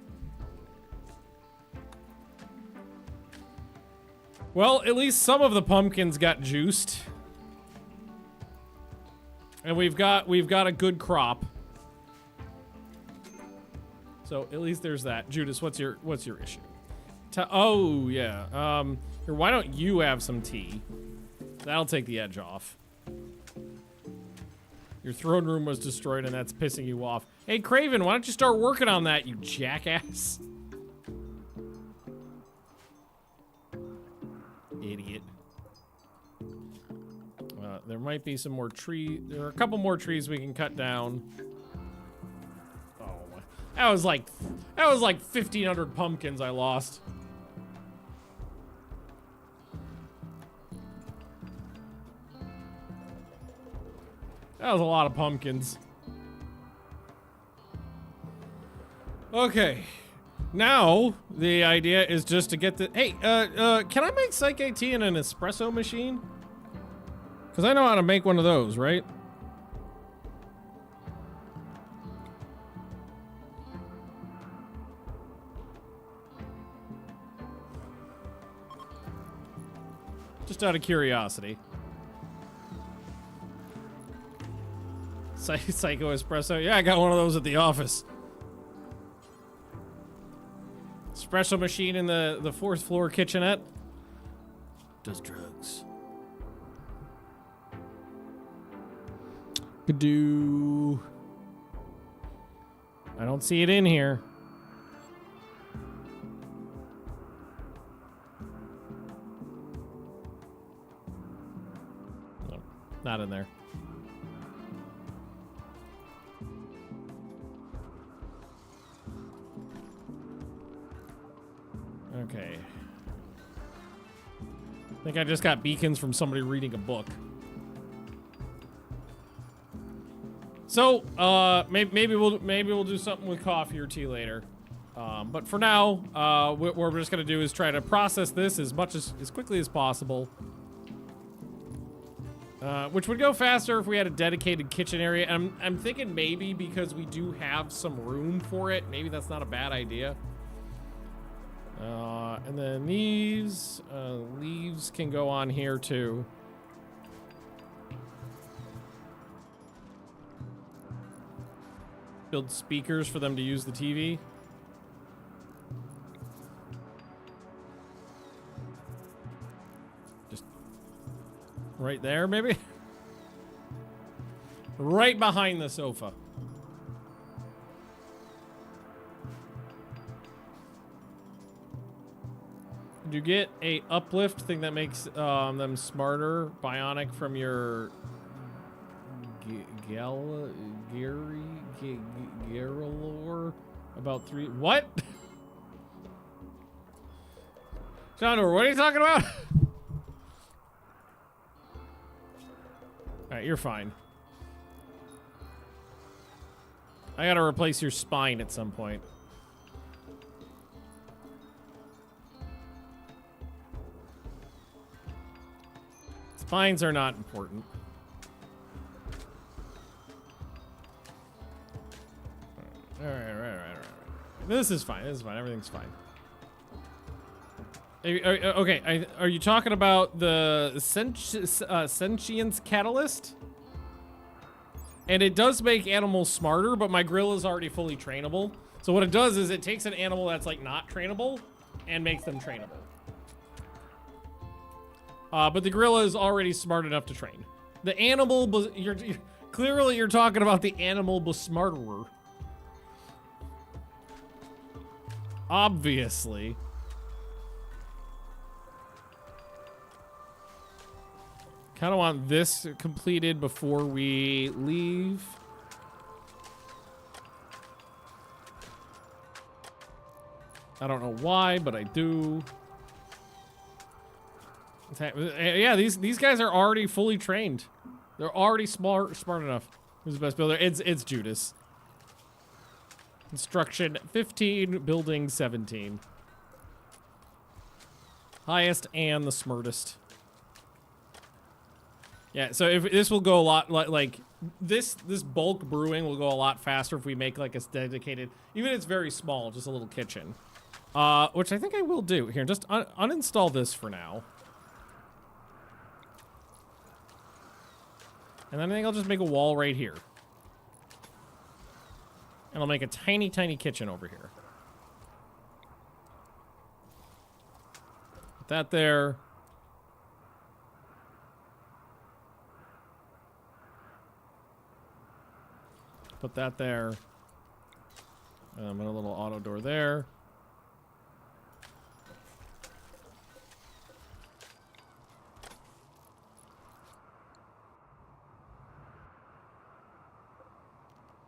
Speaker 1: Well, at least some of the pumpkins got juiced. And we've got a good crop. So at least there's that. Judas, what's your issue? Oh yeah. Here, why don't you have some tea? That'll take the edge off. Your throne room was destroyed, and that's pissing you off. Hey Craven, why don't you start working on that, you jackass? Idiot. There might be some more tree. There are a couple more trees we can cut down. That was like 1,500 pumpkins I lost. That was a lot of pumpkins. Okay. Now, the idea is just to get the... Hey, can I make psychic tea in an espresso machine? Because I know how to make one of those, right? Just out of curiosity. Psycho espresso? Yeah, I got one of those at the office. Espresso machine in the 4th floor kitchenette. Does drugs. Gadoo. I don't see it in here. No, not in there. Okay. I think I just got beacons from somebody reading a book. So, maybe we'll do something with coffee or tea later. But for now, what we're just gonna do is try to process this as quickly as possible. Which would go faster if we had a dedicated kitchen area. I'm thinking maybe because we do have some room for it, maybe that's not a bad idea. And then these leaves can go on here too. Build speakers for them to use the TV. Just right there, maybe? Right behind the sofa. you get a uplift thing that makes them smarter, bionic from your Garalore? About 3. What? Chandor, what are you talking about? Alright, you're fine. I gotta replace your spine at some point. Spines are not important. Alright. This is fine. Everything's fine. Okay, are you talking about the sentience catalyst? And it does make animals smarter, but my grill is already fully trainable. So what it does is it takes an animal that's like not trainable and makes them trainable. But the gorilla is already smart enough to train. The animal, clearly you're talking about the animal besmarterer. Obviously. Kind of want this completed before we leave. I don't know why, but I do. Yeah, these guys are already fully trained. They're already smart enough. Who's the best builder? It's Judas. Construction 15, building 17. Highest and the smartest. Yeah, so if this will go a lot like this bulk brewing will go a lot faster if we make like a dedicated, even if it's very small, just a little kitchen. Which I think I will do. Here, just uninstall this for now. And then I think I'll just make a wall right here. And I'll make a tiny, tiny kitchen over here. Put that there. Put that there. And a little auto door there.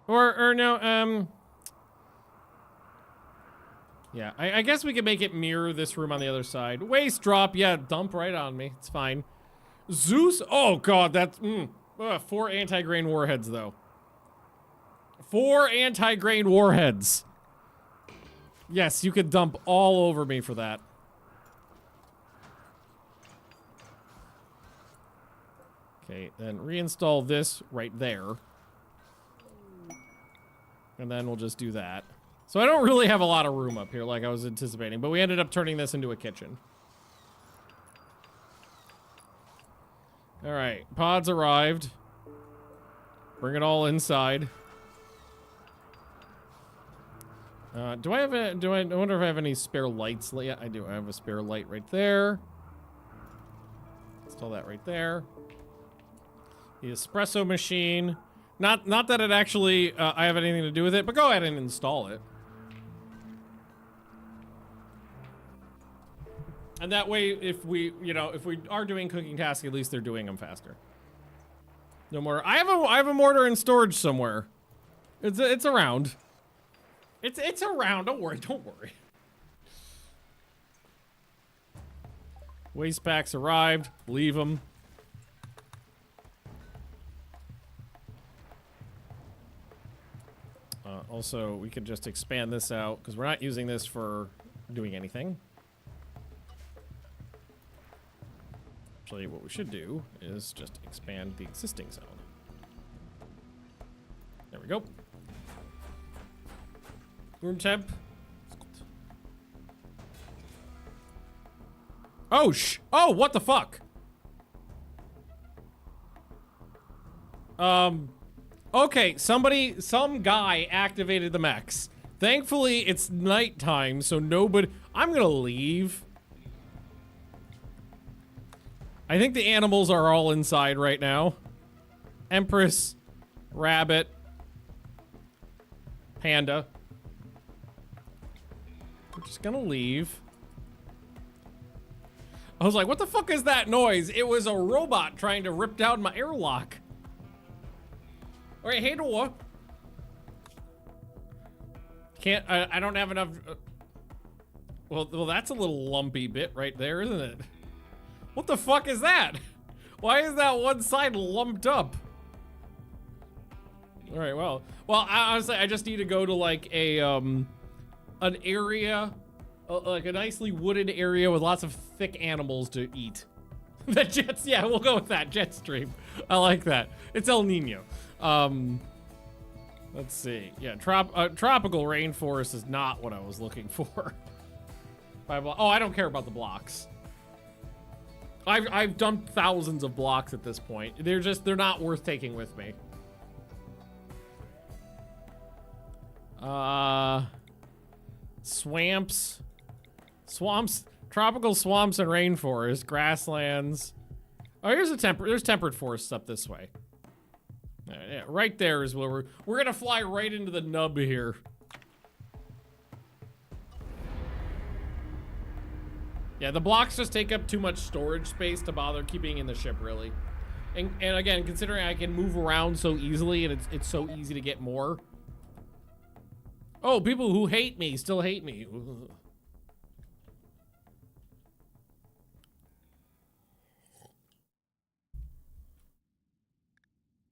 Speaker 1: Or no, yeah, I guess we could make it mirror this room on the other side. Waste drop, yeah, dump right on me. It's fine. Zeus, oh god, that's, 4 anti-grain warheads, though. 4 anti-grain warheads. Yes, you could dump all over me for that. Okay, then reinstall this right there. And then we'll just do that. So I don't really have a lot of room up here like I was anticipating, but we ended up turning this into a kitchen. All right, pods arrived. Bring it all inside. I wonder if I have any spare lights? Yeah, I do. I have a spare light right there. Install that right there. The espresso machine. Not that it actually, I have anything to do with it, but go ahead and install it. And that way, if we are doing cooking tasks, at least they're doing them faster. No mortar. I have a mortar in storage somewhere. It's around. It's around. Don't worry. Waste packs arrived. Leave them. Also, we could just expand this out because we're not using this for doing anything. Actually, what we should do is just expand the existing zone. There we go. Room temp. Oh, oh, what the fuck? Okay, some guy activated the mechs. Thankfully, it's nighttime, so nobody... I'm gonna leave. I think the animals are all inside right now. Empress, rabbit, panda. We're just gonna leave. I was like, what the fuck is that noise? It was a robot trying to rip down my airlock. All right, hey, door. I don't have enough. Well, that's a little lumpy bit right there, isn't it? What the fuck is that? Why is that one side lumped up? All right, well, honestly, I just need to go to like an area, like a nicely wooded area with lots of thick animals to eat. The jets, yeah, we'll go with that, jet stream. I like that. It's El Nino. Let's see. Yeah, tropical rainforest is not what I was looking for. Oh, I don't care about the blocks. I've dumped thousands of blocks at this point. They're not worth taking with me. Swamps, tropical swamps and rainforests, grasslands. Oh, there's temperate forests up this way. Yeah, right there is where we're gonna fly right into the nub here. Yeah, the blocks just take up too much storage space to bother keeping in the ship, really. And again, considering I can move around so easily and it's so easy to get more. Oh, people who hate me still hate me. Ugh.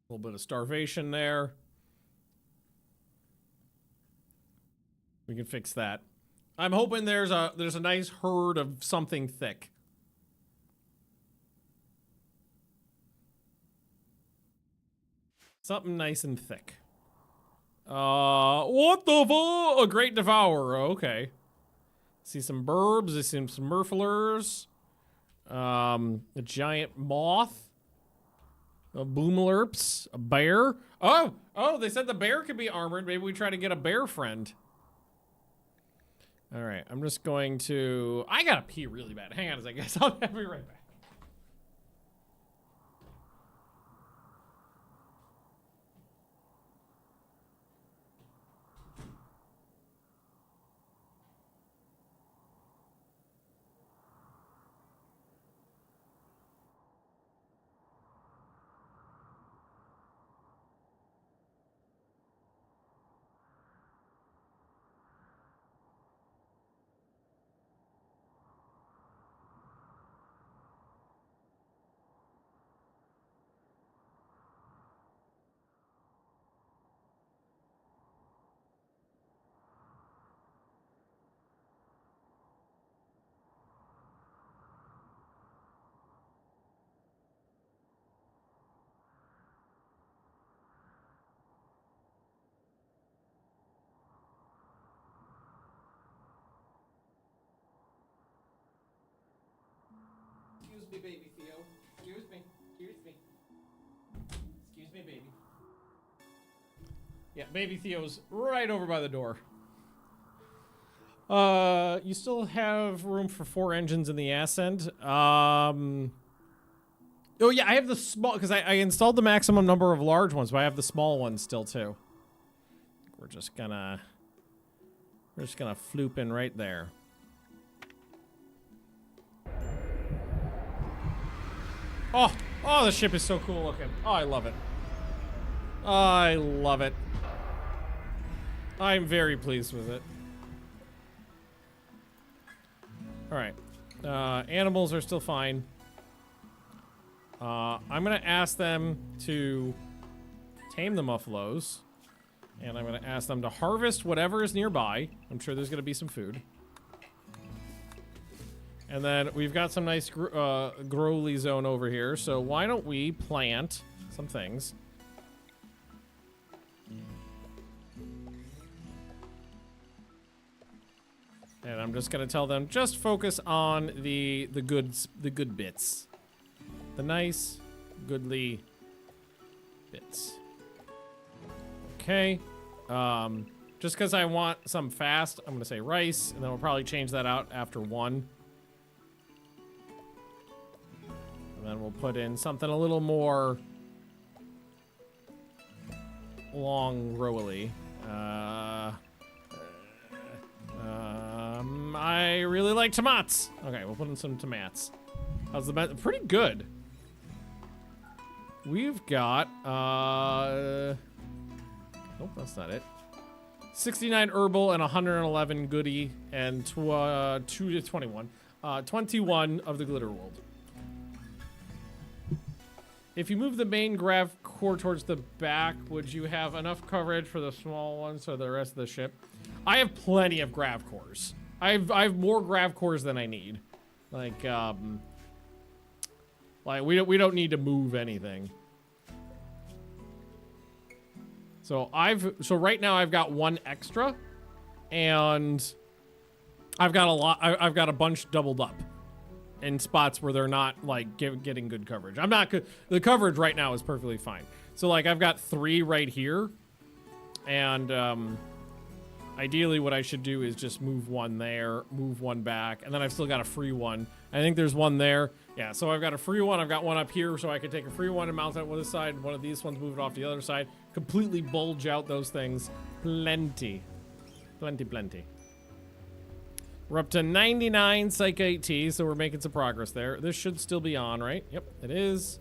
Speaker 1: A little bit of starvation there. We can fix that. I'm hoping there's a nice herd of something thick. Something nice and thick. What the fuck? A great devourer. Okay. See some burbs. I see some murflers. A giant moth. A boomalurps. A bear. Oh, they said the bear could be armored. Maybe we try to get a bear friend. All right, I'm just going to... I gotta pee really bad. Hang on a second, guys. I'll be right back. Excuse me, baby Theo. Excuse me. Excuse me. Excuse me, baby. Yeah, baby Theo's right over by the door. You still have room for 4 engines in the ass end. Oh yeah, I have the small, because I installed the maximum number of large ones, but I have the small ones still too. We're just gonna floop in right there. Oh, the ship is so cool looking. Oh, I love it. I love it. I'm very pleased with it. All right. Animals are still fine. I'm gonna ask them to tame the muffaloes. And I'm gonna ask them to harvest whatever is nearby. I'm sure there's gonna be some food. And then we've got some nice growly zone over here. So why don't we plant some things? And I'm just gonna tell them, just focus on the good bits. The nice, goodly bits. Okay. Just because I want some fast, I'm gonna say rice, and then we'll probably change that out after 1. And then we'll put in something a little more long rowy. I really like tomatoes. Okay, we'll put in some tomatoes. How's the pretty good. We've got nope, that's not it. 69 herbal and 111 goody and 2 to 21. 21 of the glitter world. If you move the main grav core towards the back, would you have enough coverage for the small ones or the rest of the ship? I have plenty of grav cores. I have more grav cores than I need. Like we don't need to move anything. So right now I've got 1 extra, and I've got I've got a bunch doubled up in spots where they're not like getting good coverage. I'm not good. The coverage right now is perfectly fine. So like I've got 3 right here, and ideally what I should do is just move 1 there, move 1 back, and then I've still got a free one. I think there's 1 there. Yeah, so I've got a free one. I've got 1 up here, so I could take a free one and mount it on this side. One of these ones, move it off the other side. Completely bulge out those things. Plenty. Plenty. We're up to 99 Psych 8T, so we're making some progress there. This should still be on, right? Yep, it is.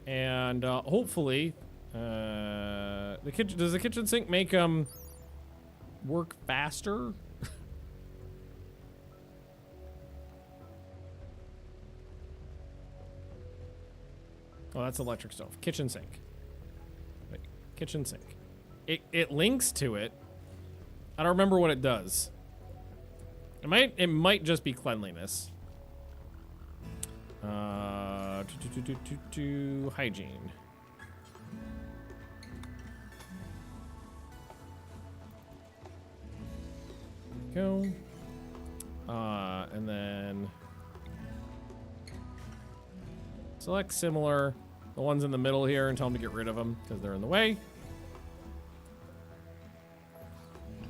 Speaker 1: And hopefully, does the kitchen sink make work faster? Oh, that's electric stove. Kitchen sink. Wait, kitchen sink. It links to it. I don't remember what it does. It might just be cleanliness. Hygiene. Go. And then select similar. The ones in the middle here, and tell them to get rid of them because they're in the way.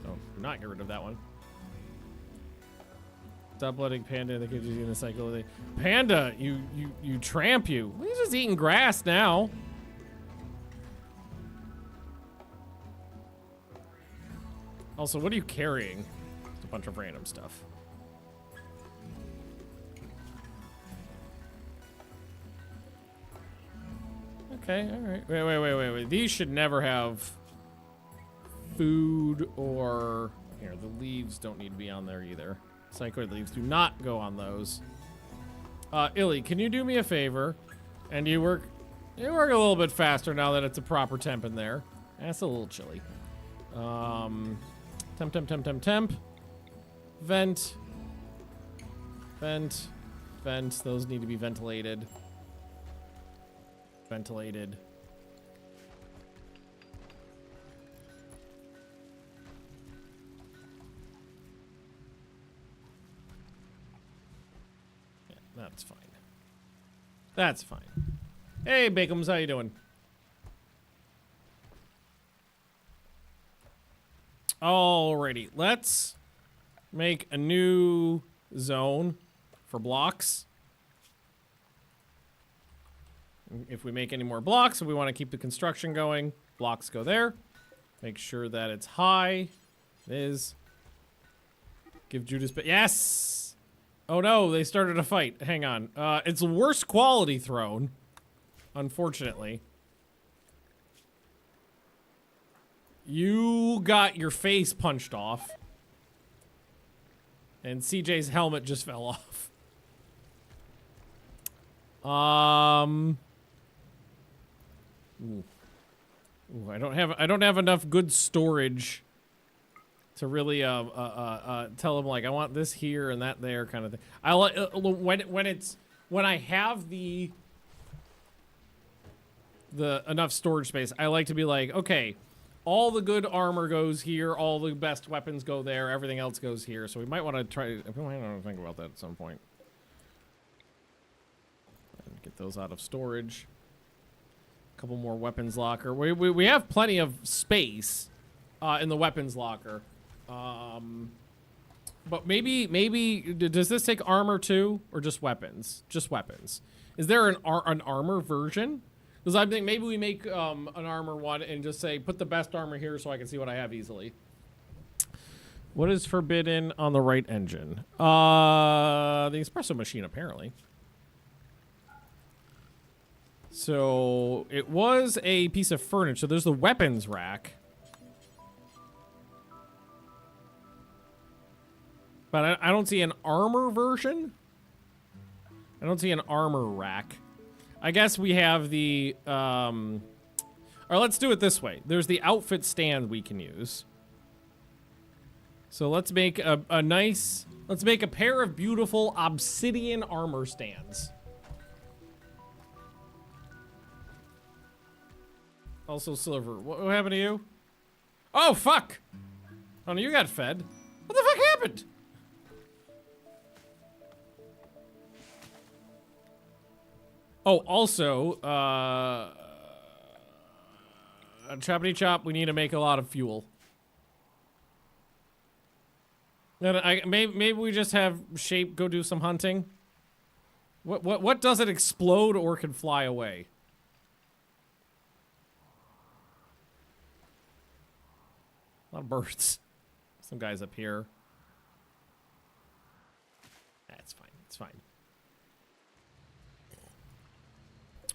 Speaker 1: So, do not get rid of that one. Stop letting Panda in the kitchen in the cycle. Panda, you tramp you. He's just eating grass now. Also, what are you carrying? Just a bunch of random stuff. Okay, all right. Wait. These should never have food or... Here, the leaves don't need to be on there either. Psychoid leaves do not go on those. Illy, can you do me a favor? And you work a little bit faster now that it's a proper temp in there. That's a little chilly. Temp. Vent. Those need to be ventilated. Ventilated. Yeah, that's fine. That's fine. Hey, Bakeums, how you doing? Alrighty, let's make a new zone for blocks. If we make any more blocks, if we want to keep the construction going, blocks go there. Make sure that it's high. It is. Give Judas, but yes! Oh no, they started a fight. Hang on. It's a worse quality throne, unfortunately. You got your face punched off. And CJ's helmet just fell off. Ooh, I don't have enough good storage to really tell them like I want this here and that there kind of thing. I like when I have the enough storage space, I like to be like, okay, all the good armor goes here, all the best weapons go there, everything else goes here. So we might want to try. We might want to think about that at some point. And get those out of storage. Couple more weapons locker. We have plenty of space in the weapons locker. But maybe does this take armor too, or just weapons? Just weapons. Is there an armor version? Because I think maybe we make an armor one and just say put the best armor here so I can see what I have easily. What is forbidden on the right engine? The espresso machine, apparently. So it was a piece of furniture. So there's the weapons rack. But I don't see an armor version. I don't see an armor rack. I guess we have the, or let's do it this way. There's the outfit stand we can use. So let's make let's make a pair of beautiful obsidian armor stands. Also silver. What happened to you? Oh, fuck! Oh, no, you got fed. What the fuck happened? Oh, also, choppity chop, we need to make a lot of fuel. And maybe we just have Shape go do some hunting. What does it explode or can fly away? A lot of birds. Some guys up here. That's fine. It's fine.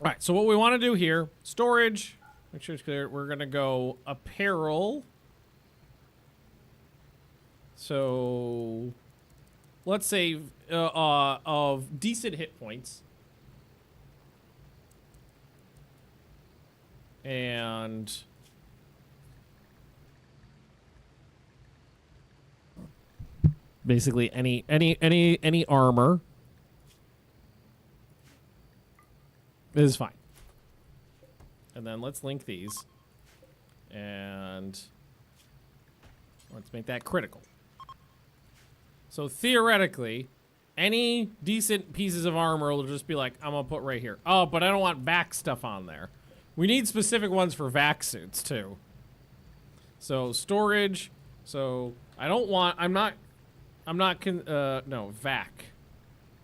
Speaker 1: All right, so what we want to do here, storage, make sure it's clear. We're going to go apparel. So let's say of decent hit points. And basically any armor is fine. And then let's link these. And let's make that critical. So theoretically, any decent pieces of armor will just be like, I'm gonna put right here. Oh, but I don't want vac stuff on there. We need specific ones for vac suits too. So storage. So I don't want, no, vac.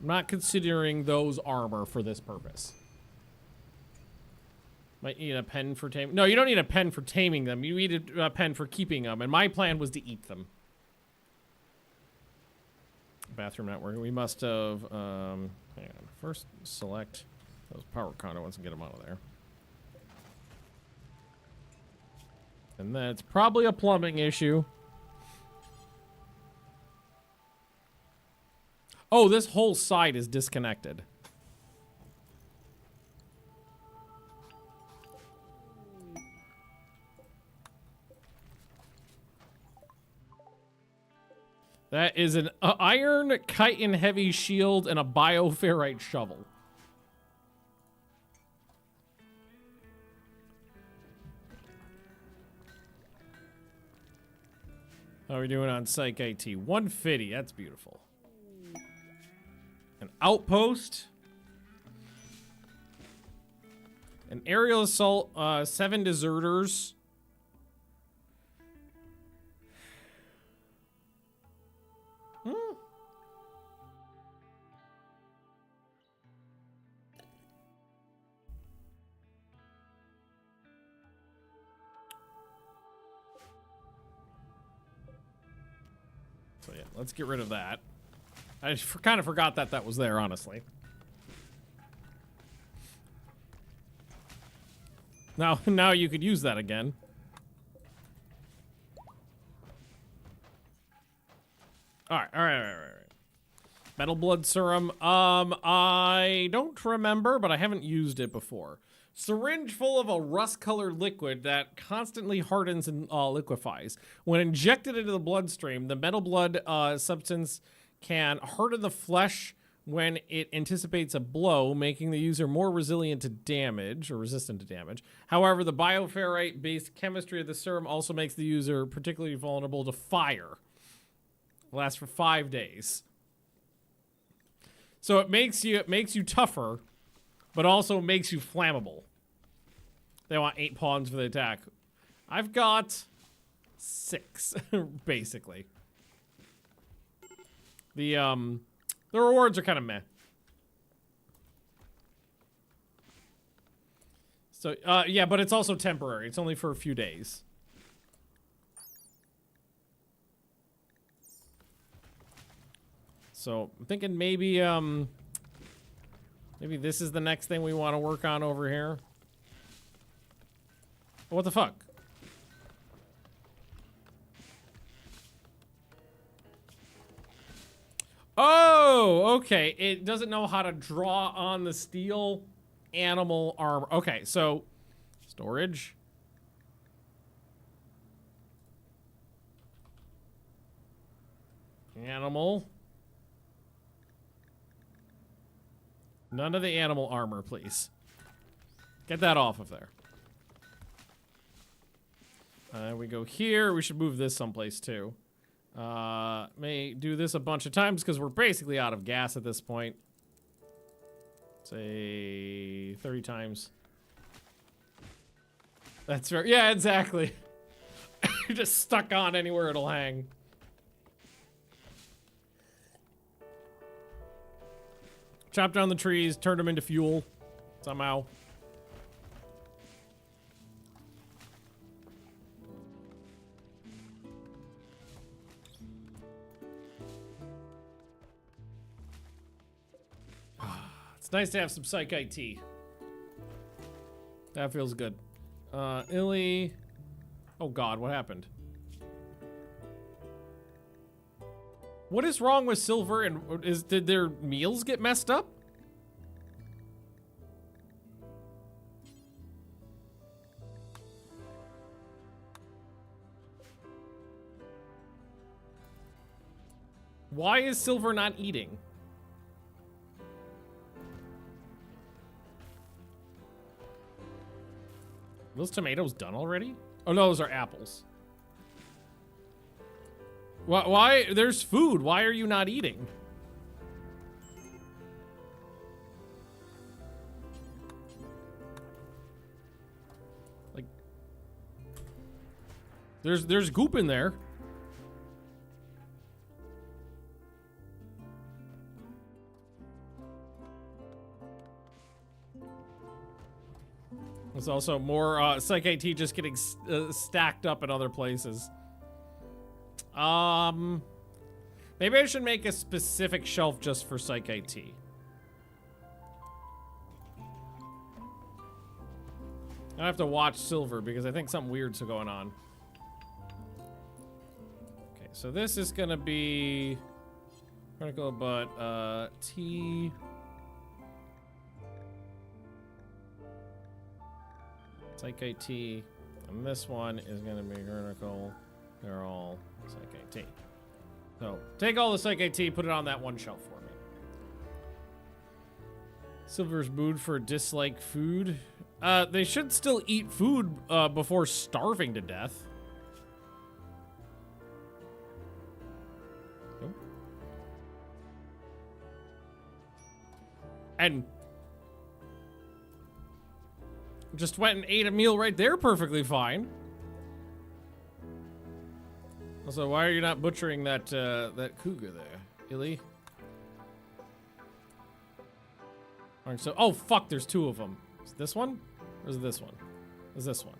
Speaker 1: I'm not considering those armor for this purpose. Might need a pen for taming. No, you don't need a pen for taming them. You need a pen for keeping them. And my plan was to eat them. Bathroom network. We must have, hang on. First select those power conduits and get them out of there. And then it's probably a plumbing issue. Oh, this whole side is disconnected. That is an iron chitin heavy shield and a bioferrite shovel. How are we doing on Psych IT? 150, that's beautiful. An outpost. An aerial assault, 7 deserters. So yeah, let's get rid of that. I kind of forgot that that was there, honestly. Now you could use that again. All right. Metal blood serum. I don't remember, but I haven't used it before. Syringe full of a rust-colored liquid that constantly hardens and liquefies. When injected into the bloodstream, the metal blood substance can harden the flesh when it anticipates a blow, making the user more resilient to damage, or resistant to damage. However, the bioferrite-based chemistry of the serum also makes the user particularly vulnerable to fire. It lasts for 5 days. So it makes you tougher, but also makes you flammable. They want 8 pawns for the attack. I've got 6, basically. The rewards are kind of meh. So, yeah, but it's also temporary. It's only for a few days. So I'm thinking maybe maybe this is the next thing we want to work on over here. What the fuck? Oh, okay. It doesn't know how to draw on the steel animal armor. Okay, so storage. Animal. None of the animal armor, please. Get that off of there. We go here. We should move this someplace too. May do this a bunch of times because we're basically out of gas at this point. Say 30 times. That's right. Yeah, exactly. You're just stuck on anywhere it'll hang. Chop down the trees, turn them into fuel somehow. It's nice to have some psych IT. That feels good. Illy. Oh god, what happened? What is wrong with Silver and did their meals get messed up? Why is Silver not eating? Are those tomatoes done already? Oh no, those are apples. Why? There's food. Why are you not eating? Like, there's goop in there. There's also more Psych IT just getting stacked up in other places. Maybe I should make a specific shelf just for Psych IT. I have to watch Silver because I think something weird's going on. Okay, so this is gonna be critical, but T. Psych IT, and this one is gonna be critical. They're all Psych IT. So take all the Psych IT, put it on that one shelf for me. Silver's mood for dislike food. They should still eat food before starving to death. Nope. And just went and ate a meal right there perfectly fine. Also, why are you not butchering that that cougar there, Illy? Alright, so oh fuck, there's two of them. Is it this one? Or is it this one? Is this one?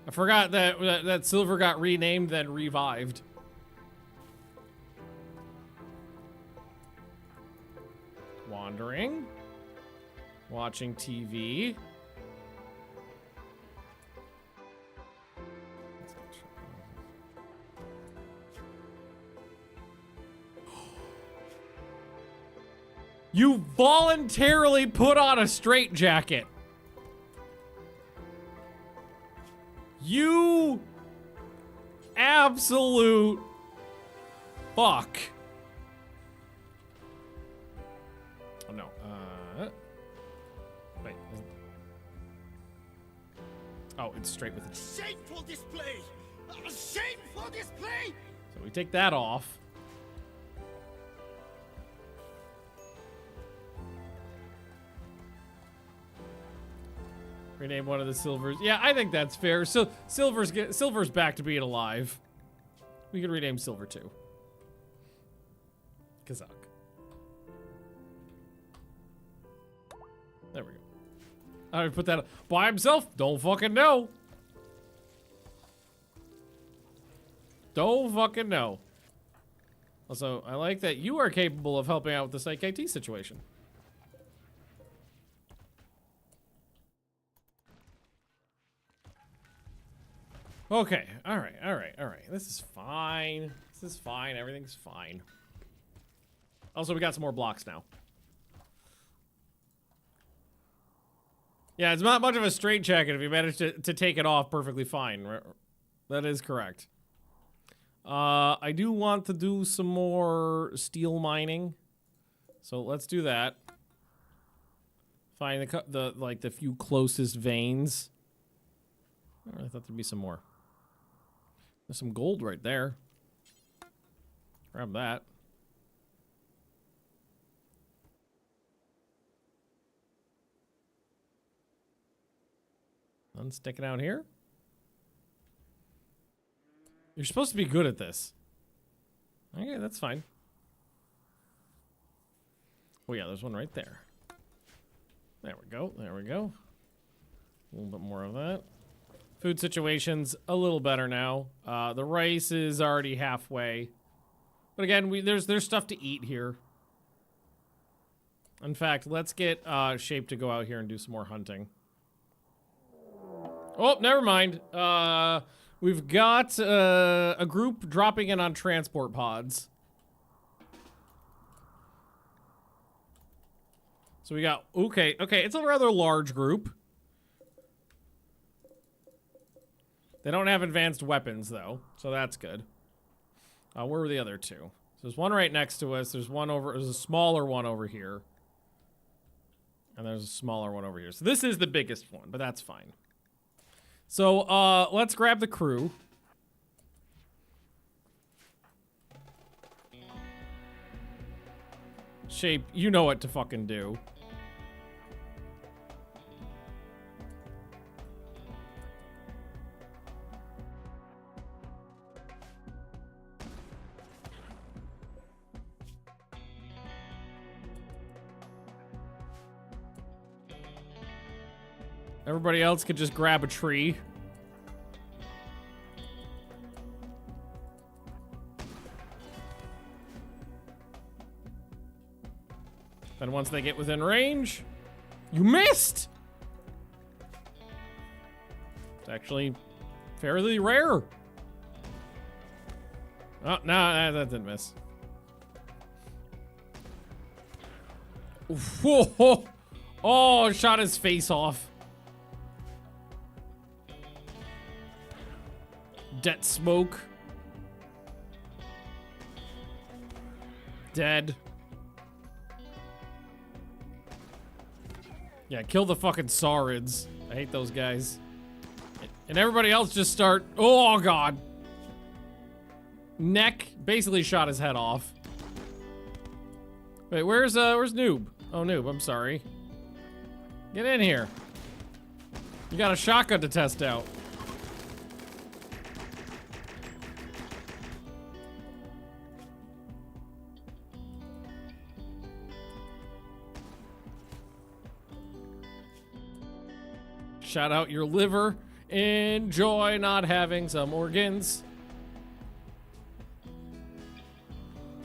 Speaker 1: I forgot that Silver got renamed then revived. Wandering. Watching TV. You voluntarily put on a straitjacket. You absolute fuck. Oh no. Wait. Oh, it's straight with it.
Speaker 3: Shameful display! Shameful display!
Speaker 1: So we take that off. Rename one of the Silvers. Yeah, I think that's fair. So Silver's back to being alive. We can rename Silver too. Kazak. There we go. I would put that by himself. Don't fucking know. Don't fucking know. Also, I like that you are capable of helping out with the Psych IT situation. Okay, alright. This is fine. Everything's fine. Also, we got some more blocks now. Yeah, it's not much of a straitjacket if you manage to take it off perfectly fine. That is correct. I do want to do some more steel mining. So let's do that. Find the few closest veins. Oh, I thought there'd be some more. There's some gold right there. Grab that. None sticking out here. You're supposed to be good at this. Okay, that's fine. Oh yeah, there's one right there. There we go. There we go. A little bit more of that. Food situation's a little better now. The rice is already halfway. But again, there's stuff to eat here. In fact, let's get Shape to go out here and do some more hunting. Oh, never mind. We've got a group dropping in on transport pods. So we got, okay, it's a rather large group. They don't have advanced weapons, though, so that's good. Where were the other two? So there's one right next to us. There's a smaller one over here. And there's a smaller one over here. So this is the biggest one, but that's fine. So, let's grab the crew. Shape, you know what to fucking do. Everybody else could just grab a tree. Then once they get within range, you missed! It's actually fairly rare. Oh, no, that didn't miss. Oof, whoa, oh, shot his face off. Dead smoke. Dead. Yeah, kill the fucking Saurids. I hate those guys. And everybody else just start. Oh god. Neck basically shot his head off. Wait, where's Noob? Oh, Noob, I'm sorry. Get in here. You got a shotgun to test out. Shout out your liver. Enjoy not having some organs.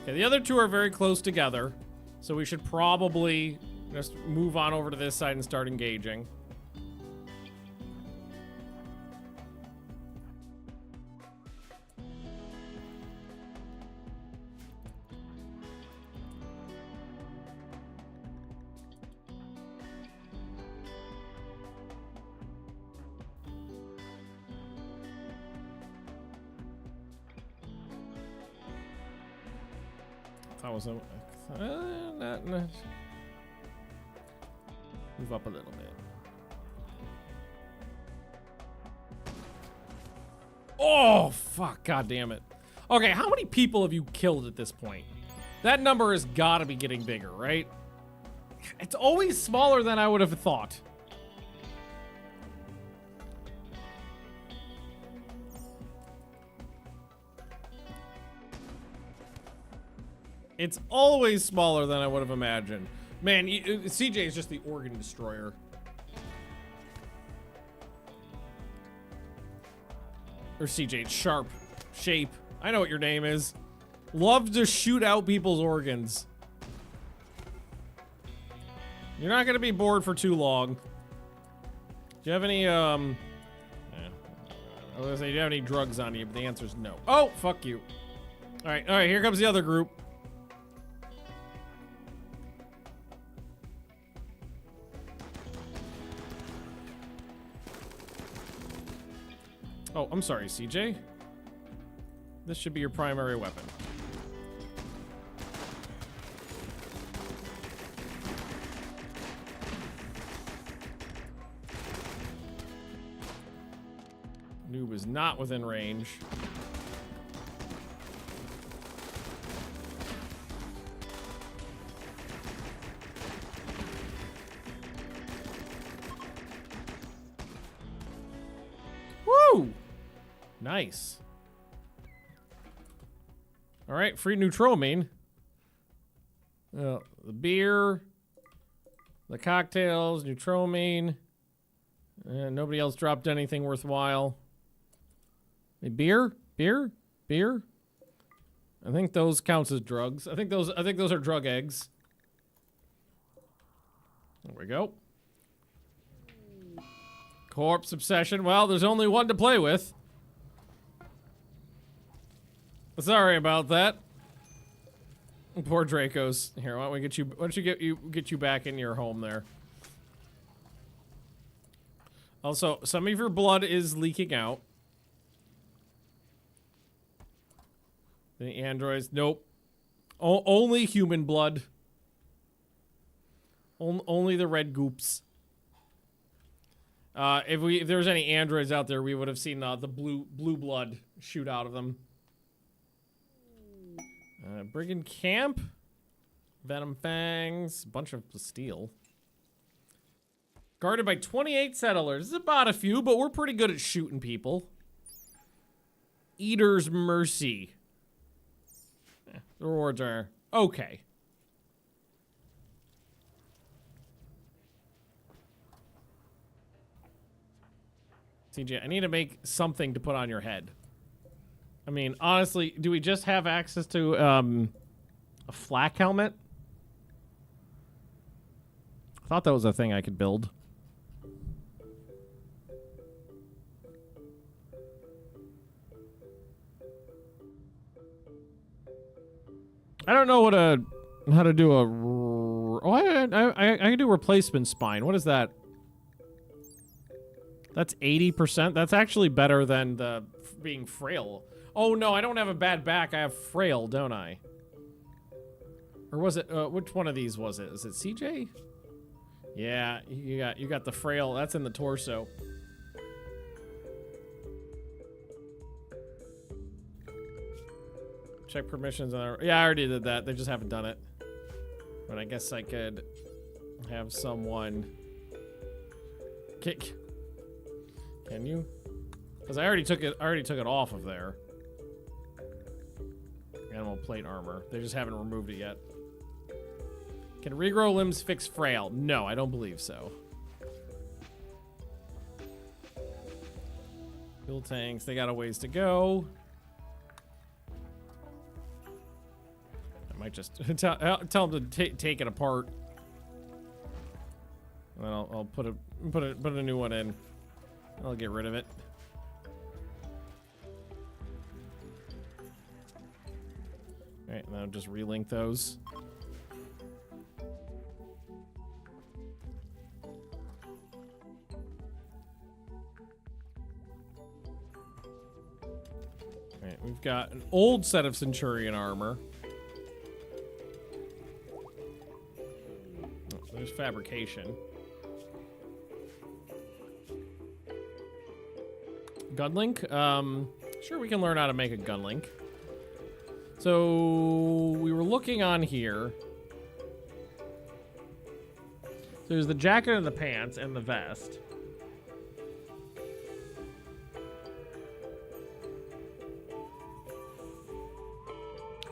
Speaker 1: Okay, the other two are very close together, so we should probably just move on over to this side and start engaging. That was a move up a little bit. Oh fuck! God damn it. Okay, how many people have you killed at this point? That number has got to be getting bigger, right? It's always smaller than I would have thought. It's always smaller than I would have imagined. Man, CJ is just the organ destroyer. Or CJ, Sharp, Shape. I know what your name is. Love to shoot out people's organs. You're not gonna be bored for too long. Do you have any, I was gonna say, do you have any drugs on you? But the answer is no. Oh, fuck you. Alright, here comes the other group. Oh, I'm sorry, CJ. This should be your primary weapon. Noob is not within range. Woo! Nice. All right, free neutромine. The beer, the cocktails, neutромine. Nobody else dropped anything worthwhile. Hey, beer. I think those counts as drugs. I think those are drug eggs. There we go. Corpse obsession. Well, there's only one to play with. Sorry about that. Poor Dracos. Here, why don't we get you? Why don't you get you back in your home there? Also, some of your blood is leaking out. The androids, nope. Only human blood. Only the red goops. If there was any androids out there, we would have seen the blue blood shoot out of them. Brigand camp, venom fangs, bunch of steel. Guarded by 28 settlers. This is about a few, but we're pretty good at shooting people. Eater's mercy. The rewards are okay. CJ, I need to make something to put on your head. I mean, honestly, do we just have access to a flak helmet? I thought that was a thing I could build. I don't know how to do a. Oh, I can do replacement spine. What is that? That's 80%. That's actually better than the being frail. Oh no, I don't have a bad back. I have frail, don't I? Or was it? Which one of these was it? Is it CJ? Yeah, you got the frail. That's in the torso. Check permissions on. Yeah, I already did that. They just haven't done it. But I guess I could have someone kick. Can you? Because I already took it off of there. Animal plate armor. They just haven't removed it yet. Can regrow limbs fix frail? No, I don't believe so. Fuel tanks. They got a ways to go. I might just tell them to take it apart. And then I'll put a new one in. I'll get rid of it. Alright, now just relink those. Alright, we've got an old set of Centurion armor. Oh, there's fabrication. Gunlink? Sure, we can learn how to make a gunlink. So we were looking on here. There's the jacket and the pants and the vest.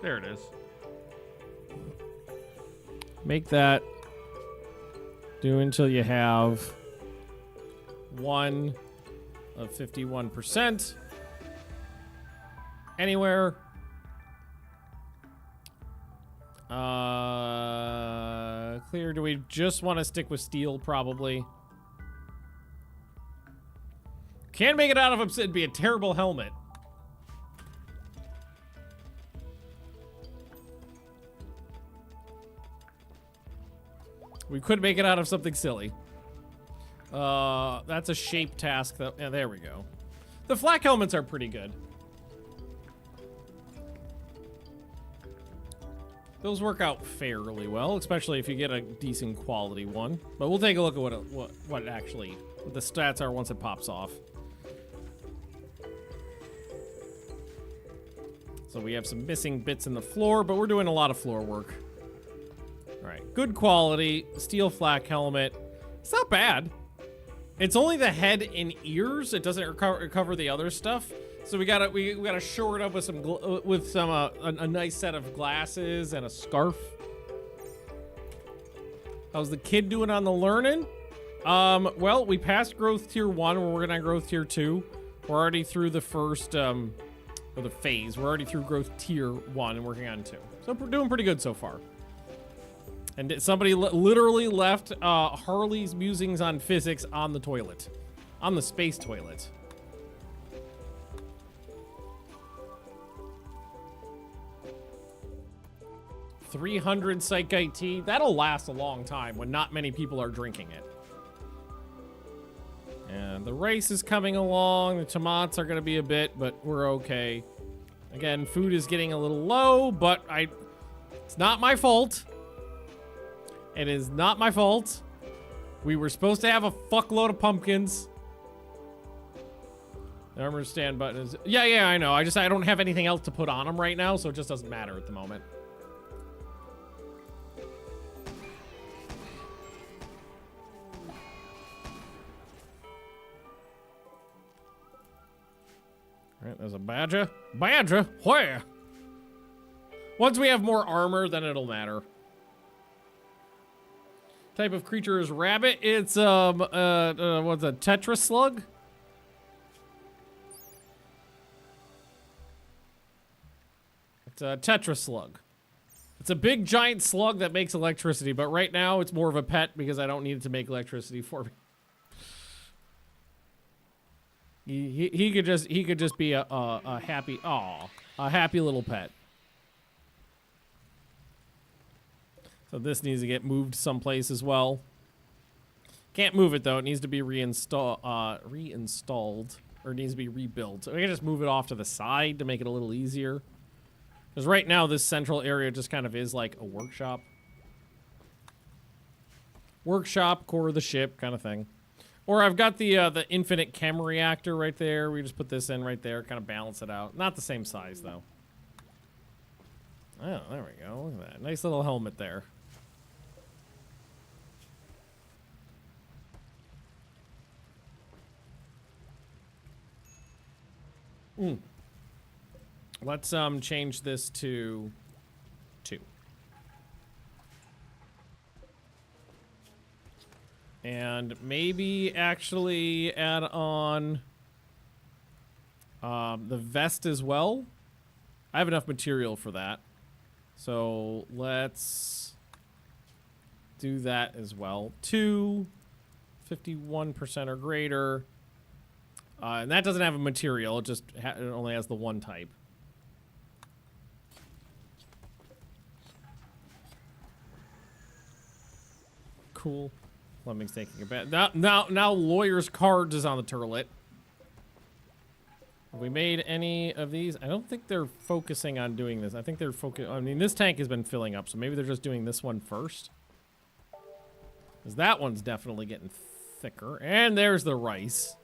Speaker 1: There it is. Make that do until you have one of 51%. anywhere. Clear. Do we just want to stick with steel? Probably. Can't make it out of obsidian. It'd be a terrible helmet. We could make it out of something silly. That's a shape task, though. Yeah, there we go. The flak helmets are pretty good. Those work out fairly well, especially if you get a decent quality one. But we'll take a look at what the stats are once it pops off. So we have some missing bits in the floor, but we're doing a lot of floor work. All right, good quality steel flak helmet. It's not bad. It's only the head and ears. It doesn't cover the other stuff. So we gotta shore it up with some a nice set of glasses and a scarf. How's the kid doing on the learning? Well, we passed growth tier 1. We're working on growth tier 2. We're already through the first or the phase. We're already through growth tier 1 and working on 2. So we're doing pretty good so far. And somebody literally left Harley's musings on physics on the toilet. On the space toilet. $300 Psych IT. That'll last a long time when not many people are drinking it. And the rice is coming along. The tomatoes are going to be a bit, but we're okay. Again, food is getting a little low, but it's not my fault. It is not my fault. We were supposed to have a fuckload of pumpkins. The armor stand button is... Yeah, I know. I don't have anything else to put on them right now, so it just doesn't matter at the moment. All right, there's a badger. Badger? Where? Once we have more armor, then it'll matter. Type of creature is rabbit. It's what's a tetra slug? It's a tetra slug. It's a big giant slug that makes electricity, but right now it's more of a pet because I don't need it to make electricity for me. He could just be a happy little pet. So this needs to get moved someplace as well. Can't move it though. It needs to be reinstalled, or it needs to be rebuilt. So we can just move it off to the side to make it a little easier. Because right now this central area just kind of is like a workshop. Workshop, core of the ship kind of thing. Or I've got the infinite chem reactor right there. We just put this in right there, kind of balance it out. Not the same size though. Oh, there we go. Look at that. Nice little helmet there. Let's change this to 2. And maybe actually add on the vest as well. I have enough material for that. So let's do that as well. 2, 51% or greater. And that doesn't have a material. It just it only has the one type. Cool. Fleming's taking a bet. Now lawyer's cards is on the turlet. Have we made any of these? I don't think they're focusing on doing this. I think they're I mean, this tank has been filling up, so maybe they're just doing this one first. Because that one's definitely getting thicker. And there's the rice.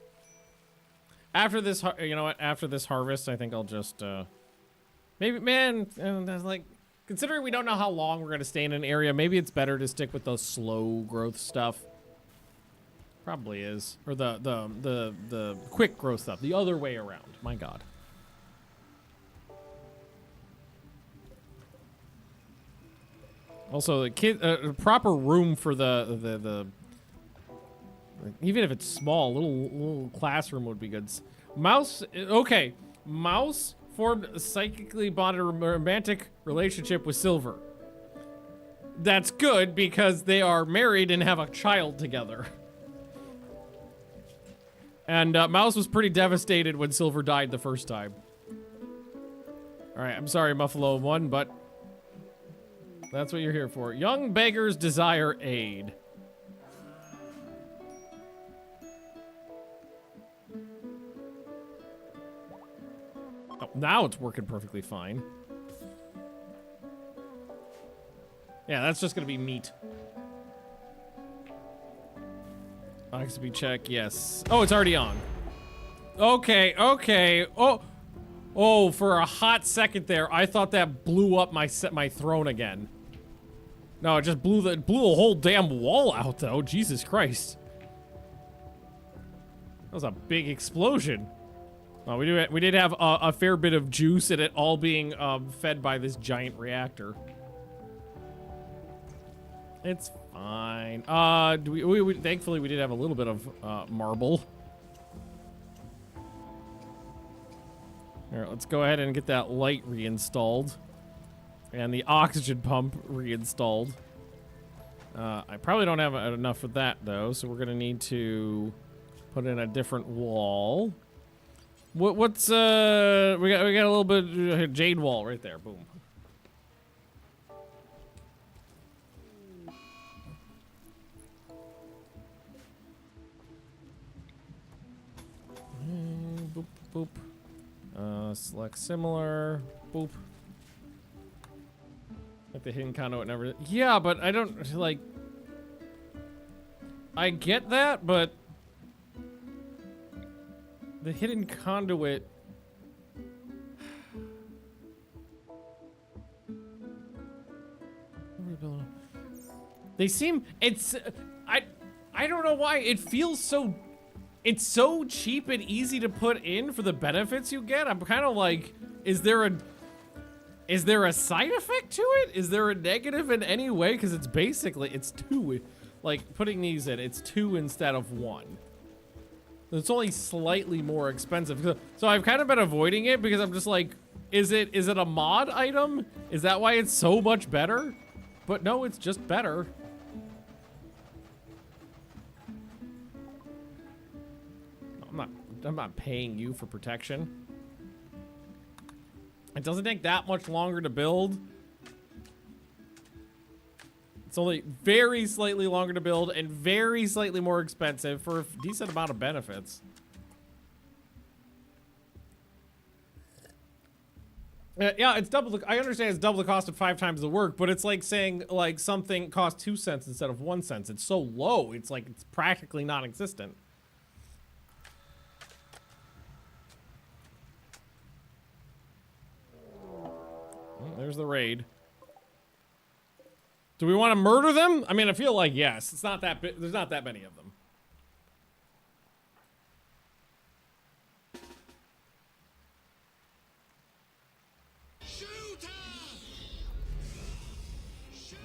Speaker 1: After this, you know what? After this harvest, I think I'll just, maybe, man, like, considering we don't know how long we're going to stay in an area, maybe it's better to stick with the slow growth stuff. Probably is. Or the quick growth stuff. The other way around. My God. Also, the proper room for the even if it's small, little classroom would be good. Mouse, okay. Mouse formed a psychically bonded romantic relationship with Silver. That's good because they are married and have a child together. And Mouse was pretty devastated when Silver died the first time. Alright, I'm sorry, Muffalo 1, but that's what you're here for. Young beggars desire aid. Oh, now it's working perfectly fine. Yeah, that's just gonna be meat. XP check, yes. Oh, it's already on. Okay, okay. Oh, for a hot second there, I thought that blew up my throne again. No, it just blew a whole damn wall out, though. Jesus Christ. That was a big explosion. Oh, we did have a fair bit of juice and it all being fed by this giant reactor. It's fine. Thankfully we did have a little bit of marble. All right, let's go ahead and get that light reinstalled. And the oxygen pump reinstalled. I probably don't have enough for that though, so we're gonna need to put in a different wall. What's we got a little bit jade wall right there. Boom. Boop boop. Select similar. Boop. Like the hidden conduit never. Yeah, but I don't like. I get that, but the hidden conduit. They seem. It's. I don't know why it feels so. It's so cheap and easy to put in for the benefits you get. I'm kind of like, is there a side effect to it? Is there a negative in any way? Because it's basically, it's 2. Like, putting these in, it's 2 instead of 1. It's only slightly more expensive. So I've kind of been avoiding it because I'm just like, is it a mod item? Is that why it's so much better? But no, it's just better. I'm not paying you for protection. It doesn't take that much longer to build. It's only very slightly longer to build and very slightly more expensive for a decent amount of benefits. Yeah, it's double. I understand it's double the cost of 5 times the work, but it's like saying like something costs 2 cents instead of 1 cent. It's so low. It's like it's practically non-existent. There's the raid. Do we want to murder them? I mean, I feel like yes. It's not that there's not that many of them.
Speaker 3: Shoot her! Shoot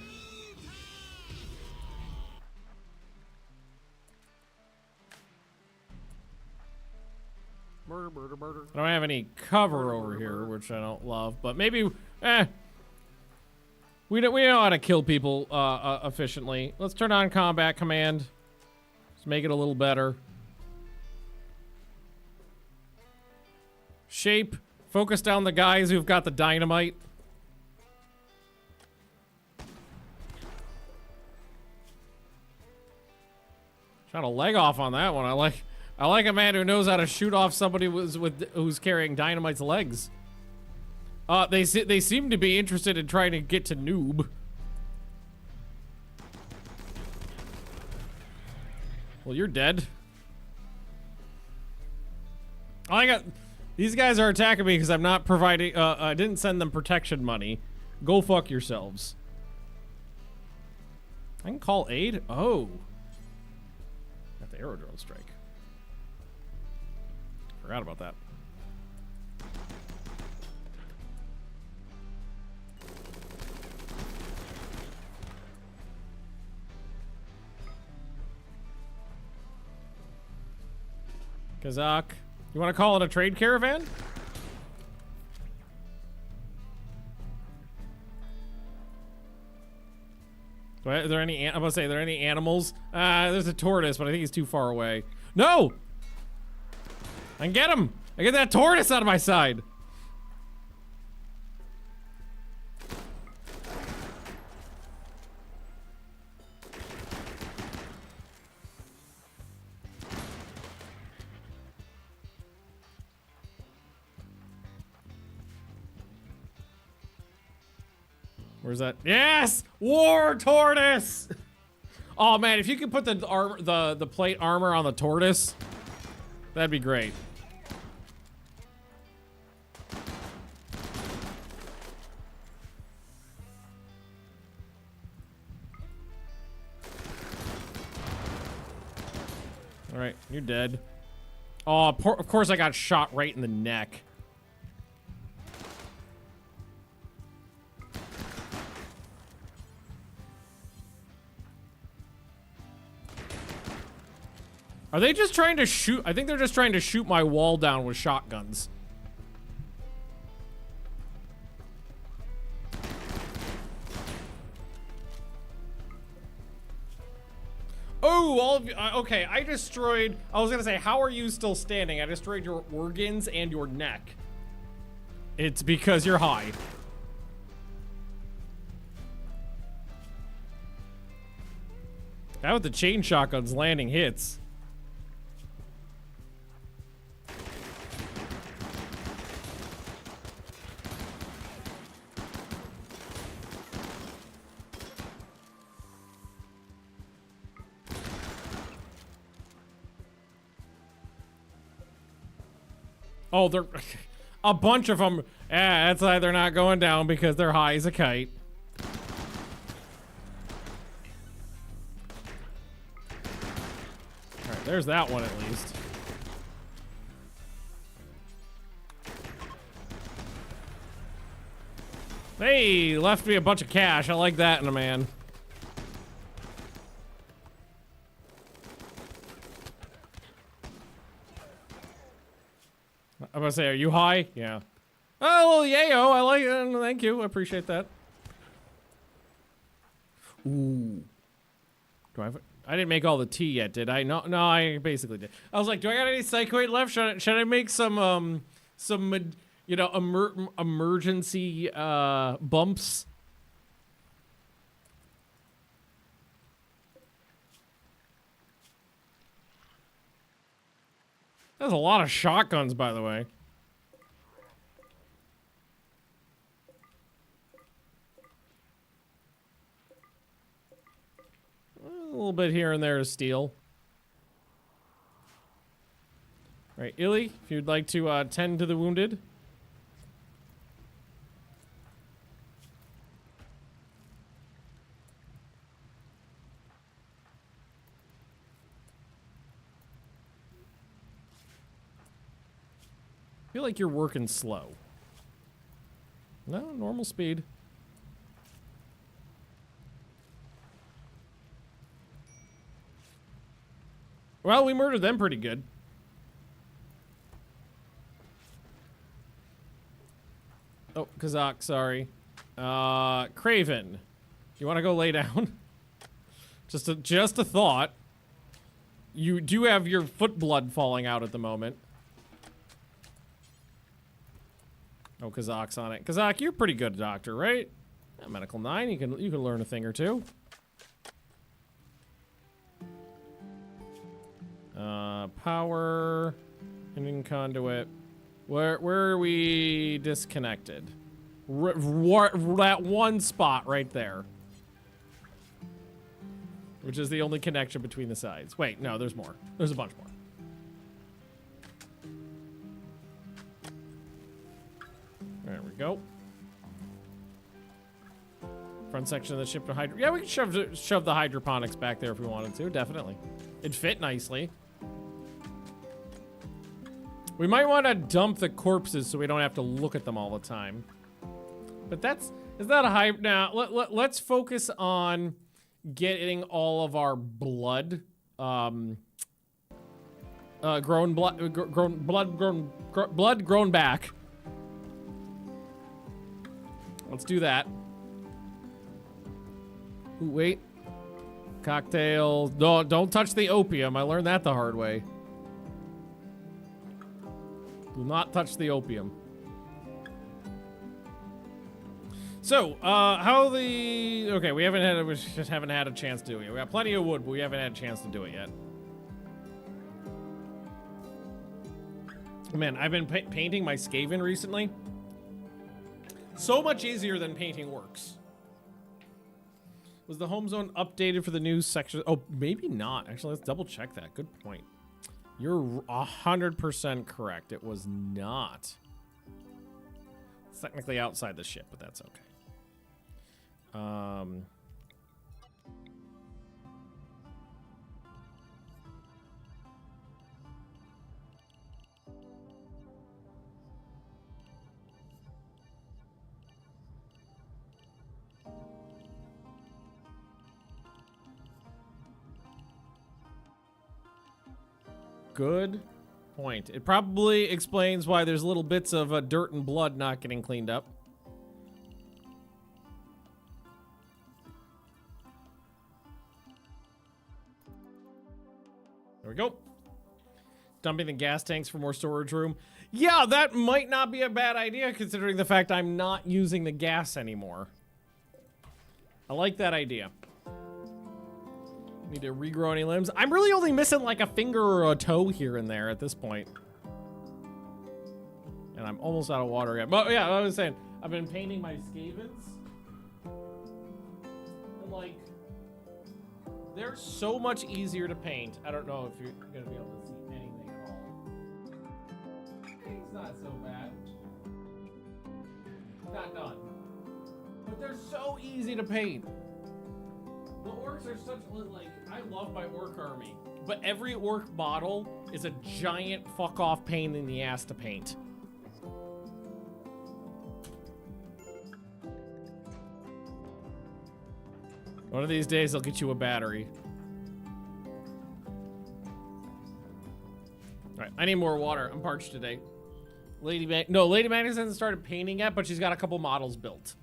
Speaker 3: her!
Speaker 1: Murder, murder, murder. I don't have any cover over here, which I don't love, but maybe, we know how to kill people efficiently. Let's turn on combat command. Let's make it a little better. Shape. Focus down the guys who've got the dynamite. Shot a leg off on that one. I like a man who knows how to shoot off somebody who's carrying dynamite's legs. They seem to be interested in trying to get to noob. Well, you're dead. These guys are attacking me because I'm not providing. I didn't send them protection money. Go fuck yourselves. I can call aid. Oh, got the aerodrone strike. Forgot about that. Kazak, you want to call it a trade caravan? Are there any, I'm gonna say, are there any animals? There's a tortoise, but I think he's too far away. No! I can get him! I get that tortoise out of my side! Where's that? Yes! War tortoise! Oh man, if you could put the plate armor on the tortoise, that'd be great. All right, you're dead. Oh, of course I got shot right in the neck. Are they just trying to shoot? I think they're just trying to shoot my wall down with shotguns. Oh, all of you. Okay, I destroyed. I was gonna say, how are you still standing? I destroyed your organs and your neck. It's because you're high. That with the chain shotguns landing hits. Oh, they're a bunch of them. Yeah, that's why they're not going down because they're high as a kite. All right, there's that one at least. Hey, left me a bunch of cash. I like that in a man. I'm gonna say, are you high? Yeah. Oh, well, yayo, I like it. Thank you. I appreciate that. Ooh. Do I have... I didn't make all the tea yet, did I? No, I basically did. I was like, do I got any psychoid left? Should I make some, you know, emergency, bumps? That's a lot of shotguns, by the way. A little bit here and there is steel. All right, Illy, if you'd like to tend to the wounded. I feel like you're working slow. No, normal speed. Well, we murdered them pretty good. Oh, Kazak, sorry. Craven, you want to go lay down? just a thought. You do have your foot blood falling out at the moment. Oh, Kazak's on it. Kazak, you're a pretty good doctor, right? Yeah, Medical 9, you can learn a thing or two. Power, ending conduit. Where are we disconnected? That one spot right there. Which is the only connection between the sides. Wait, no, there's more. There's a bunch more. There we go. Front section of the ship to hydro. Yeah, we can shove the hydroponics back there if we wanted to. Definitely, it'd fit nicely. We might want to dump the corpses so we don't have to look at them all the time. But is that a hype? Now let's focus on getting all of our blood, grown back. Let's do that. Ooh, wait. Cocktails. No, don't touch the opium. I learned that the hard way. Do not touch the opium. So, okay, we just haven't had a chance to do it. We got plenty of wood, but we haven't had a chance to do it yet. Man, I've been painting my Skaven recently. So much easier than painting orcs. Was the home zone updated for the new section? Oh, maybe not. Actually, let's double check that. Good point. You're 100% correct. It was not. It's technically outside the ship, but that's okay. Good point. It probably explains why there's little bits of dirt and blood not getting cleaned up. There we go. Dumping the gas tanks for more storage room. Yeah, that might not be a bad idea considering the fact I'm not using the gas anymore. I like that idea. Need to regrow any limbs. I'm really only missing like a finger or a toe here and there at this point. And I'm almost out of water yet. But yeah, I was saying, I've been painting my Skavens. And like, they're so much easier to paint. I don't know if you're gonna be able to see anything at all. It's not so bad. Not done. But they're so easy to paint. The orcs are such, like, I love my orc army, but every orc model is a giant fuck off pain in the ass to paint. One of these days I'll get you a battery. Alright, I need more water. I'm parched today. Lady Magnus hasn't started painting yet, but she's got a couple models built.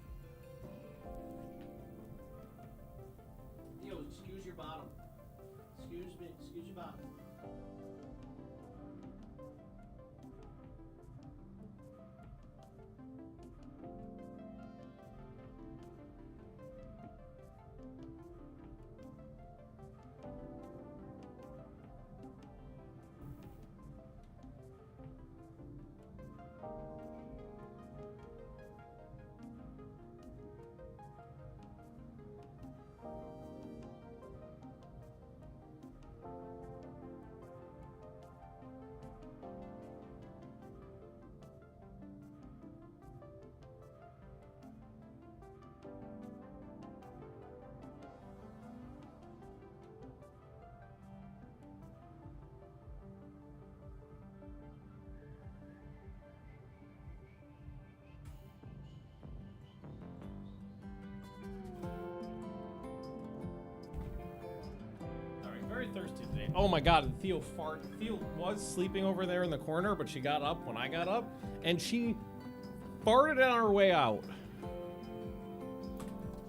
Speaker 1: Very thirsty today. Oh my god, Theo was sleeping over there in the corner, but she got up when I got up, and she farted on her way out.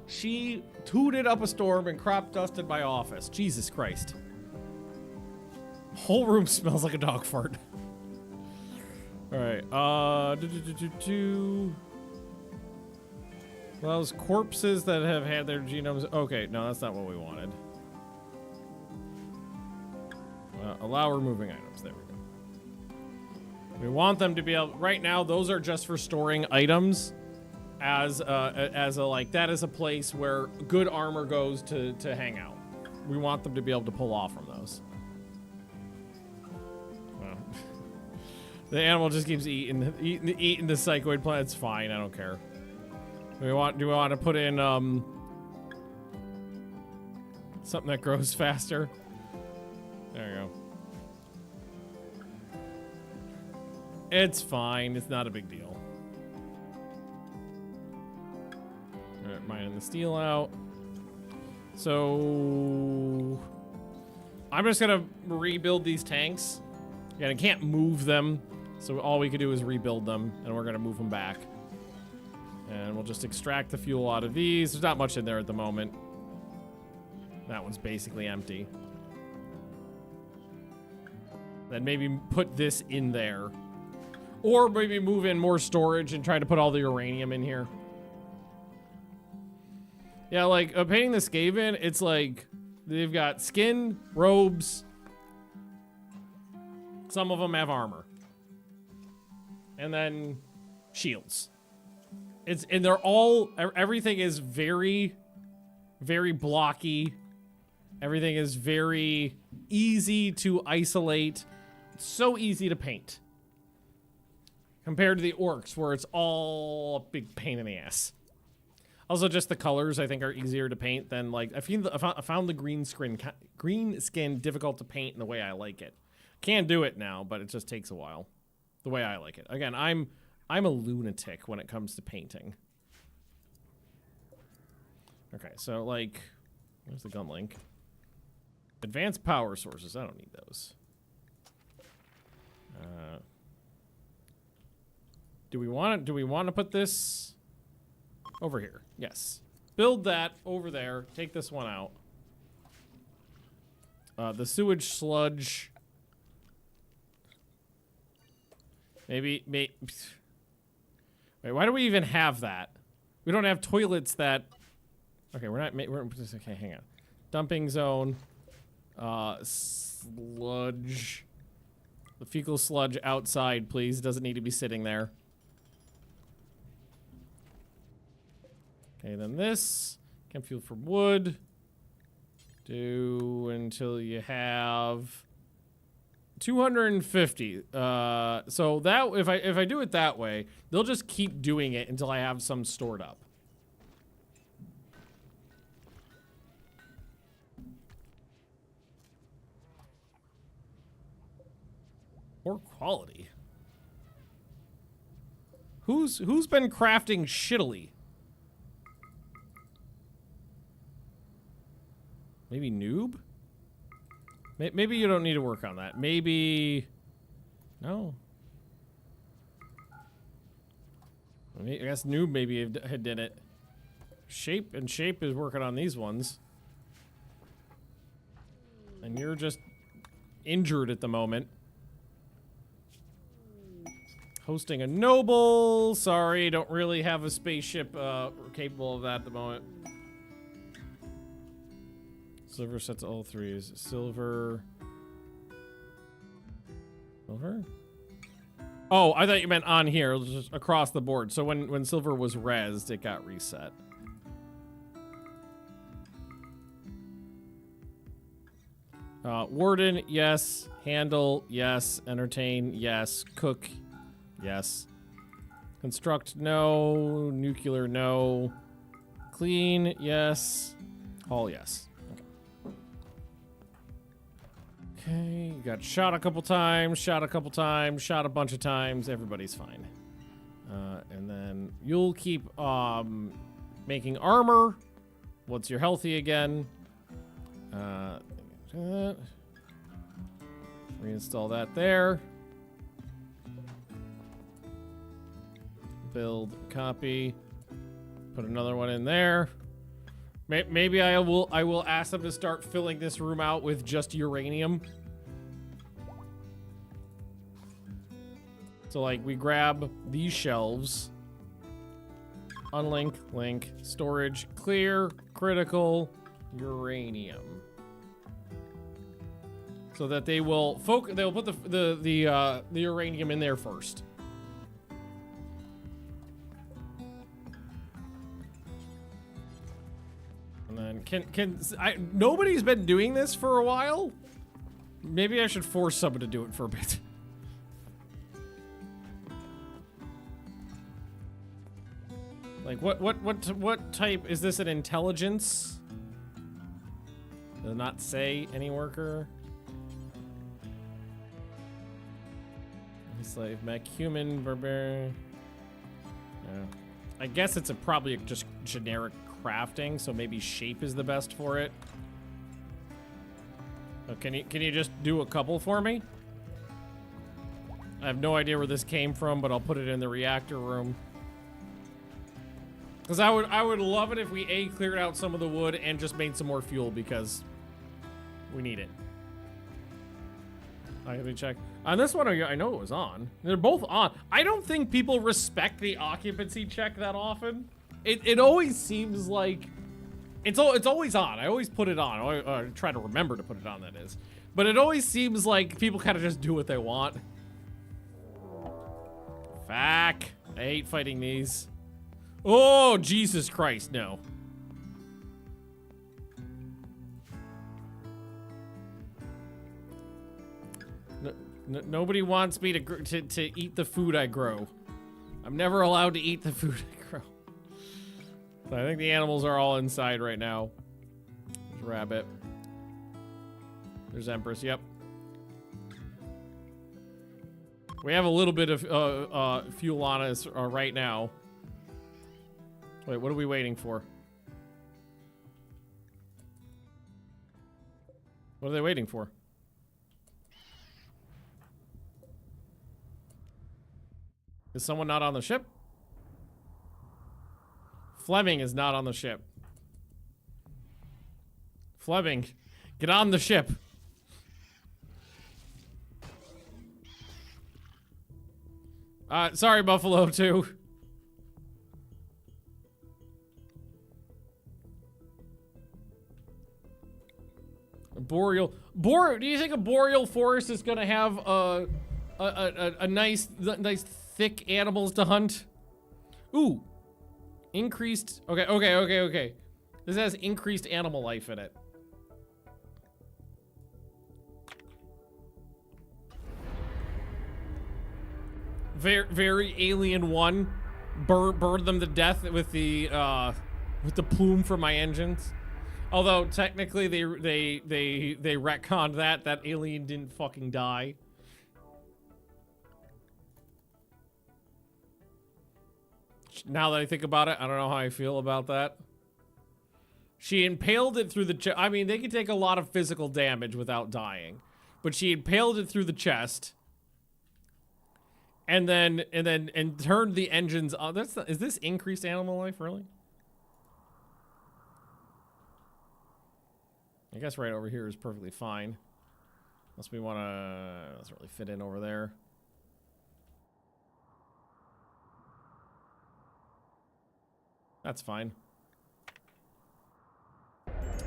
Speaker 1: She tooted up a storm and crop dusted my office. Jesus Christ. Whole room smells like a dog fart. Alright, those corpses that have had their genomes. Okay, no, that's not what we wanted. Allow removing items. There we go. We want them to be able. Right now, those are just for storing items, as a like that is a place where good armor goes to hang out. We want them to be able to pull off from those. Well, the animal just keeps eating the psychoid plant. It's fine. I don't care. Do we want to put in something that grows faster? There you go. It's fine. It's not a big deal. Alright, mining the steel out. So I'm just gonna rebuild these tanks. Again, I can't move them, so all we could do is rebuild them, and we're gonna move them back. And we'll just extract the fuel out of these. There's not much in there at the moment. That one's basically empty. Then maybe put this in there. Or maybe move in more storage and try to put all the uranium in here. Yeah, like, painting the Skaven, it's like, they've got skin, robes. Some of them have armor. And then shields. And they're all, everything is very, very blocky. Everything is very easy to isolate. So easy to paint. Compared to the orcs, where it's all a big pain in the ass. Also, just the colors, I think, are easier to paint than, like, I found the green skin difficult to paint in the way I like it. Can do it now, but it just takes a while. The way I like it. Again, I'm a lunatic when it comes to painting. Okay, so, like, where's the gun link? Advanced power sources. I don't need those. Do we want to put this over here? Yes. Build that over there. Take this one out. The sewage sludge. Maybe. Wait, why do we even have that? We don't have toilets that. Okay, okay, hang on. Dumping zone. Sludge. The fecal sludge outside, please. Doesn't need to be sitting there. Okay, then this. Chem fuel for wood. Do until you have 250. So that if I do it that way, they'll just keep doing it until I have some stored up. More quality. Who's been crafting shittily? Maybe noob? Maybe you don't need to work on that. Maybe... No. I guess noob maybe had did it. Shape is working on these ones. And you're just injured at the moment. Hosting a noble. Sorry, don't really have a spaceship capable of that at the moment. Silver sets all threes. Silver. Silver? Oh, I thought you meant on here, it was just across the board. So when silver was rezzed, it got reset. Warden, yes. Handle, yes. Entertain, yes. Cook, yes. Construct, no. Nuclear, no. Clean, yes. All, yes. Okay, you got shot a couple times, shot a couple times, shot a bunch of times. Everybody's fine. And then you'll keep making armor once you're healthy again. Reinstall that there. Build, copy. Put another one in there. Maybe I will ask them to start filling this room out with just uranium. So like we grab these shelves, unlink, link, storage, clear, critical, uranium. So that they will they'll put the uranium in there first. And then nobody's been doing this for a while. Maybe I should force someone to do it for a bit. Like what type is this? An intelligence? Does not say any worker. Slave, mech, human, barbarian. Yeah. I guess it's probably just generic crafting, so maybe shape is the best for it. Oh, can you just do a couple for me? I have no idea where this came from, but I'll put it in the reactor room. Because I would love it if we A, cleared out some of the wood and just made some more fuel because we need it. Let me check. On this one, I know it was on. They're both on. I don't think people respect the occupancy check that often. It always seems like it's always on. I always put it on. I try to remember to put it on, that is. But it always seems like people kind of just do what they want. Fuck. I hate fighting these. Oh, Jesus Christ, no. Nobody wants me to eat the food I grow. I'm never allowed to eat the food I grow. So I think the animals are all inside right now. There's Rabbit. There's Empress, yep. We have a little bit of fuel on us right now. Wait, what are we waiting for? What are they waiting for? Is someone not on the ship? Fleming is not on the ship. Fleming, get on the ship. Sorry, Buffalo 2. Do you think a boreal forest is gonna have a nice thick animals to hunt? Ooh, increased. Okay. This has increased animal life in it. Very Alien 1. Burn them to death with the plume from my engines. Although technically they retconned that alien didn't fucking die. Now that I think about it, I don't know how I feel about that. She impaled it through the chest. I mean, they can take a lot of physical damage without dying, but she impaled it through the chest, and turned the engines on. Is this increased animal life, really? I guess right over here is perfectly fine. Unless we want to... doesn't really fit in over there. That's fine.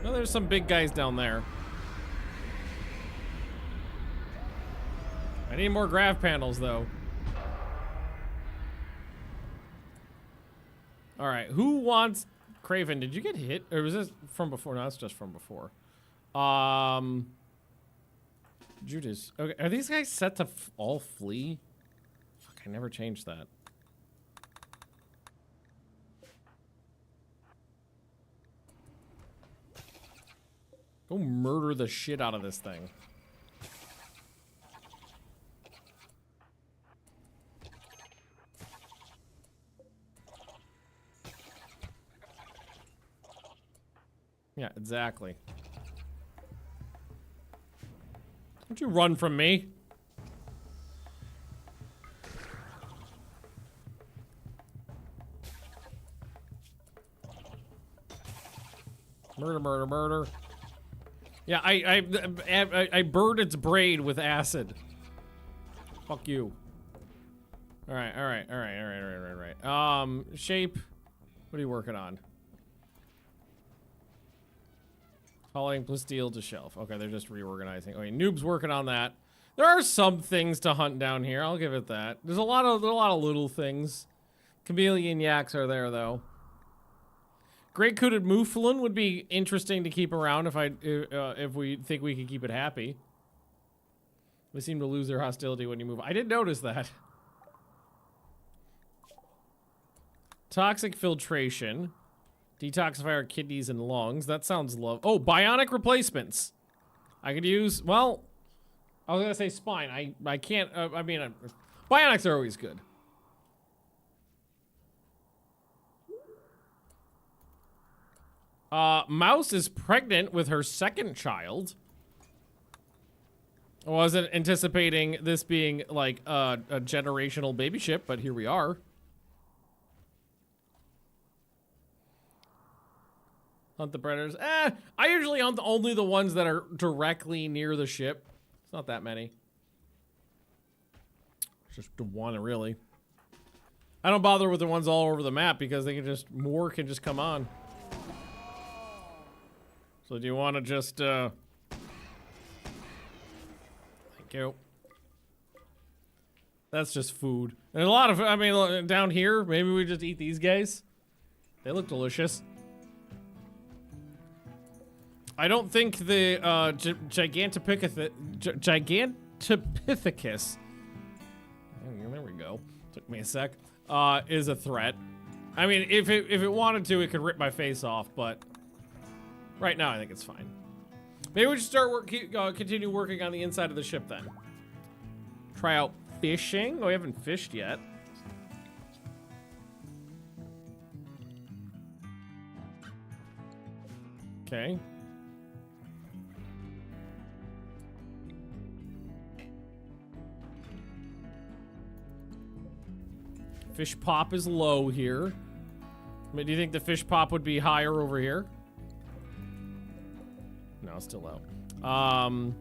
Speaker 1: No, there's some big guys down there. I need more grav panels, though. Alright, who wants... Craven, did you get hit? Or was this from before? No, that's just from before. Judas. Okay, are these guys set to all flee? Fuck, I never changed that. Go murder the shit out of this thing. Yeah, exactly. Don't you run from me. Murder. Yeah, I burned its brain with acid. Fuck you. Alright. Shape. What are you working on? Hauling plasteel to shelf. Okay, they're just reorganizing. Okay, Noob's working on that. There are some things to hunt down here. I'll give it that. There's a lot of little things. Chameleon yaks are there though. Great-coated mouflon would be interesting to keep around if we think we can keep it happy. They seem to lose their hostility when you move. I did notice that. Toxic filtration. Detoxify our kidneys and lungs. That sounds Oh, bionic replacements. I could use, well, I was gonna say spine. I can't, bionics are always good. Mouse is pregnant with her second child. I wasn't anticipating this being like a generational baby ship, but here we are. Hunt the predators. I usually hunt only the ones that are directly near the ship. It's not that many. It's just the one, really. I don't bother with the ones all over the map because they can just, more can just come on. So do you want to just, thank you. That's just food. And a lot of, I mean, down here, maybe we just eat these guys. They look delicious. I don't think the Gigantopithecus. There we go. Took me a sec. Is a threat. I mean, if it wanted to, it could rip my face off. But right now, I think it's fine. Maybe we should start continue working on the inside of the ship then. Try out fishing. Oh, we haven't fished yet. Okay. Fish pop is low here. I mean, do you think the fish pop would be higher over here? No, it's still low. And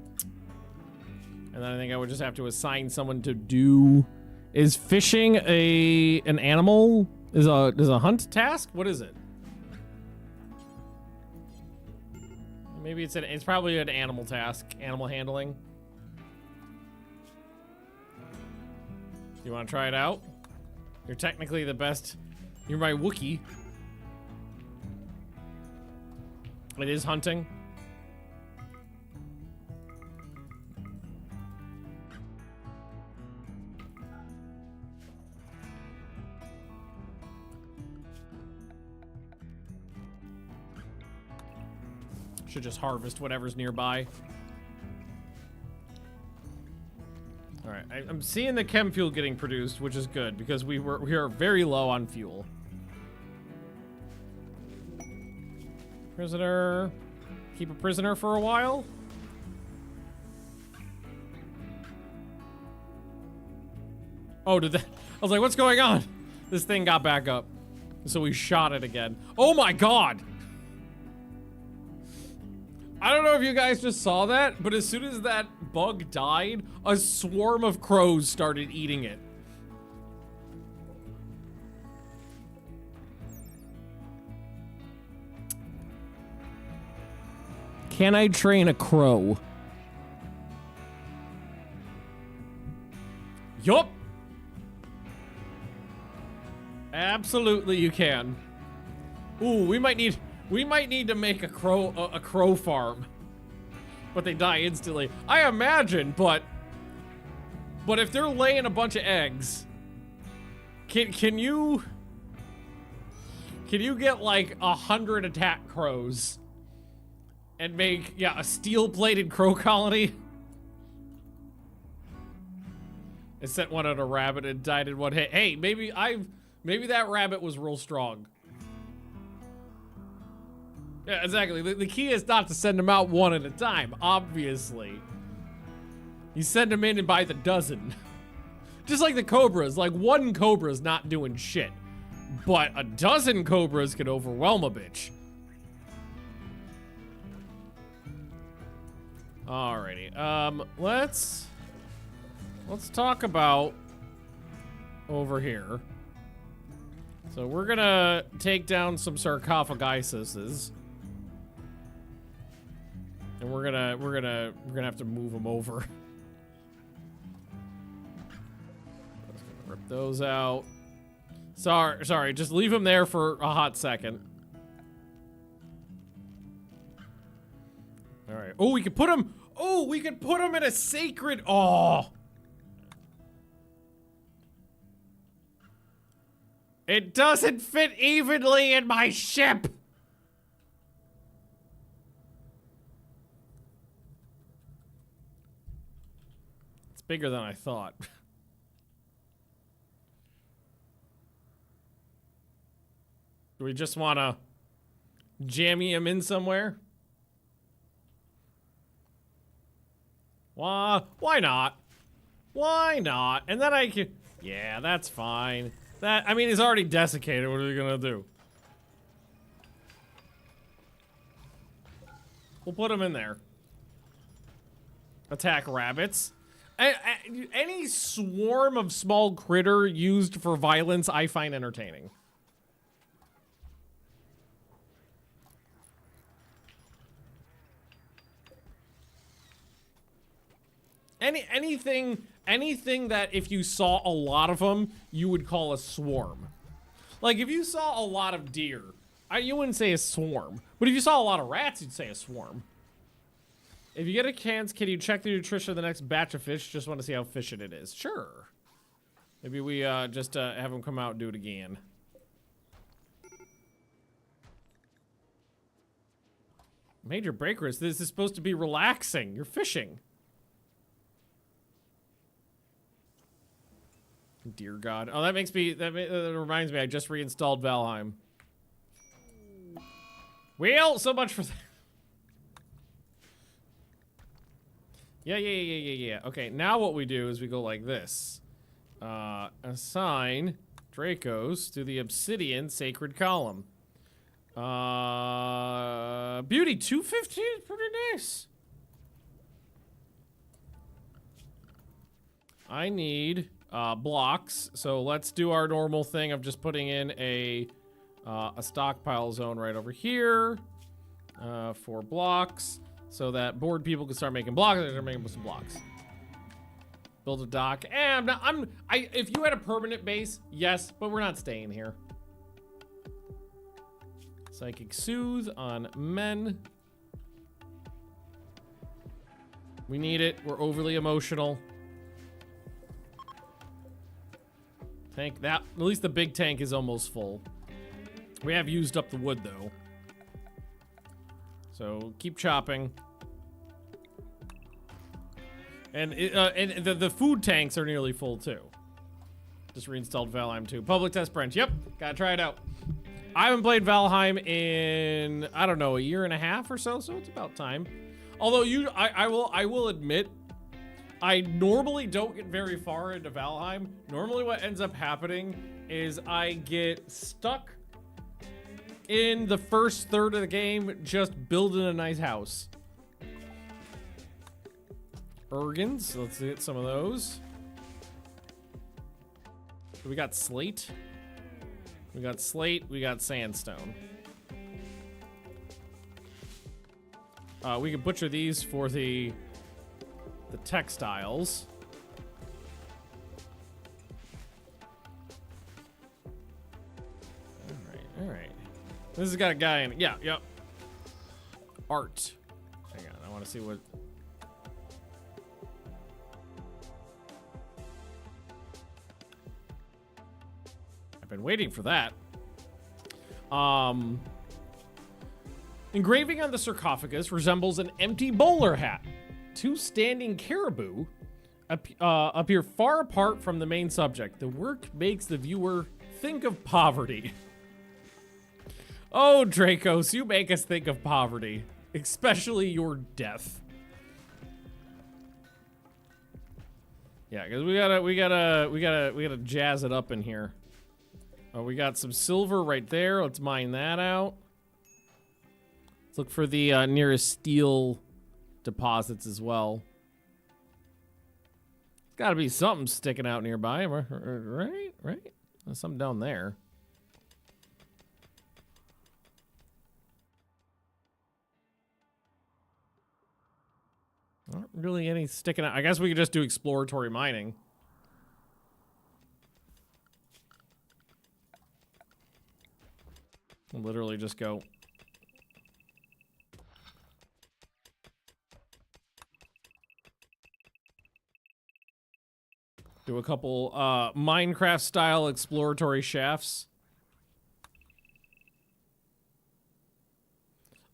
Speaker 1: then I think I would just have to assign someone to do. Is fishing an animal? Is a hunt task? What is it? Maybe it's probably an animal task. Animal handling. You want to try it out? You're technically the best. You're my Wookiee. It is hunting. Should just harvest whatever's nearby. All right, I'm seeing the chem fuel getting produced, which is good because we are very low on fuel. Prisoner, keep a prisoner for a while. Oh, did that? I was like, what's going on? This thing got back up, so we shot it again. Oh my god! I don't know if you guys just saw that, but as soon as that bug died, a swarm of crows started eating it. Can I train a crow? Yup. Absolutely you can. Ooh, we might need to make a crow farm. But they die instantly. I imagine, but if they're laying a bunch of eggs, can you get like 100 attack crows and make a steel-plated crow colony? I sent one at a rabbit and died in one hit. Hey, maybe that rabbit was real strong. Yeah, exactly. The key is not to send them out one at a time, obviously. You send them in and by the dozen. Just like the cobras. Like, one cobra's not doing shit. But a dozen cobras could overwhelm a bitch. Alrighty. Let's talk about over here. So we're gonna take down some sarcophagisuses. And we're gonna have to move them over. Rip those out. Sorry, just leave them there for a hot second. All right. Oh, we could put them. Oh, we could put them in a sacred. Oh. It doesn't fit evenly in my ship. It's bigger than I thought. Do we just want to jammy him in somewhere? Why not? Why not? And then I can... Yeah, that's fine. I mean, he's already desiccated. What are we gonna do? We'll put them in there. Attack rabbits. Any swarm of small critter used for violence, I find entertaining. Anything that if you saw a lot of them, you would call a swarm. Like if you saw a lot of deer, you wouldn't say a swarm. But if you saw a lot of rats, you'd say a swarm. If you get a chance, can you check the nutrition of the next batch of fish? Just want to see how efficient it is. Sure. Maybe we just have them come out and do it again. Major break risk. This is supposed to be relaxing. You're fishing. Dear God. Oh, that makes me, that reminds me, I just reinstalled Valheim. Well, so much for that. Yeah. Okay, now what we do is we go like this. Assign Dracos to the Obsidian Sacred Column. Beauty, 215 is pretty nice. I need blocks, so let's do our normal thing of just putting in a stockpile zone right over here for blocks, so that bored people can start making blocks. They're making some blocks. Build a dock. And if you had a permanent base, yes, but we're not staying here. Psychic Soothe on men. We need it. We're overly emotional. Tank that. At least the big tank is almost full. We have used up the wood though. So keep chopping. And the food tanks are nearly full too. Just reinstalled Valheim 2. Public test branch. Yep, gotta try it out. I haven't played Valheim in, I don't know, a year and a half or so, so it's about time. Although I will admit, I normally don't get very far into Valheim. Normally what ends up happening is I get stuck in the first third of the game just building a nice house. Ergens, let's get some of those. We got slate. We got slate, we got sandstone. We can butcher these for the textiles. All right. This has got a guy in it. Yeah, yep. Art. Hang on, I want to see what. I've been waiting for that. Engraving on the sarcophagus resembles an empty bowler hat. Two standing caribou appear far apart from the main subject. The work makes the viewer think of poverty. Oh, Dracos, you make us think of poverty, especially your death. Yeah, because we gotta jazz it up in here. Oh, we got some silver right there. Let's mine that out. Let's look for the nearest steel deposits as well. Got to be something sticking out nearby, right? There's something down there. Not really any sticking out. I guess we could just do exploratory mining. We'll literally just go. Do a couple Minecraft style exploratory shafts.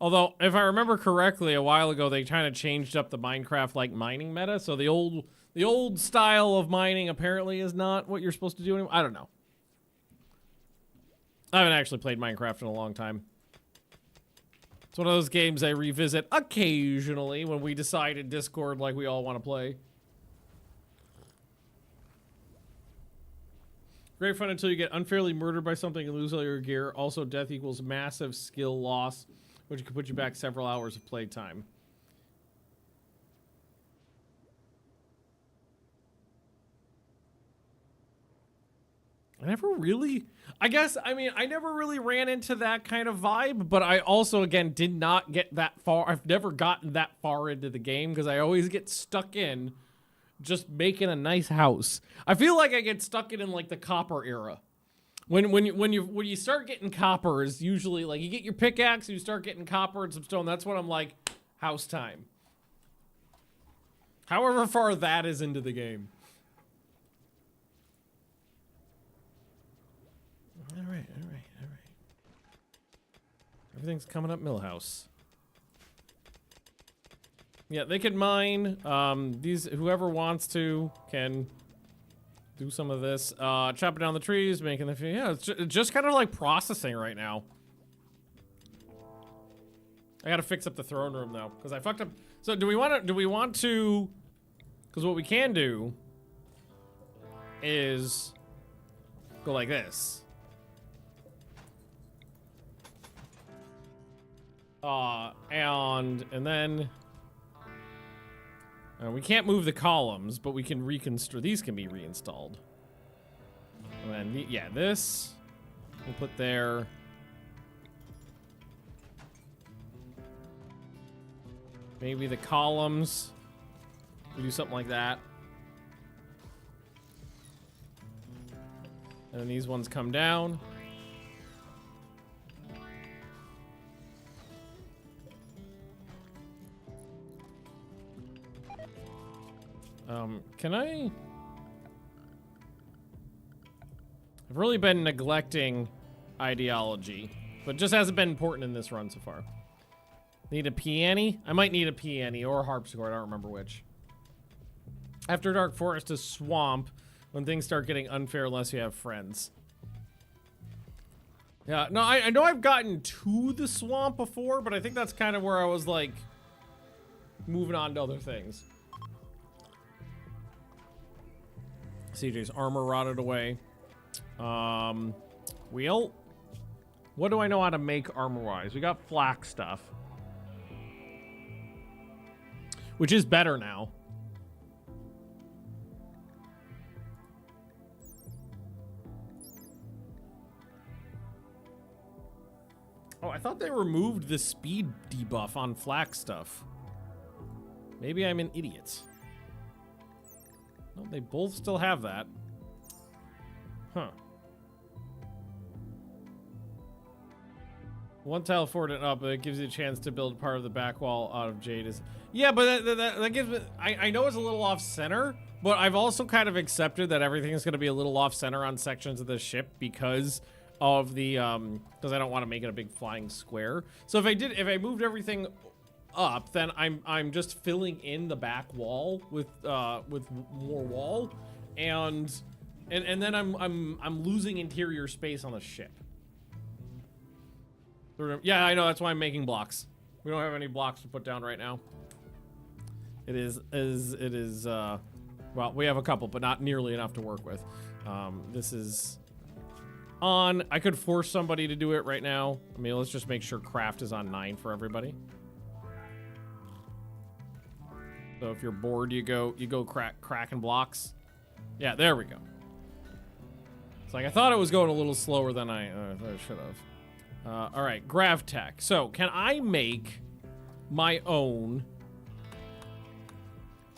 Speaker 1: Although, if I remember correctly, a while ago they kind of changed up the Minecraft like mining meta, so the old style of mining apparently is not what you're supposed to do anymore. I don't know. I haven't actually played Minecraft in a long time. It's one of those games I revisit occasionally when we decide in Discord like we all want to play. Great fun until you get unfairly murdered by something and lose all your gear. Also, death equals massive skill loss. which could put you back several hours of playtime. I never really, I never really ran into that kind of vibe, but I also, again, did not get that far. I've never gotten that far into the game because I always get stuck in just making a nice house. I feel like I get stuck in like the copper era. When you start getting copper is usually like you get your pickaxe, you start getting copper and some stone. That's when I'm like, house time. However far that is into the game. All right. Everything's coming up Millhouse. Yeah, they can mine. Whoever wants to can do some of this. Chopping down the trees, making the, yeah, it's just kind of like processing right now. I gotta fix up the throne room though, because I fucked up. So do we want to, because what we can do is go like this. And then we can't move the columns, but we can reconstruct. These can be reinstalled. And then, yeah, this we'll put there. Maybe the columns. We do something like that. And then these ones come down. Can I? I've really been neglecting ideology, but it just hasn't been important in this run so far. Need a peony? I might need a peony or a harpsichord, I don't remember which. After Dark Forest is swamp when things start getting unfair unless you have friends. Yeah, no, I know I've gotten to the swamp before, but I think that's kind of where I was like moving on to other things. CJ's armor rotted away. Wheel? What do I know how to make armor-wise? We got flak stuff. Which is better now. Oh, I thought they removed the speed debuff on flak stuff. Maybe I'm an idiot. No, they both still have that. Huh. One tile forward and up, it gives you a chance to build part of the back wall out of jade. Yeah, but that gives me... I know it's a little off-center, but I've also kind of accepted that everything is going to be a little off-center on sections of the ship because of the... because I don't want to make it a big flying square. So if I moved everything up, then I'm just filling in the back wall with more wall, and then I'm losing interior space on the ship. Yeah, I know, that's why I'm making blocks. We don't have any blocks to put down right now. It is well, we have a couple, but not nearly enough to work with. This is on. I could force somebody to do it right now. I mean, let's just make sure craft is on 9 for everybody. So if you're bored, you go cracking blocks. Yeah, there we go. It's like I thought it was going a little slower than I should have. All right, GravTech. So can I make my own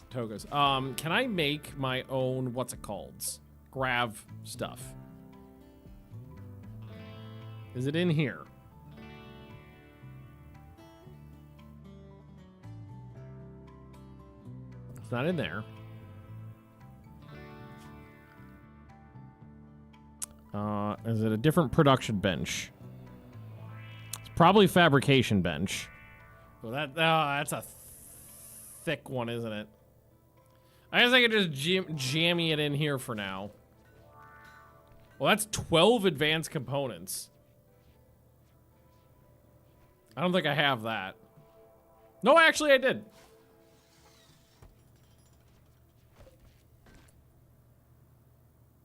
Speaker 1: togas? Can I make my own, what's it called? Grav stuff. Is it in here? It's not in there. Is it a different production bench? It's probably fabrication bench. Well, that's a thick one, isn't it? I guess I could just jammy it in here for now. Well, that's 12 advanced components. I don't think I have that. No, actually I did.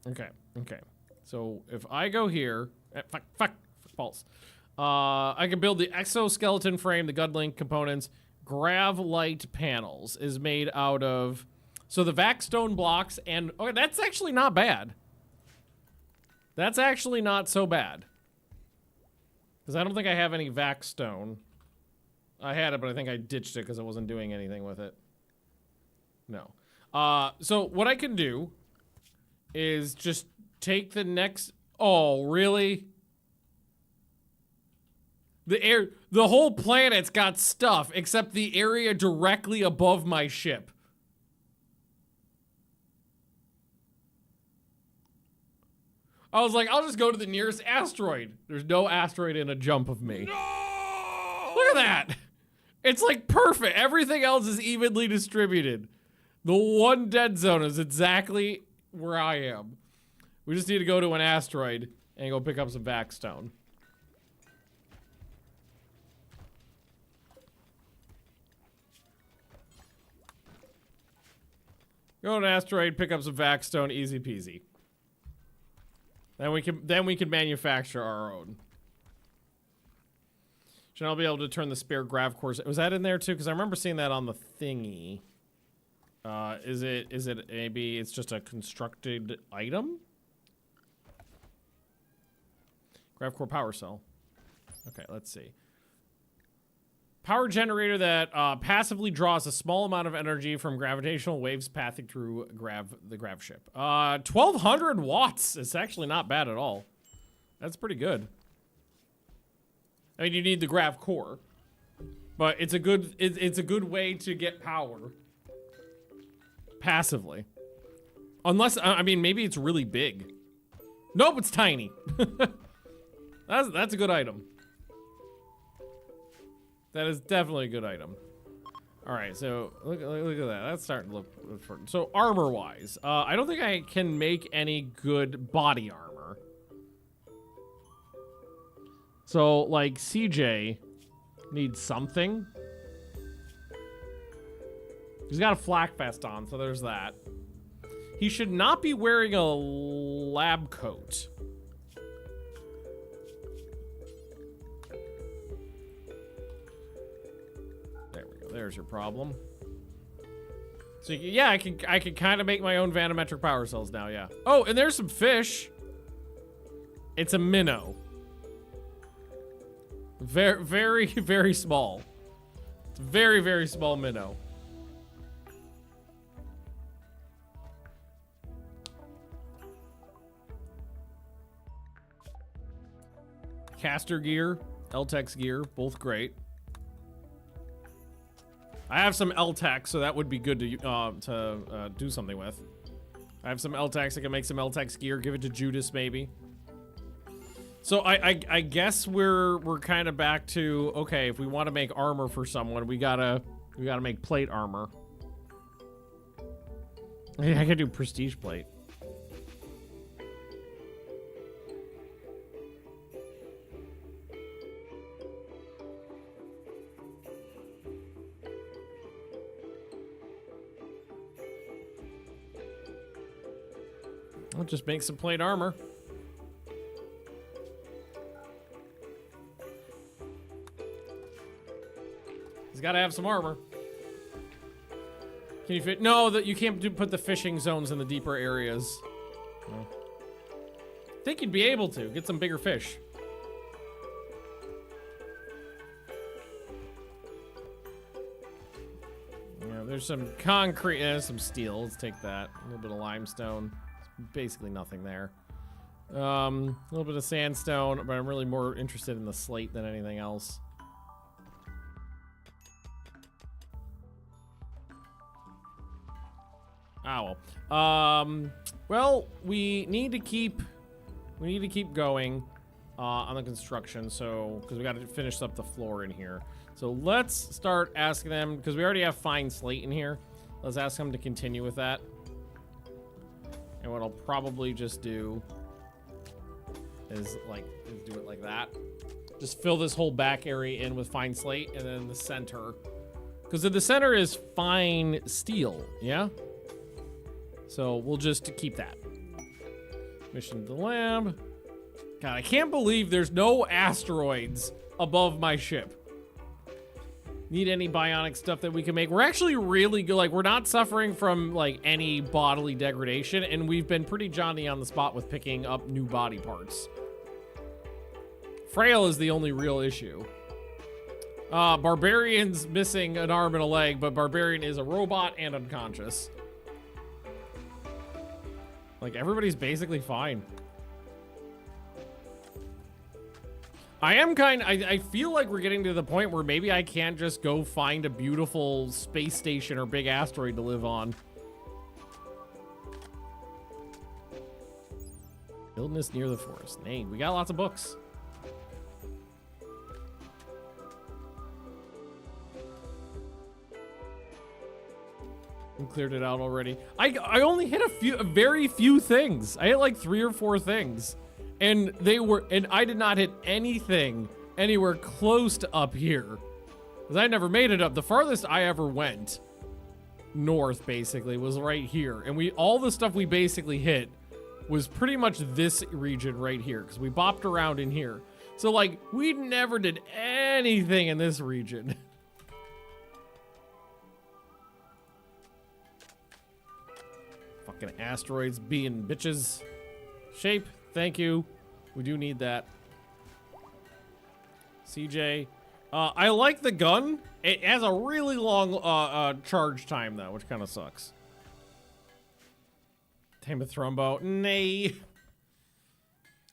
Speaker 1: Okay. So if I go here, fuck, false. I can build the exoskeleton frame, the Gunlink components. Gravlite panels is made out of... So the vac stone blocks and... Okay, that's actually not bad. That's actually not so bad. Because I don't think I have any vac stone. I had it, but I think I ditched it because I wasn't doing anything with it. No. So what I can do is just take the next... Oh, really? The whole planet's got stuff except the area directly above my ship. I was like, I'll just go to the nearest asteroid. There's no asteroid in a jump of me. No! Look at that. It's like perfect. Everything else is evenly distributed. The one dead zone is exactly where I am. We just need to go to an asteroid and go pick up some vac stone. Go to an asteroid, pick up some vac stone, easy peasy. Then we can manufacture our own. Should I be able to turn the spare grav cores? Was that in there too? Because I remember seeing that on the thingy. Is it maybe it's just a constructed item? Grav core power cell. Okay, let's see. Power generator that passively draws a small amount of energy from gravitational waves passing through the GravShip. 1200 watts. It's actually not bad at all. That's pretty good. I mean, you need the grav core, but it's a good way to get power passively. Unless I mean, maybe it's really big. Nope, it's tiny. That's a good item. That is definitely a good item. All right, so look at that. That's starting to look fun. So armor-wise, I don't think I can make any good body armor. So like CJ needs something. He's got a flak vest on, so there's that. He should not be wearing a lab coat. There's your problem. So yeah, I can kind of make my own vanometric power cells now, yeah. Oh, and there's some fish. It's a minnow. Very, very, very small. It's a very, very small minnow. Caster gear, LTEX gear, both great. I have some LTEX, so that would be good to do something with. I have some LTEX. I can make some LTEX gear. Give it to Judas, maybe. So I guess we're kind of back to, okay, if we want to make armor for someone, we gotta make plate armor. I could do prestige plate. I'll just make some plate armor. He's got to have some armor. Can you fit? No, that you can't put the fishing zones in the deeper areas. No. I think you'd be able to get some bigger fish. Yeah, there's some concrete, some steel. Let's take that. A little bit of limestone. Basically nothing there. A little bit of sandstone, but I'm really more interested in the slate than anything else. Ah, well. Well, we need to keep going on the construction, so because we got to finish up the floor in here. So let's start asking them, because we already have fine slate in here. Let's ask them to continue with that. And what I'll probably just do is do it like that. Just fill this whole back area in with fine slate, and then the center, because the center is fine steel, yeah? So we'll just keep that. Mission to the lab. God, I can't believe there's no asteroids above my ship. Need any bionic stuff that we can make? We're actually really good. Like, we're not suffering from, like, any bodily degradation, and we've been pretty Johnny on the spot with picking up new body parts. Frail is the only real issue. Barbarian's missing an arm and a leg, but Barbarian is a robot and unconscious. Like, everybody's basically fine. I feel like we're getting to the point where maybe I can't just go find a beautiful space station or big asteroid to live on. Wilderness near the forest. Nay, we got lots of books. We cleared it out already. I only hit a very few things. I hit like 3 or 4 things. And I did not hit anything anywhere close to up here. Because I never made it up. The farthest I ever went north, basically, was right here. And all the stuff we basically hit was pretty much this region right here. Because we bopped around in here. So, like, we never did anything in this region. Fucking asteroids being bitches. Shape. Thank you. We do need that. CJ. I like the gun. It has a really long charge time, though, which kind of sucks. Tame a Thrumbo. Nay.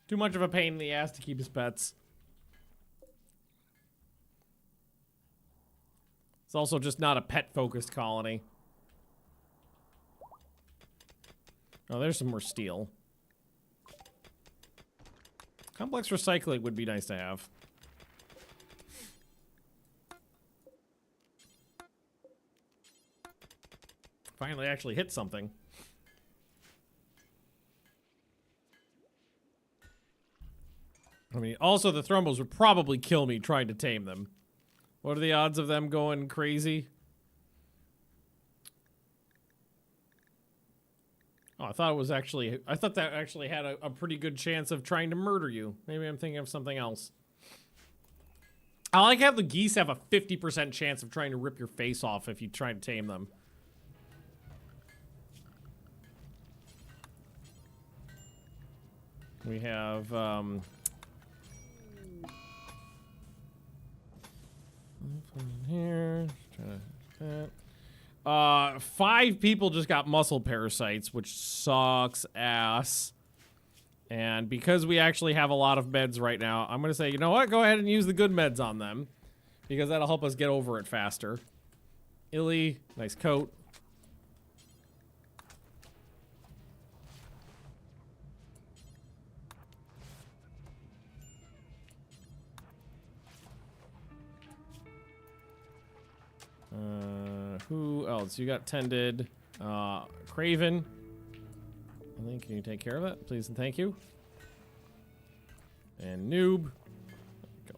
Speaker 1: Too much of a pain in the ass to keep his pets. It's also just not a pet-focused colony. Oh, there's some more steel. Complex recycling would be nice to have. Finally actually hit something. I mean, also the Thrumbos would probably kill me trying to tame them. What are the odds of them going crazy? Oh, I thought that actually had a pretty good chance of trying to murder you. Maybe I'm thinking of something else. I like how the geese have a 50% chance of trying to rip your face off if you try to tame them. We have, here, trying to, 5 people just got muscle parasites, which sucks ass. And because we actually have a lot of meds right now, I'm going to say, you know what? Go ahead and use the good meds on them. Because that'll help us get over it faster. Illy, nice coat. Who else? You got Tended. Craven. I think, can you take care of it? Please and thank you. And Noob. Go.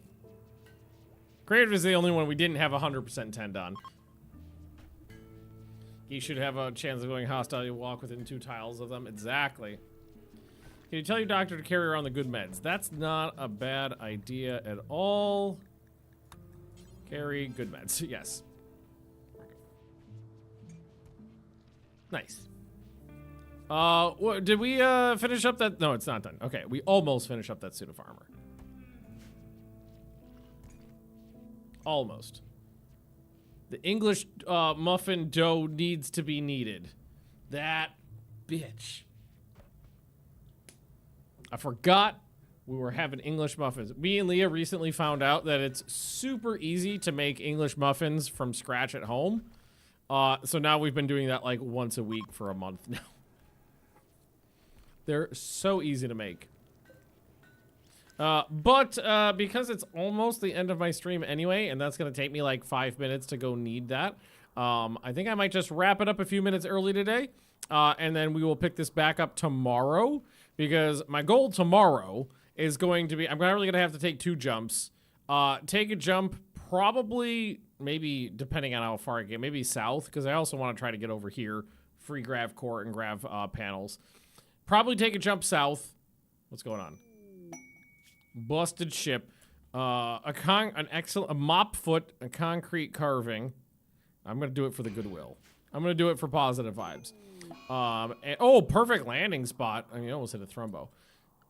Speaker 1: Craven is the only one we didn't have 100% tend on. He should have a chance of going hostile. You walk within 2 tiles of them. Exactly. Can you tell your doctor to carry around the good meds? That's not a bad idea at all. Carry good meds. Yes. Nice. Did we finish up that? No, it's not done. Okay, we almost finished up that suit of armor. Almost. The English muffin dough needs to be kneaded. That bitch. I forgot we were having English muffins. Me and Leah recently found out that it's super easy to make English muffins from scratch at home. So now we've been doing that like once a week for a month now. They're so easy to make. But because it's almost the end of my stream anyway, and that's going to take me like 5 minutes to go knead that, I think I might just wrap it up a few minutes early today. And then we will pick this back up tomorrow, because my goal tomorrow is going to be, I'm probably going to have to take 2 jumps. Take a jump probably, maybe depending on how far I get, maybe south, because I also want to try to get over here, free grav core and grav panels. Probably take a jump south. What's going on? busted ship, a mop foot, a concrete carving. I'm gonna do it for the goodwill. I'm gonna do it for positive vibes. And, perfect landing spot. I mean, I almost hit a thrombo.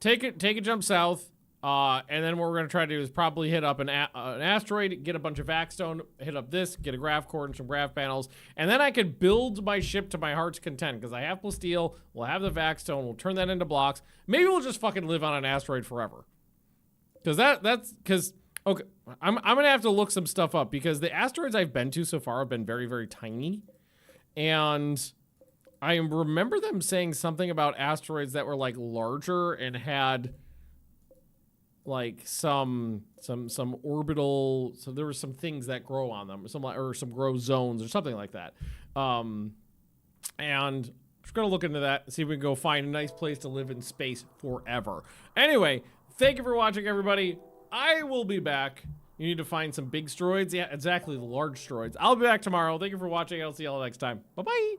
Speaker 1: Take a jump south. And then what we're gonna try to do is probably hit up an asteroid, get a bunch of vac-stone, hit up this, get a grav core and some grav panels, and then I could build my ship to my heart's content because I have plasteel, we'll have the vac-stone, we'll turn that into blocks. Maybe we'll just fucking live on an asteroid forever. Okay, I'm gonna have to look some stuff up because the asteroids I've been to so far have been very, very tiny, and I remember them saying something about asteroids that were like larger and had like some orbital, so there were some things that grow on them, some grow zones or something like that. And I'm just gonna look into that, see if we can go find a nice place to live in space forever. Anyway, thank you for watching, everybody. I will be back. You need to find some big asteroids. Yeah, exactly, the large asteroids. I'll be back tomorrow. Thank you for watching. I'll see you all next time. Bye-bye.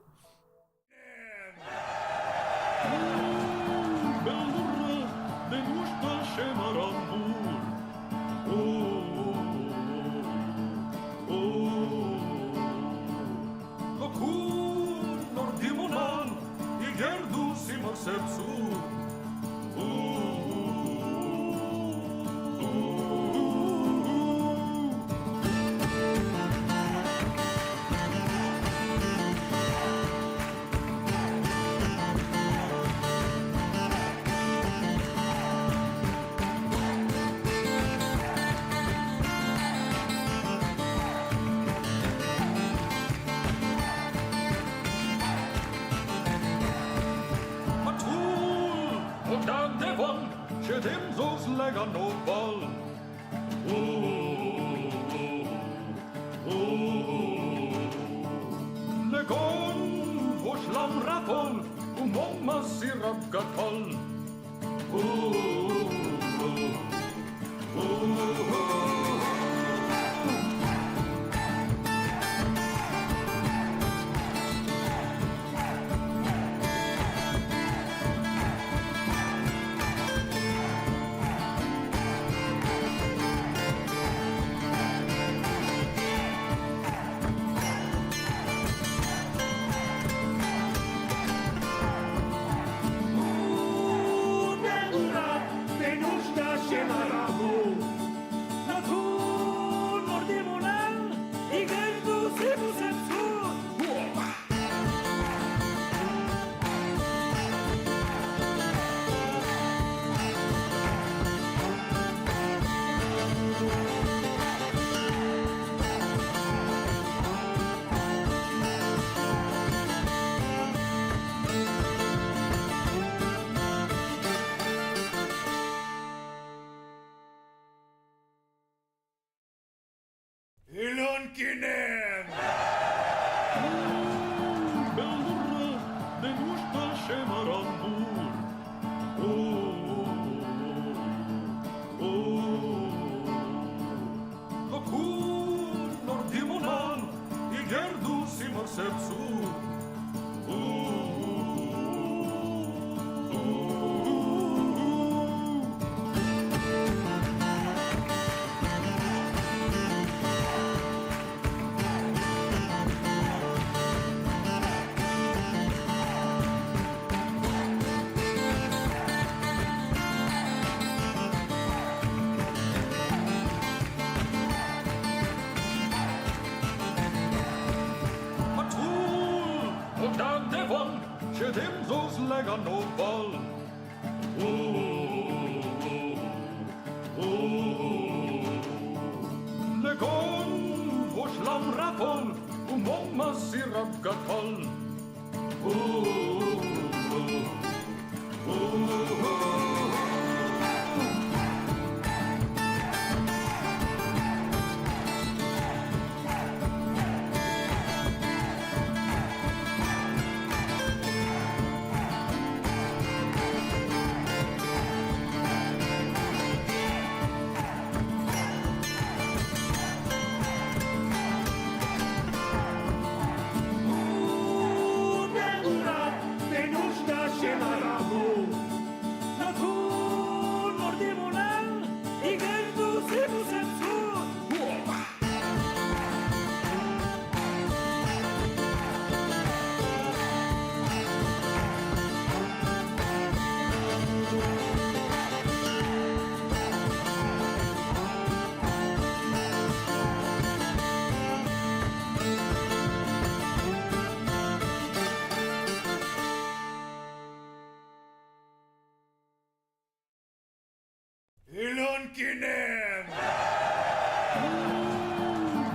Speaker 7: Lankinen!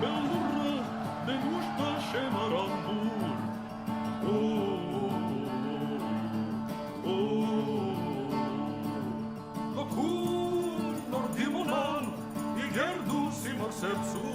Speaker 8: Belurra de nușta șemarambur. Locul nordimonal, i gerdu si marsepsu.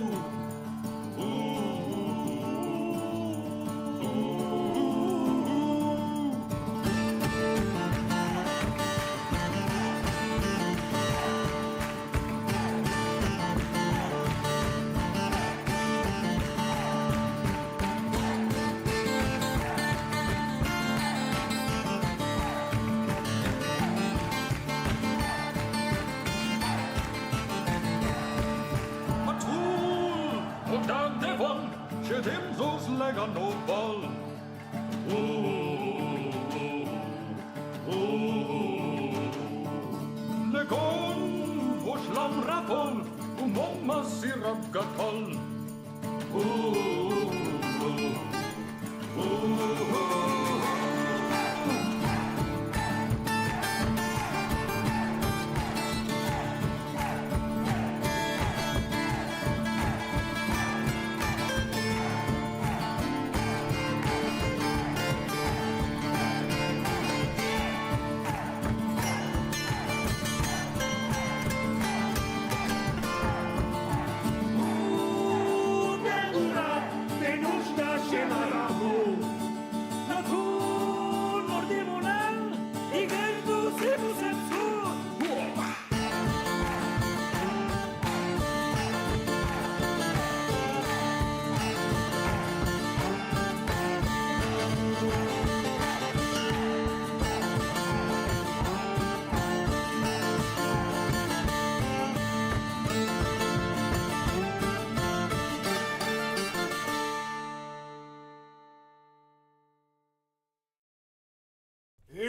Speaker 8: Ședem zos lega noval. Legon voșlam rapol, umoma sirap gatal.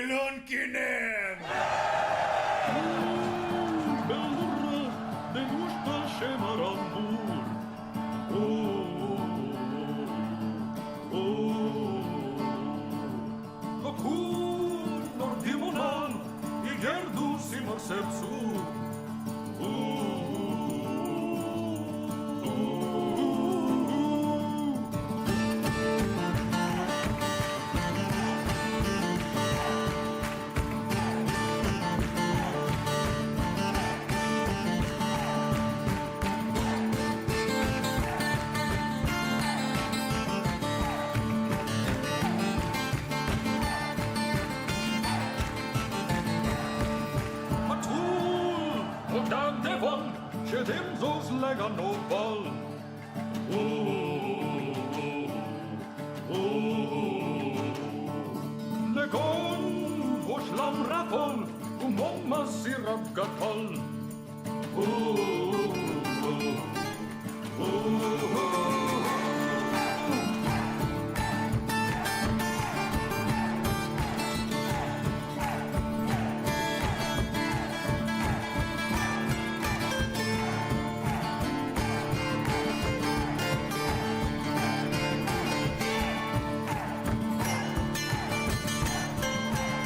Speaker 7: Lankinen!
Speaker 8: Belurra de nușta șemarambur. Locul nordimonal, i gerdu si marsepsu. Ședem zos lega noval. Legon voșlam rapol, umoma sirap gatal.